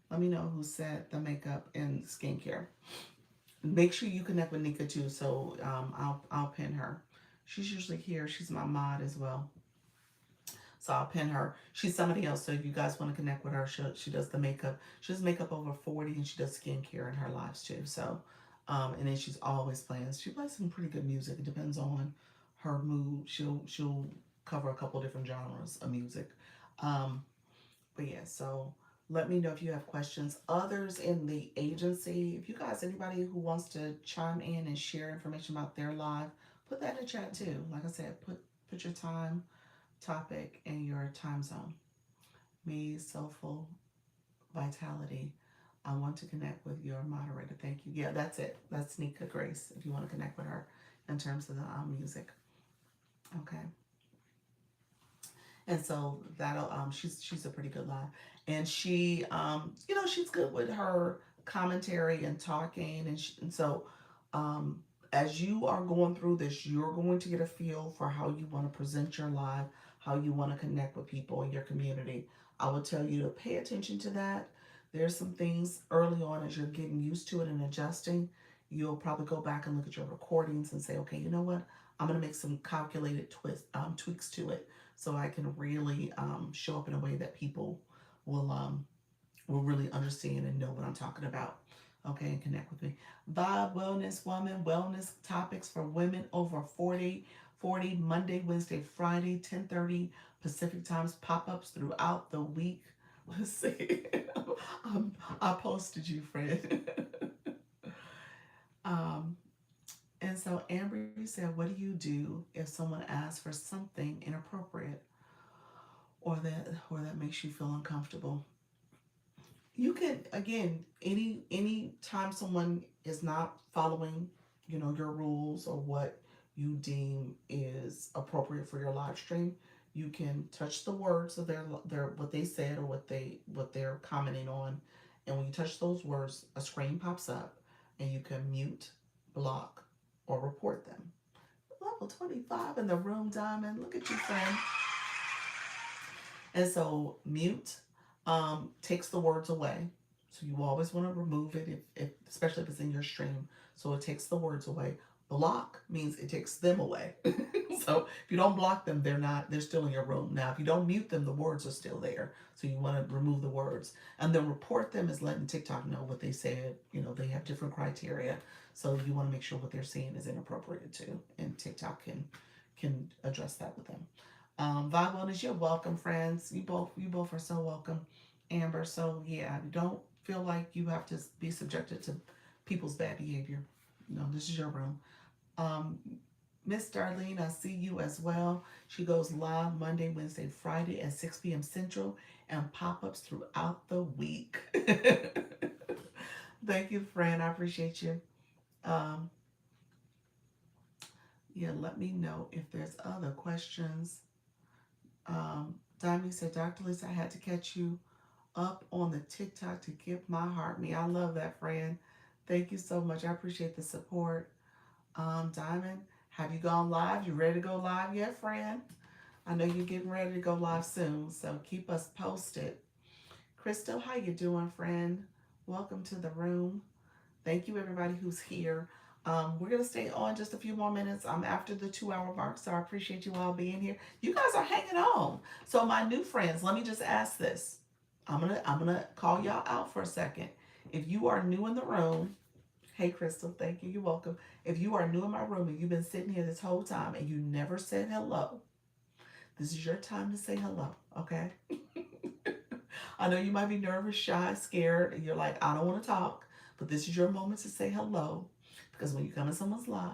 Let me know who said the makeup and skincare. Make sure you connect with Nika too, so I'll pin her. She's usually here. She's my mod as well, so I'll pin her. She's somebody else, so if you guys want to connect with her, she does the makeup. She does makeup over 40, and she does skincare in her lives too. So, and then she's always playing. She plays some pretty good music. It depends on her mood. She'll cover a couple different genres of music. Um, but yeah, so Let me know if you have questions. Others in the agency, if you guys, anybody who wants to chime in and share information about their live, put that in the chat too. Like I said, put your time, topic, and your time zone. Me, Soulful Vitality. I want to connect with your moderator. Thank you. Yeah, that's it. That's Nika Grace. If you want to connect with her in terms of the music, okay. And so that'll she's a pretty good live, and she she's good with her commentary and talking, and so um, as you are going through this, you're going to get a feel for how you want to present your live, how you want to connect with people in your community. I would tell you to pay attention to that. There's some things early on as you're getting used to it and adjusting. You'll probably go back and look at your recordings and say, okay, you know what? I'm going to make some calculated tweaks to it so I can really show up in a way that people will um, will really understand and know what I'm talking about. Okay, and connect with me. Vibe Wellness Woman, wellness topics for women over 40, Monday, Wednesday, Friday, 10:30 Pacific times, pop-ups throughout the week. Let's see. I posted you, friend. um, and so Amber said, what do you do if someone asks for something inappropriate or that makes you feel uncomfortable? You can, again, any time someone is not following your rules or what you deem is appropriate for your live stream, you can touch the words of their what they said or what they're commenting on, and when you touch those words, a screen pops up and you can mute, block, or report them. Level 25 in the room, Diamond. Look at you, friend. And so mute takes the words away. So you always want to remove it, if especially if it's in your stream. So it takes the words away. Block means it takes them away. So if you don't block them, they're still in your room. Now, if you don't mute them, the words are still there. So you want to remove the words. And then report them is letting TikTok know what they said. They have different criteria. So you want to make sure what they're saying is inappropriate too. And TikTok can address that with them. Vibe Wellness, you're welcome, friends. You both are so welcome, Amber. So yeah, don't feel like you have to be subjected to people's bad behavior. No, this is your room. Um, Miss Darlene, I see you as well. She goes live Monday, Wednesday, Friday at 6 p.m. Central and pop-ups throughout the week. Thank you, friend. I appreciate you. Um, yeah, let me know if there's other questions. Diamond said, Dr. Lisa, I had to catch you up on the TikTok to get my heart me. I love that, friend. Thank you so much. I appreciate the support. Diamond, have you gone live? You ready to go live yet, friend? I know you're getting ready to go live soon, so keep us posted. Crystal, how you doing, friend? Welcome to the room. Thank you, everybody who's here. We're going to stay on just a few more minutes. I'm after the 2 hour mark, so I appreciate you all being here. You guys are hanging on. So my new friends, let me just ask this. I'm gonna call y'all out for a second. If you are new in the room, hey Crystal, thank you. You're welcome. If you are new in my room and you've been sitting here this whole time and you never said hello, this is your time to say hello, okay? I know you might be nervous, shy, scared, and you're like, I don't want to talk, but this is your moment to say hello. Because when you come in someone's live,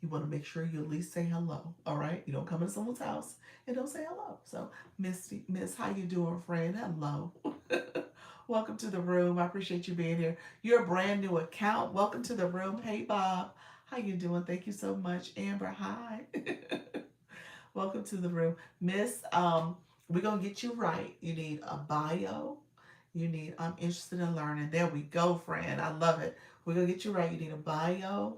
you want to make sure you at least say hello. All right? You don't come into someone's house and don't say hello. So, Miss, how you doing, friend? Hello. Welcome to the room. I appreciate you being here. You're a brand new account. Welcome to the room. Hey, Bob. How you doing? Thank you so much. Amber, hi. Welcome to the room. Miss, we're going to get you right. You need a bio. You need, I'm interested in learning. There we go, friend. I love it. We're going to get you right. You need a bio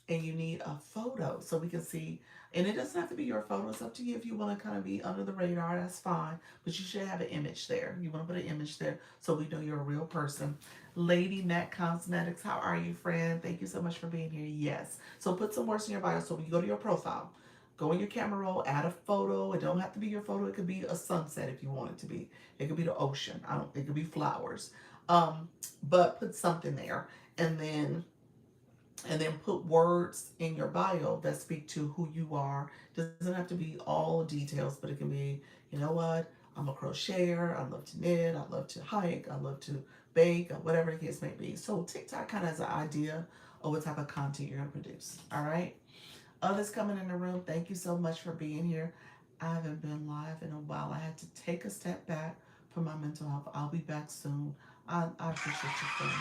and you need a photo so we can see. And it doesn't have to be your photo. It's up to you if you want to kind of be under the radar. That's fine. But you should have an image there. You want to put an image there so we know you're a real person. Lady Mac Cosmetics, how are you, friend? Thank you so much for being here. Yes. So put some words in your bio. So when you go to your profile, go in your camera roll, add a photo. It don't have to be your photo. It could be a sunset if you want it to be. It could be the ocean. It could be flowers. But put something there, and then put words in your bio that speak to who you are. Doesn't have to be all details, but it can be, you know what? I'm a crocheter. I love to knit. I love to hike. I love to bake, or whatever the case may be. So TikTok kind of has an idea of what type of content you're going to produce. All right. Others coming in the room, thank you so much for being here. I haven't been live in a while. I had to take a step back for my mental health. I'll be back soon. I appreciate you, friend.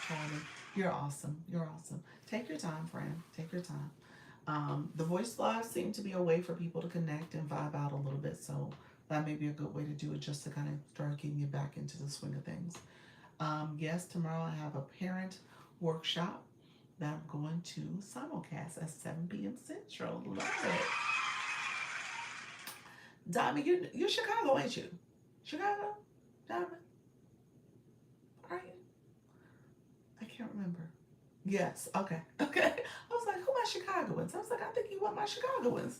Charlie, you're awesome. You're awesome. Take your time, friend. Take your time. The voice live seem to be a way for people to connect and vibe out a little bit. So that may be a good way to do it, just to kind of start getting you back into the swing of things. Yes, tomorrow I have a parent workshop that I'm going to simulcast at 7 p.m. Central. Love it. Diamond, you're Chicago, ain't you? Chicago? Diamond? Are you? I can't remember. Yes, okay. Okay. I was like, who are my Chicagoans? I was like, I think you want my Chicagoans.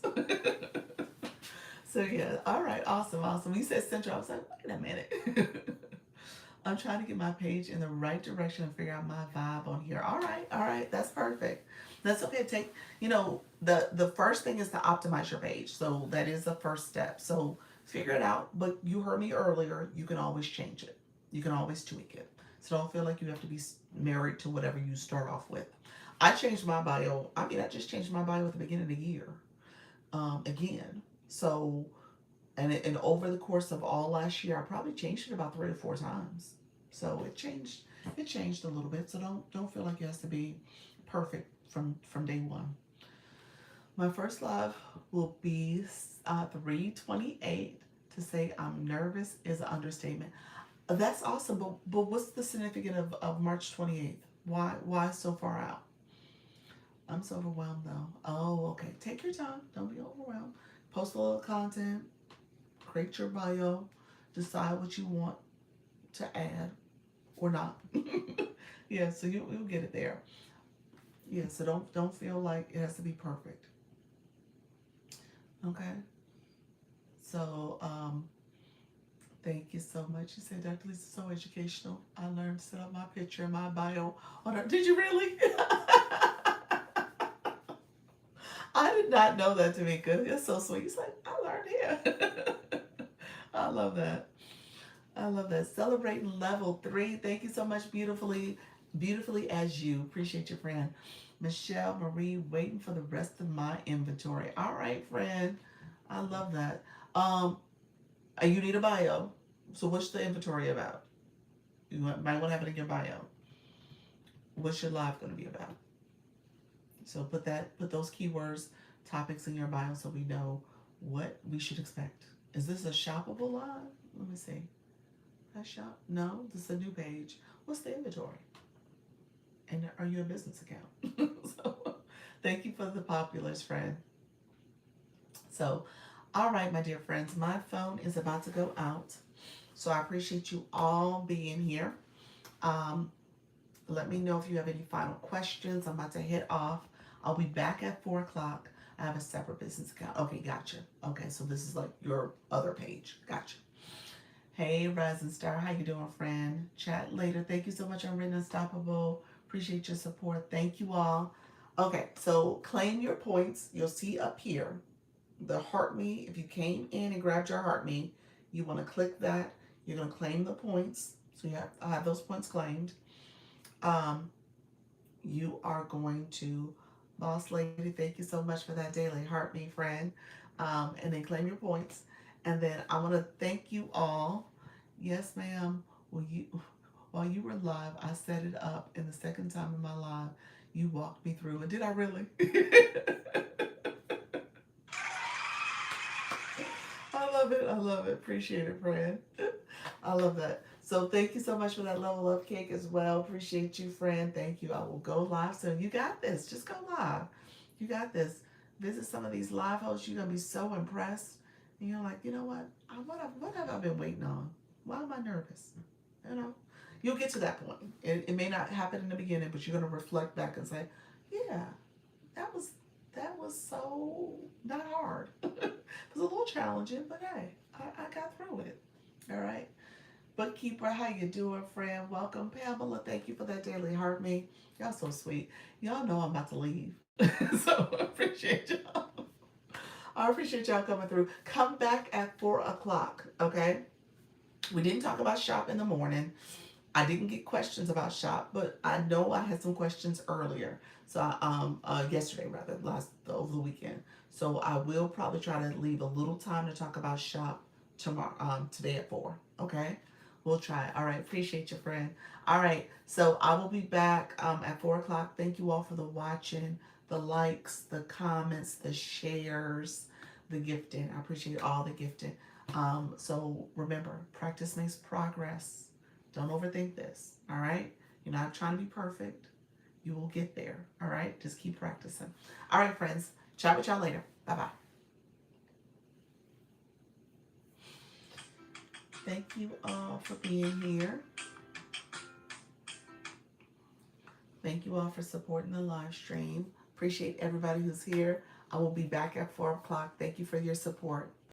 So yeah, all right, awesome, awesome. You said Central. I was like, wait a minute. I'm trying to get my page in the right direction and figure out my vibe on here. All right, that's perfect. That's okay. Take, the first thing is to optimize your page. So that is the first step. So figure it out. But you heard me earlier. You can always change it. You can always tweak it. So don't feel like you have to be married to whatever you start off with. I changed my bio. I mean, I just changed my bio at the beginning of the year. Again. So and over the course of all last year, I probably changed it about 3 or 4 times. So it changed a little bit. So don't feel like it has to be perfect from day one. My first live will be 3/28. To say I'm nervous is an understatement. That's awesome, but what's the significance of March 28th? Why so far out? I'm so overwhelmed though. Oh, okay. Take your time. Don't be overwhelmed. Post a little content, create your bio, decide what you want to add or not. Yeah, so you'll get it there. Yeah, so don't feel like it has to be perfect. Okay. So thank you so much. You said Dr. Lisa, so educational. I learned to set up my picture and my bio on her. Did you really? I did not know that, to be good. It's so sweet. It's like I learned here. I love that. I love that. Celebrating level 3. Thank you so much, beautifully as you. Appreciate your friend. Michelle Marie, waiting for the rest of my inventory. All right, friend. I love that. You need a bio. So what's the inventory about? You might want to have it in your bio. What's your live going to be about? So put those keywords, topics in your bio so we know what we should expect. Is this a shoppable live? Let me see. I shop? No, this is a new page. What's the inventory? And are you a business account? So thank you for the populars, friend. So, all right, my dear friends, my phone is about to go out. So I appreciate you all being here. Um, Let me know if you have any final questions. I'm about to head off. I'll be back at 4 o'clock. I have a separate business account. Okay, gotcha. Okay, so this is like your other page. Gotcha. Hey, Rising Star. How you doing, friend? Chat later. Thank you so much, Unwritten Unstoppable. Appreciate your support. Thank you all. Okay, so claim your points. You'll see up here the heart me. If you came in and grabbed your heart me, you want to click that. You're going to claim the points. So I have those points claimed. You are going to, boss lady, thank you so much for that daily heart me, friend. And then claim your points. And then I want to thank you all. Yes, ma'am. While you were live, I set it up, and the second time in my live, you walked me through it. Did I really? I love it. I love it. Appreciate it, friend. I love that. So thank you so much for that level up cake as well. Appreciate you, friend. Thank you. I will go live soon. You got this. Just go live. You got this. Visit some of these live hosts. You're gonna be so impressed. And you're like, you know what? What have I been waiting on? Why am I nervous? You know, you'll get to that point. It may not happen in the beginning, but you're gonna reflect back and say, yeah, that was that was so not hard. It was a little challenging, but hey, I got through it. All right. Bookkeeper, how you doing, friend? Welcome, Pamela. Thank you for that daily heart me. Y'all so sweet. Y'all know I'm about to leave, so I appreciate y'all. I appreciate y'all coming through. Come back at 4 o'clock, okay? We didn't talk about shop in the morning. I didn't get questions about shop, but I know I had some questions earlier. So yesterday rather, over the weekend. So I will probably try to leave a little time to talk about shop tomorrow, today at 4. Okay, we'll try. All right, appreciate you, friend. All right, so I will be back at 4 o'clock. Thank you all for the watching, the likes, the comments, the shares, the gifting. I appreciate all the gifting. So remember, practice makes progress. Don't overthink this, all right? You're not trying to be perfect. You will get there, all right? Just keep practicing. All right, friends. Chat with y'all later. Bye-bye. Thank you all for being here. Thank you all for supporting the live stream. Appreciate everybody who's here. I will be back at 4 o'clock. Thank you for your support.